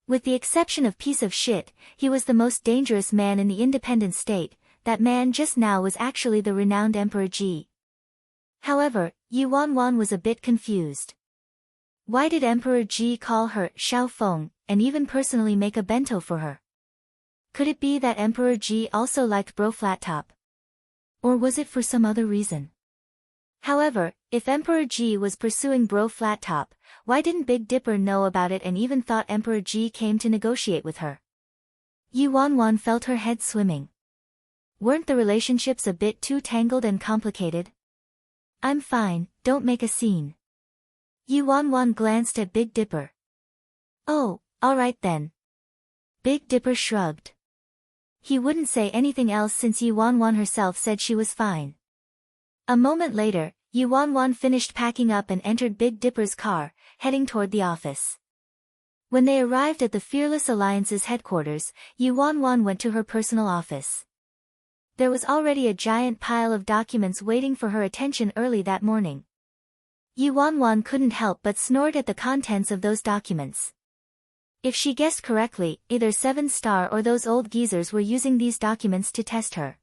With the exception of piece of shit, he was the most dangerous man in the independent state. That man just now was actually the renowned Emperor Ji. However, Yuanwan was a bit confused. Why did Emperor Ji call her Xiao Feng, and even personally make a bento for her? Could it be that Emperor Ji also liked Bro Flat Top? Or was it for some other reason? However, if Emperor Ji was pursuing Bro Flat Top, why didn't Big Dipper know about it and even thought Emperor Ji came to negotiate with her? Yuanwan felt her head swimming. Weren't the relationships a bit too tangled and complicated? I'm fine, don't make a scene. Yuanwan glanced at Big Dipper. Oh, alright then. Big Dipper shrugged. He wouldn't say anything else since Yuanwan herself said she was fine. A moment later, Yuanwan finished packing up and entered Big Dipper's car, heading toward the office. When they arrived at the Fearless Alliance's headquarters, Yuanwan went to her personal office. There was already a giant pile of documents waiting for her attention early that morning. Yuanwan couldn't help but snort at the contents of those documents. If she guessed correctly, either 7-Star or those old geezers were using these documents to test her.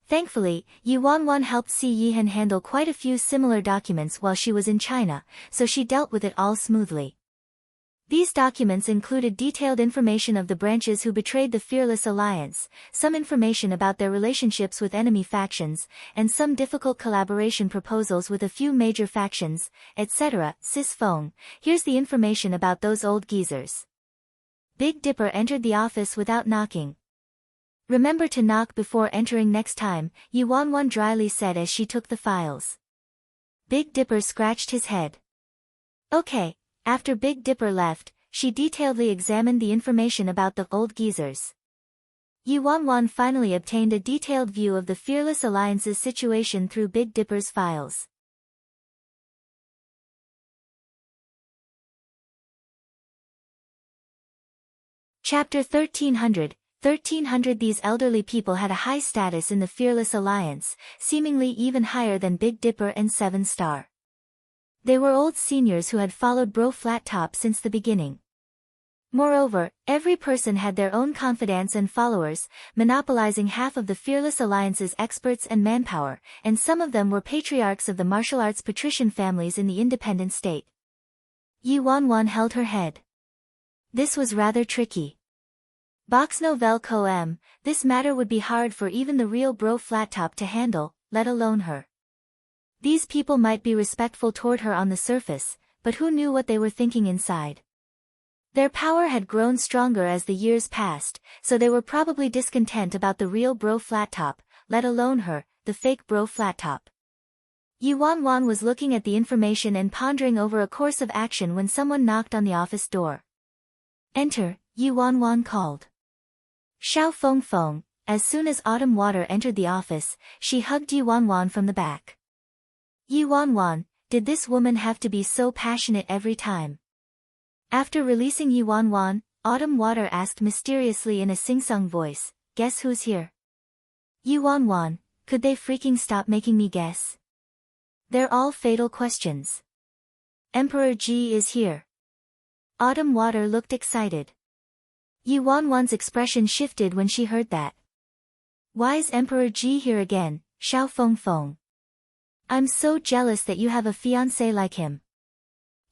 Thankfully, Yuanwan helped Si Yihan handle quite a few similar documents while she was in China, so she dealt with it all smoothly. These documents included detailed information of the branches who betrayed the Fearless Alliance, some information about their relationships with enemy factions, and some difficult collaboration proposals with a few major factions, etc. Sis Feng, here's the information about those old geezers. Big Dipper entered the office without knocking. Remember to knock before entering next time, Yuanwan dryly said as she took the files. Big Dipper scratched his head. Okay. After Big Dipper left, she detailedly examined the information about the old geezers. Yuanwan finally obtained a detailed view of the Fearless Alliance's situation through Big Dipper's files. Chapter 1300. These elderly people had a high status in the Fearless Alliance, seemingly even higher than Big Dipper and 7-Star. They were old seniors who had followed Bro Flat Top since the beginning. Moreover, every person had their own confidants and followers, monopolizing half of the Fearless Alliance's experts and manpower, and some of them were patriarchs of the martial arts patrician families in the independent state. Yuanwan held her head. This was rather tricky. Box Nouvelle Coem, this matter would be hard for even the real Bro Flat Top to handle, let alone her. These people might be respectful toward her on the surface, but who knew what they were thinking inside? Their power had grown stronger as the years passed, so they were probably discontent about the real Bro Flat Top, let alone her, the fake Bro Flat Top. Yuanwan was looking at the information and pondering over a course of action when someone knocked on the office door. Enter, Yuanwan called. Xiao Feng. As soon as Autumn Water entered the office, she hugged Yuanwan from the back. Yuanwan, did this woman have to be so passionate every time? After releasing Yuanwan, Autumn Water asked mysteriously in a sing-song voice, guess who's here? Yuanwan, could they freaking stop making me guess? They're all fatal questions. Emperor Ji is here. Autumn Water looked excited. Yuanwan's expression shifted when she heard that. Why's Emperor Ji here again, Xiao Feng? I'm so jealous that you have a fiancé like him.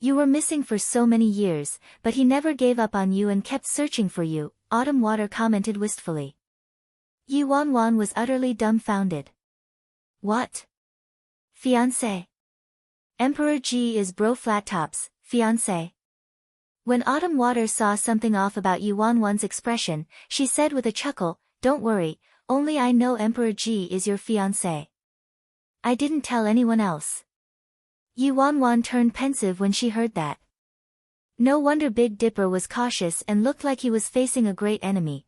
You were missing for so many years, but he never gave up on you and kept searching for you, Autumn Water commented wistfully. Yuanwan was utterly dumbfounded. What? Fiancé? Emperor Ji is Bro Flat Top's fiancé. When Autumn Water saw something off about Yuanwan's expression, she said with a chuckle, don't worry, only I know Emperor Ji is your fiancé. I didn't tell anyone else. Yu Wanwan turned pensive when she heard that. No wonder Big Dipper was cautious and looked like he was facing a great enemy.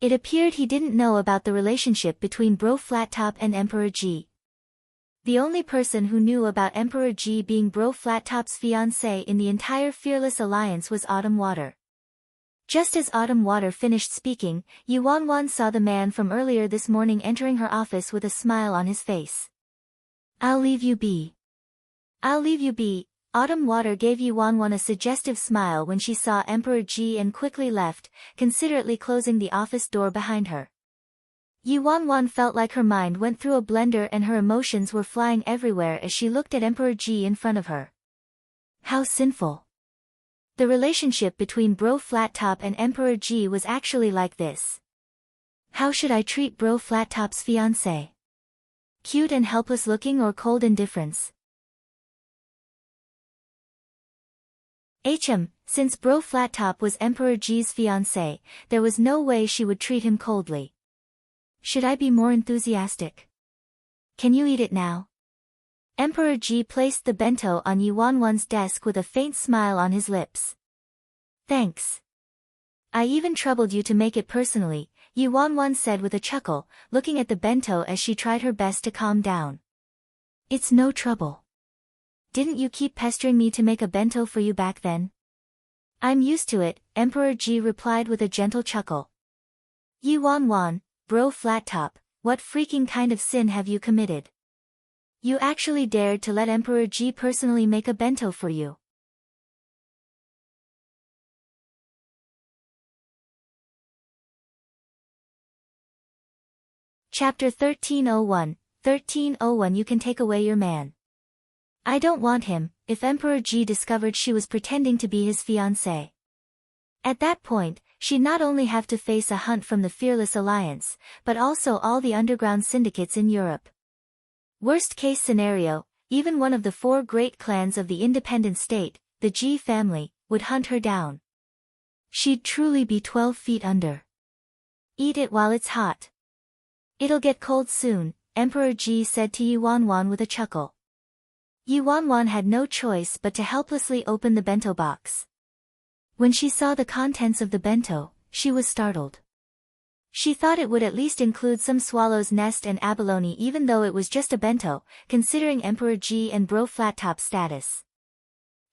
It appeared he didn't know about the relationship between Bro Flattop and Emperor G. The only person who knew about Emperor G being Bro Flattop's fiancé in the entire Fearless Alliance was Autumn Water. Just as Autumn Water finished speaking, Yu Wanwan saw the man from earlier this morning entering her office with a smile on his face. I'll leave you be. I'll leave you be. Autumn Water gave Yu Wanwan a suggestive smile when she saw Emperor Ji and quickly left, considerately closing the office door behind her. Yu Wanwan felt like her mind went through a blender and her emotions were flying everywhere as she looked at Emperor Ji in front of her. How sinful. The relationship between Bro Flattop and Emperor Ji was actually like this. How should I treat Bro Flattop's fiancé? Cute and helpless looking or cold indifference? Since Bro Flattop was Emperor Ji's fiancé, there was no way she would treat him coldly. Should I be more enthusiastic? Can you eat it now? Emperor Ji placed the bento on Yu Wanwan's desk with a faint smile on his lips. Thanks. I even troubled you to make it personally, Yu Wanwan said with a chuckle, looking at the bento as she tried her best to calm down. It's no trouble. Didn't you keep pestering me to make a bento for you back then? I'm used to it, Emperor Ji replied with a gentle chuckle. Yu Wanwan, Bro Flattop, what freaking kind of sin have you committed? You actually dared to let Emperor Ji personally make a bento for you. Chapter 1301, 1301 You can take away your man. I don't want him, if Emperor Ji discovered she was pretending to be his fiancé. At that point, she'd not only have to face a hunt from the Fearless Alliance, but also all the underground syndicates in Europe. Worst case scenario, even one of the 4 great clans of the independent state, the Ji family, would hunt her down. She'd truly be 12 feet under. Eat it while it's hot. It'll get cold soon, Emperor Ji said to Yu Wanwan with a chuckle. Yu Wanwan had no choice but to helplessly open the bento box. When she saw the contents of the bento, she was startled. She thought it would at least include some swallow's nest and abalone even though it was just a bento, considering Emperor Ji and Bro Flattop's status.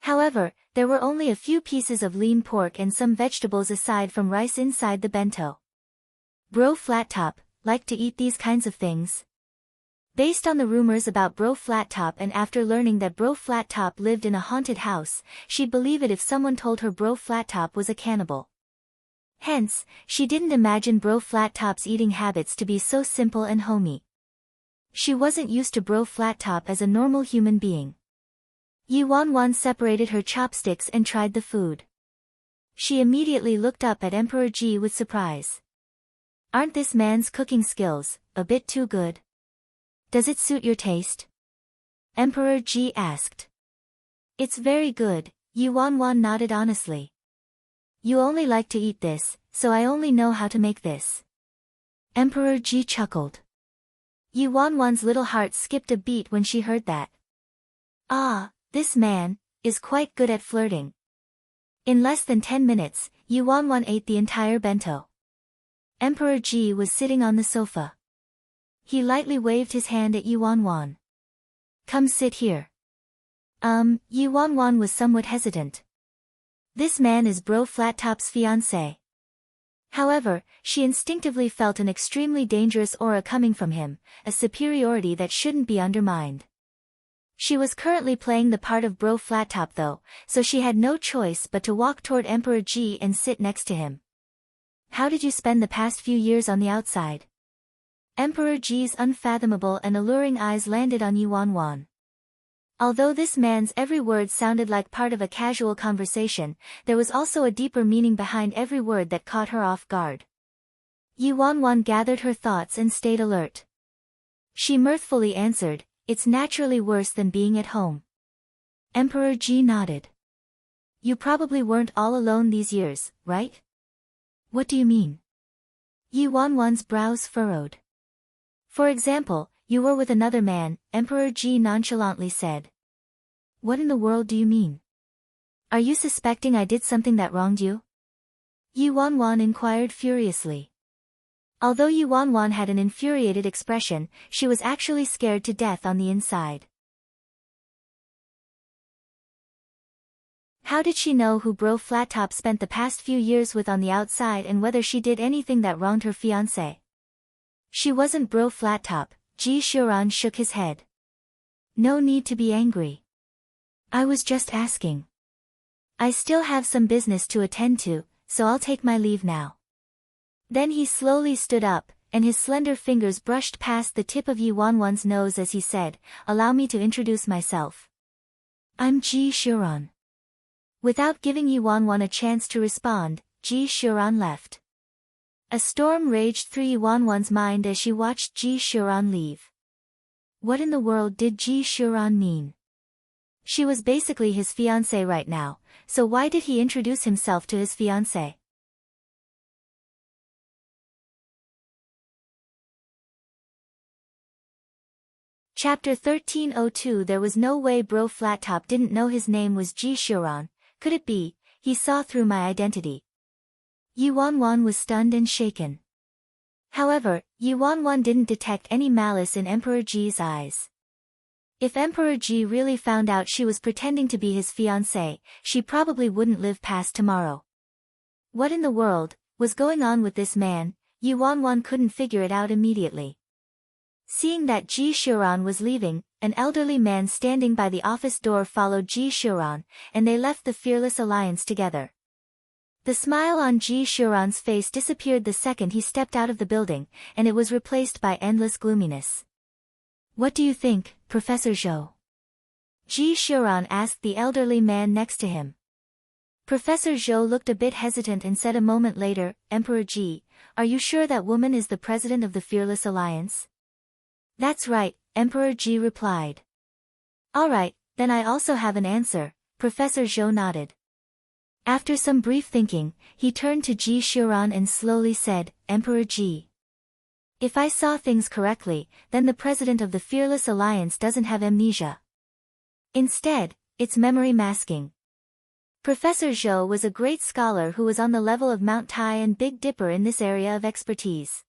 However, there were only a few pieces of lean pork and some vegetables aside from rice inside the bento. Bro Flattop liked to eat these kinds of things. Based on the rumors about Bro Flattop and after learning that Bro Flattop lived in a haunted house, she'd believe it if someone told her Bro Flattop was a cannibal. Hence, she didn't imagine Bro Flattop's eating habits to be so simple and homey. She wasn't used to Bro Flattop as a normal human being. Yu Wanwan separated her chopsticks and tried the food. She immediately looked up at Emperor Ji with surprise. Aren't this man's cooking skills a bit too good? Does it suit your taste? Emperor Ji asked. It's very good, Yu Wanwan nodded honestly. You only like to eat this, so I only know how to make this. Emperor Ji chuckled. Yu Wanwan's little heart skipped a beat when she heard that. Ah, this man is quite good at flirting. In less than 10 minutes, Yu Wanwan ate the entire bento. Emperor Ji was sitting on the sofa. He lightly waved his hand at Yu Wanwan. Come sit here. Yu Wanwan was somewhat hesitant. This man is Bro Flattop's fiancé. However, she instinctively felt an extremely dangerous aura coming from him, a superiority that shouldn't be undermined. She was currently playing the part of Bro Flattop though, so she had no choice but to walk toward Emperor Ji and sit next to him. How did you spend the past few years on the outside? Emperor Ji's unfathomable and alluring eyes landed on Yu Wanwan. Although this man's every word sounded like part of a casual conversation, there was also a deeper meaning behind every word that caught her off guard. Yu Wanwan gathered her thoughts and stayed alert. She mirthfully answered, it's naturally worse than being at home. Emperor Ji nodded. You probably weren't all alone these years, right? What do you mean? Yu Wanwan's brows furrowed. For example, You were with another man, Emperor Ji nonchalantly said. What in the world do you mean? Are you suspecting I did something that wronged you? Yi Wanwan inquired furiously. Although Yi Wanwan had an infuriated expression, she was actually scared to death on the inside. How did she know who Bro Flattop spent the past few years with on the outside and whether she did anything that wronged her fiancé? She wasn't Bro Flattop. Ji Shuran shook his head. No need to be angry. I was just asking. I still have some business to attend to, so I'll take my leave now. Then he slowly stood up, and his slender fingers brushed past the tip of Yi Wanwan's nose as he said, Allow me to introduce myself. I'm Ji Shuran. Without giving Yi Wanwan a chance to respond, Ji Shuran left. A storm raged through Yi Wanwan's mind as she watched Ji Shuran leave. What in the world did Ji Shuran mean? She was basically his fiancée right now, so why did he introduce himself to his fiancée? Chapter 1302 There was no way Bro Flattop didn't know his name was Ji Shuran. Could it be? He saw through my identity. Yi Wanwan was stunned and shaken. However, Yi Wanwan didn't detect any malice in Emperor Ji's eyes. If Emperor Ji really found out she was pretending to be his fiancée, she probably wouldn't live past tomorrow. What in the world was going on with this man? Yi Wanwan couldn't figure it out immediately. Seeing that Ji Shuran was leaving, an elderly man standing by the office door followed Ji Shuran, and they left the Fearless Alliance together. The smile on Ji Shuran's face disappeared the second he stepped out of the building, and it was replaced by endless gloominess. What do you think, Professor Zhou? Ji Shuran asked the elderly man next to him. Professor Zhou looked a bit hesitant and said a moment later, Emperor Ji, are you sure that woman is the president of the Fearless Alliance? That's right, Emperor Ji replied. Alright, then I also have an answer, Professor Zhou nodded. After some brief thinking, he turned to Ji Shuran and slowly said, Emperor Ji. If I saw things correctly, then the president of the Fearless Alliance doesn't have amnesia. Instead, it's memory masking. Professor Zhou was a great scholar who was on the level of Mount Tai and Big Dipper in this area of expertise.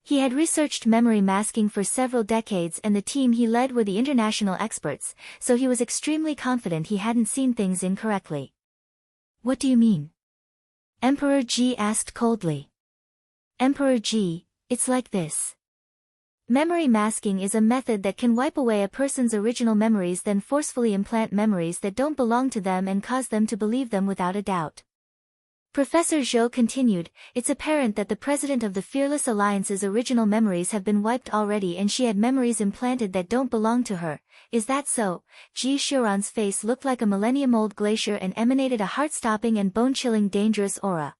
He had researched memory masking for several decades and the team he led were the international experts, so he was extremely confident he hadn't seen things incorrectly. What do you mean? Emperor Ji asked coldly. Emperor Ji, it's like this. Memory masking is a method that can wipe away a person's original memories then forcefully implant memories that don't belong to them and cause them to believe them without a doubt. Professor Zhou continued, it's apparent that the president of the Fearless Alliance's original memories have been wiped already and she had memories implanted that don't belong to her. Is that so? Ji Shuran's face looked like a millennium-old glacier and emanated a heart-stopping and bone-chilling dangerous aura.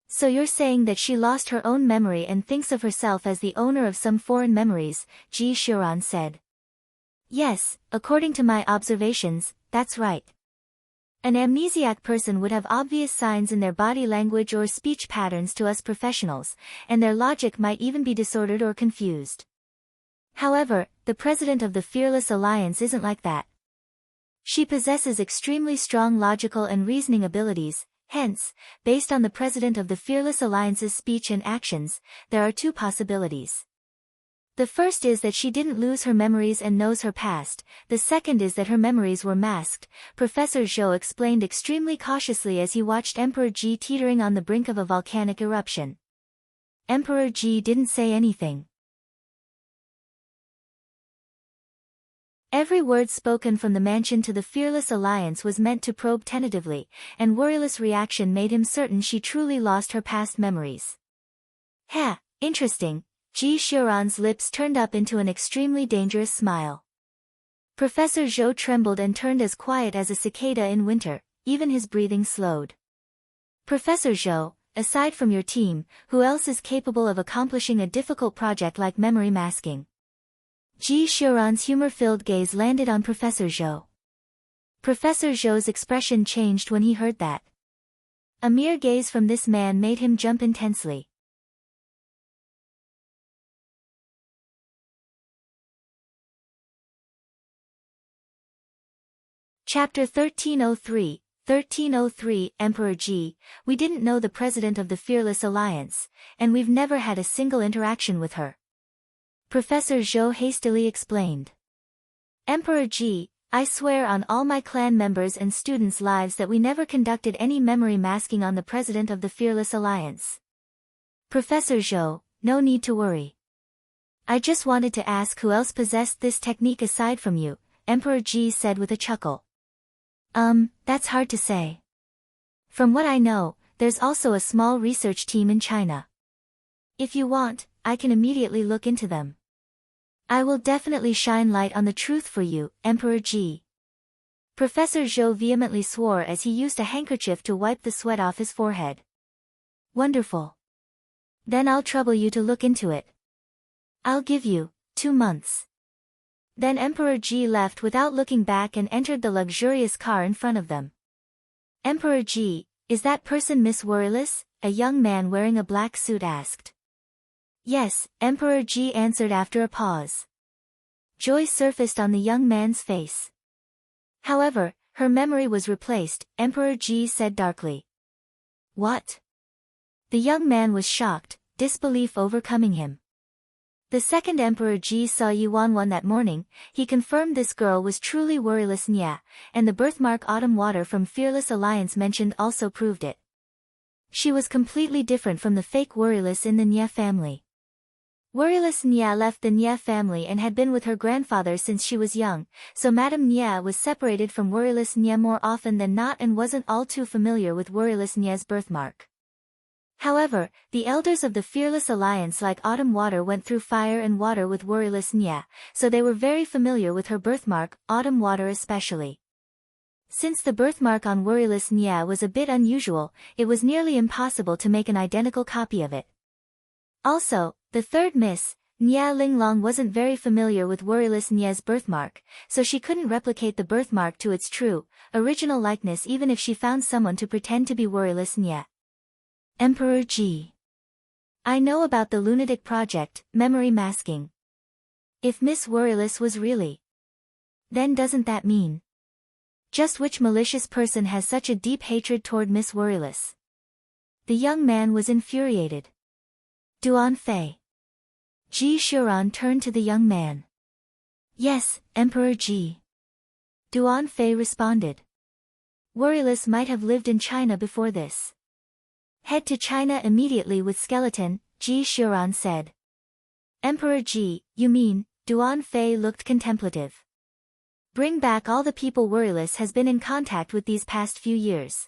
So you're saying that she lost her own memory and thinks of herself as the owner of some foreign memories, Ji Shuran said. Yes, according to my observations, that's right. An amnesiac person would have obvious signs in their body language or speech patterns to us professionals, and their logic might even be disordered or confused. However, the president of the Fearless Alliance isn't like that. She possesses extremely strong logical and reasoning abilities, hence, based on the president of the Fearless Alliance's speech and actions, there are two possibilities. The first is that she didn't lose her memories and knows her past, the second is that her memories were masked, Professor Zhou explained extremely cautiously as he watched Emperor Ji teetering on the brink of a volcanic eruption. Emperor Ji didn't say anything. Every word spoken from the mansion to the Fearless Alliance was meant to probe tentatively, and worryless reaction made him certain she truly lost her past memories. Ha, interesting. Ji Shuran's lips turned up into an extremely dangerous smile. Professor Zhou trembled and turned as quiet as a cicada in winter, even his breathing slowed. Professor Zhou, aside from your team, who else is capable of accomplishing a difficult project like memory masking? Ji Shuran's humor-filled gaze landed on Professor Zhou. Professor Zhou's expression changed when he heard that. A mere gaze from this man made him jump intensely. Chapter 1303 Emperor Ji, we didn't know the president of the Fearless Alliance, and we've never had a single interaction with her. Professor Zhou hastily explained. Emperor Ji, I swear on all my clan members and students' lives that we never conducted any memory masking on the president of the Fearless Alliance. Professor Zhou, no need to worry. I just wanted to ask who else possessed this technique aside from you, Emperor Ji said with a chuckle. That's hard to say. From what I know, there's also a small research team in China. If you want, I can immediately look into them. I will definitely shine light on the truth for you, Emperor Ji. Professor Zhou vehemently swore as he used a handkerchief to wipe the sweat off his forehead. Wonderful. Then I'll trouble you to look into it. I'll give you 2 months. Then Emperor Ji left without looking back and entered the luxurious car in front of them. Emperor Ji, is that person Miss Worryless? A young man wearing a black suit asked. Yes, Emperor Ji answered after a pause. Joy surfaced on the young man's face. However, her memory was replaced, Emperor Ji said darkly. What? The young man was shocked, disbelief overcoming him. The second Emperor Ji saw Yuanwan that morning, he confirmed this girl was truly Worryless Nya, and the birthmark Autumn Water from Fearless Alliance mentioned also proved it. She was completely different from the fake Worryless in the Nya family. Worryless Nya left the Nya family and had been with her grandfather since she was young, so Madame Nya was separated from Worryless Nya more often than not and wasn't all too familiar with Worryless Nya's birthmark. However, the elders of the Fearless Alliance like Autumn Water went through fire and water with Worryless Nya, so they were very familiar with her birthmark, Autumn Water especially. Since the birthmark on Worryless Nya was a bit unusual, it was nearly impossible to make an identical copy of it. Also, the third Miss, Nya Linglong wasn't very familiar with Worryless Nya's birthmark, so she couldn't replicate the birthmark to its true, original likeness even if she found someone to pretend to be Worryless Nya. Emperor Ji. I know about the lunatic project, memory masking. If Miss Worryless was really. Then doesn't that mean? Just which malicious person has such a deep hatred toward Miss Worryless? The young man was infuriated. Duan Fei. Ji Shuran turned to the young man. Yes, Emperor Ji. Duan Fei responded. Worryless might have lived in China before this. Head to China immediately with skeleton, Ji Shuran said. Emperor Ji, you mean? Duan Fei looked contemplative. Bring back all the people Worryless has been in contact with these past few years.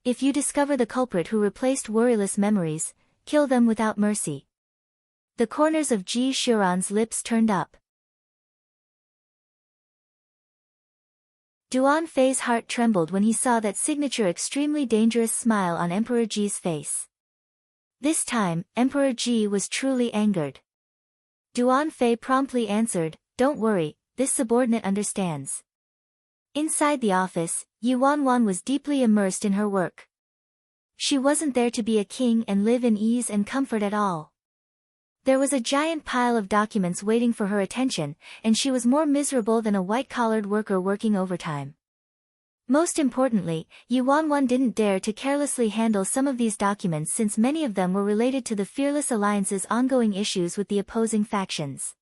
If you discover the culprit who replaced Worryless memories, kill them without mercy. The corners of Ji Shuran's lips turned up. Duan Fei's heart trembled when he saw that signature extremely dangerous smile on Emperor Ji's face. This time, Emperor Ji was truly angered. Duan Fei promptly answered, don't worry, this subordinate understands. Inside the office, Yuanwan was deeply immersed in her work. She wasn't there to be a king and live in ease and comfort at all. There was a giant pile of documents waiting for her attention, and she was more miserable than a white-collared worker working overtime. Most importantly, Yuanwan didn't dare to carelessly handle some of these documents since many of them were related to the Fearless Alliance's ongoing issues with the opposing factions.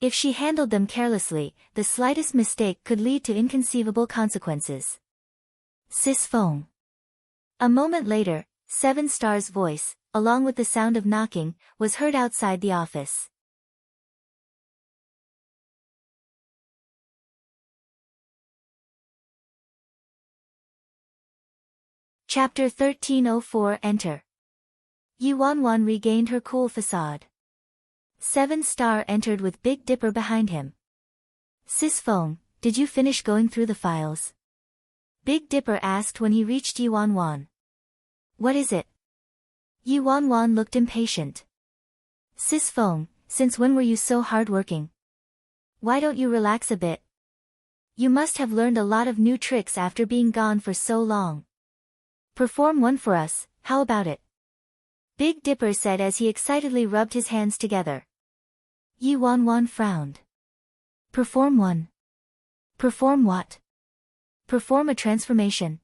If she handled them carelessly, the slightest mistake could lead to inconceivable consequences. Sis Feng. A moment later, Seven Star's voice, along with the sound of knocking, was heard outside the office. Chapter 1304 Enter. Yuanwan regained her cool facade. Seven Star entered with Big Dipper behind him. Sis Feng, did you finish going through the files? Big Dipper asked when he reached Yuanwan. What is it? Yuanwan looked impatient. Sis Feng, since when were you so hardworking? Why don't you relax a bit? You must have learned a lot of new tricks after being gone for so long. Perform one for us, how about it? Big Dipper said as he excitedly rubbed his hands together. Yuanwan frowned. Perform one. Perform what? perform a transformation.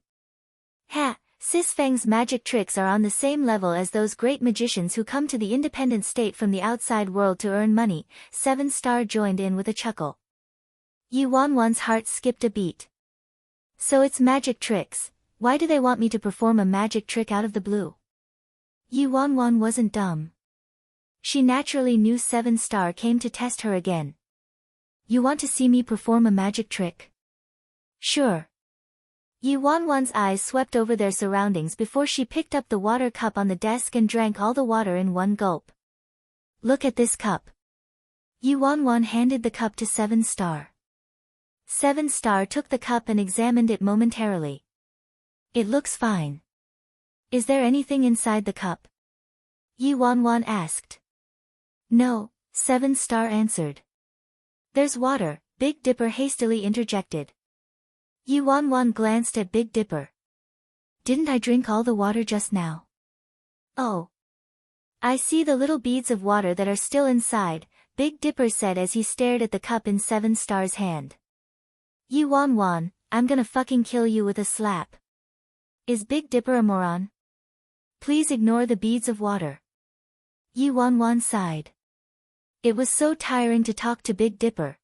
Ha! Sis Feng's magic tricks are on the same level as those great magicians who come to the independent state from the outside world to earn money. 7-star joined in with a chuckle. Yi Wanwan's heart skipped a beat. So it's magic tricks. Why do they want me to perform a magic trick out of the blue? Yi Wanwan wasn't dumb. She naturally knew 7-star came to test her again. You want to see me perform a magic trick? Sure. Yi Wanwan's eyes swept over their surroundings before she picked up the water cup on the desk and drank all the water in one gulp. Look at this cup. Yi Wanwan handed the cup to 7-star. 7-star took the cup and examined it momentarily. It looks fine. Is there anything inside the cup? Yi Wanwan asked. No, 7-star answered. There's water, Big Dipper hastily interjected. Yi Wanwan glanced at Big Dipper. Didn't I drink all the water just now? Oh. I see the little beads of water that are still inside, Big Dipper said as he stared at the cup in 7-star's hand. Yi Wanwan, I'm gonna fucking kill you with a slap. Is Big Dipper a moron? Please ignore the beads of water. Yi Wanwan sighed. It was so tiring to talk to Big Dipper.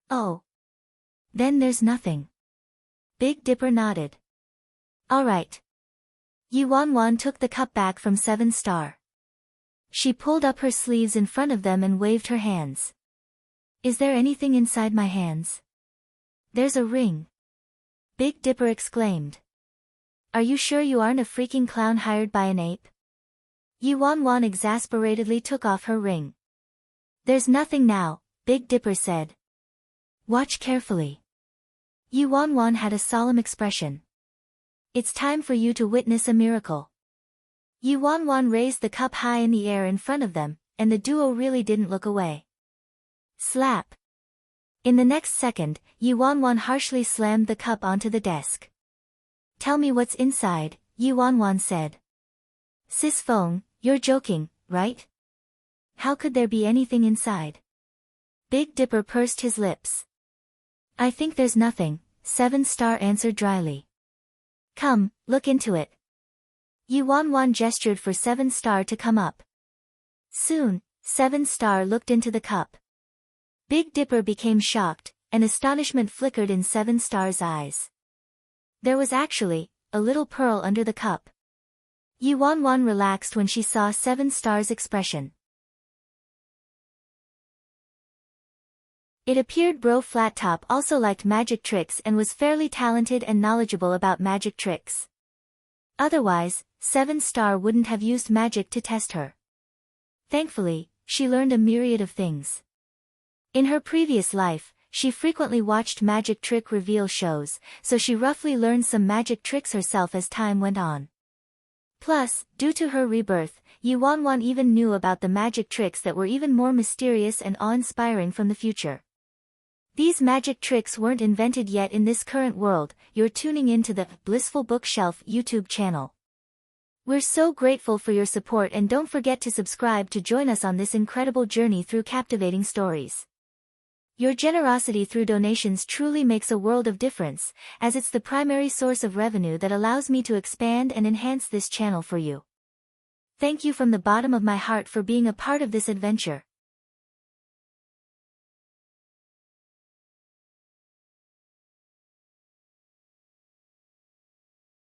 Oh. Then there's nothing. Big Dipper nodded. Alright. Yi Wanwan took the cup back from 7-star. She pulled up her sleeves in front of them and waved her hands. Is there anything inside my hands? There's a ring. Big Dipper exclaimed. Are you sure you aren't a freaking clown hired by an ape? Yi Wanwan exasperatedly took off her ring. There's nothing now, Big Dipper said. Watch carefully. Yi Wanwan had a solemn expression. It's time for you to witness a miracle. Yi Wanwan raised the cup high in the air in front of them, and the duo really didn't look away. Slap. In the next second, Yi Wanwan harshly slammed the cup onto the desk. Tell me what's inside, Yi Wanwan said. Sis Feng, you're joking, right? How could there be anything inside? Big Dipper pursed his lips. I think there's nothing, 7-star answered dryly. Come, look into it. Yi Wanwan gestured for 7-star to come up. Soon, 7-star looked into the cup. Big Dipper became shocked, and astonishment flickered in 7-star's eyes. There was actually a little pearl under the cup. Yi Wanwan relaxed when she saw 7-star's expression. It appeared Bro Flat Top also liked magic tricks and was fairly talented and knowledgeable about magic tricks. Otherwise, 7-star wouldn't have used magic to test her. Thankfully, she learned a myriad of things. In her previous life, she frequently watched magic trick reveal shows, so she roughly learned some magic tricks herself as time went on. Plus, due to her rebirth, Yi Wanwan even knew about the magic tricks that were even more mysterious and awe-inspiring from the future. These magic tricks weren't invented yet in this current world. You're tuning into the Blissful Bookshelf YouTube channel. We're so grateful for your support, and don't forget to subscribe to join us on this incredible journey through captivating stories. Your generosity through donations truly makes a world of difference, as it's the primary source of revenue that allows me to expand and enhance this channel for you. Thank you from the bottom of my heart for being a part of this adventure.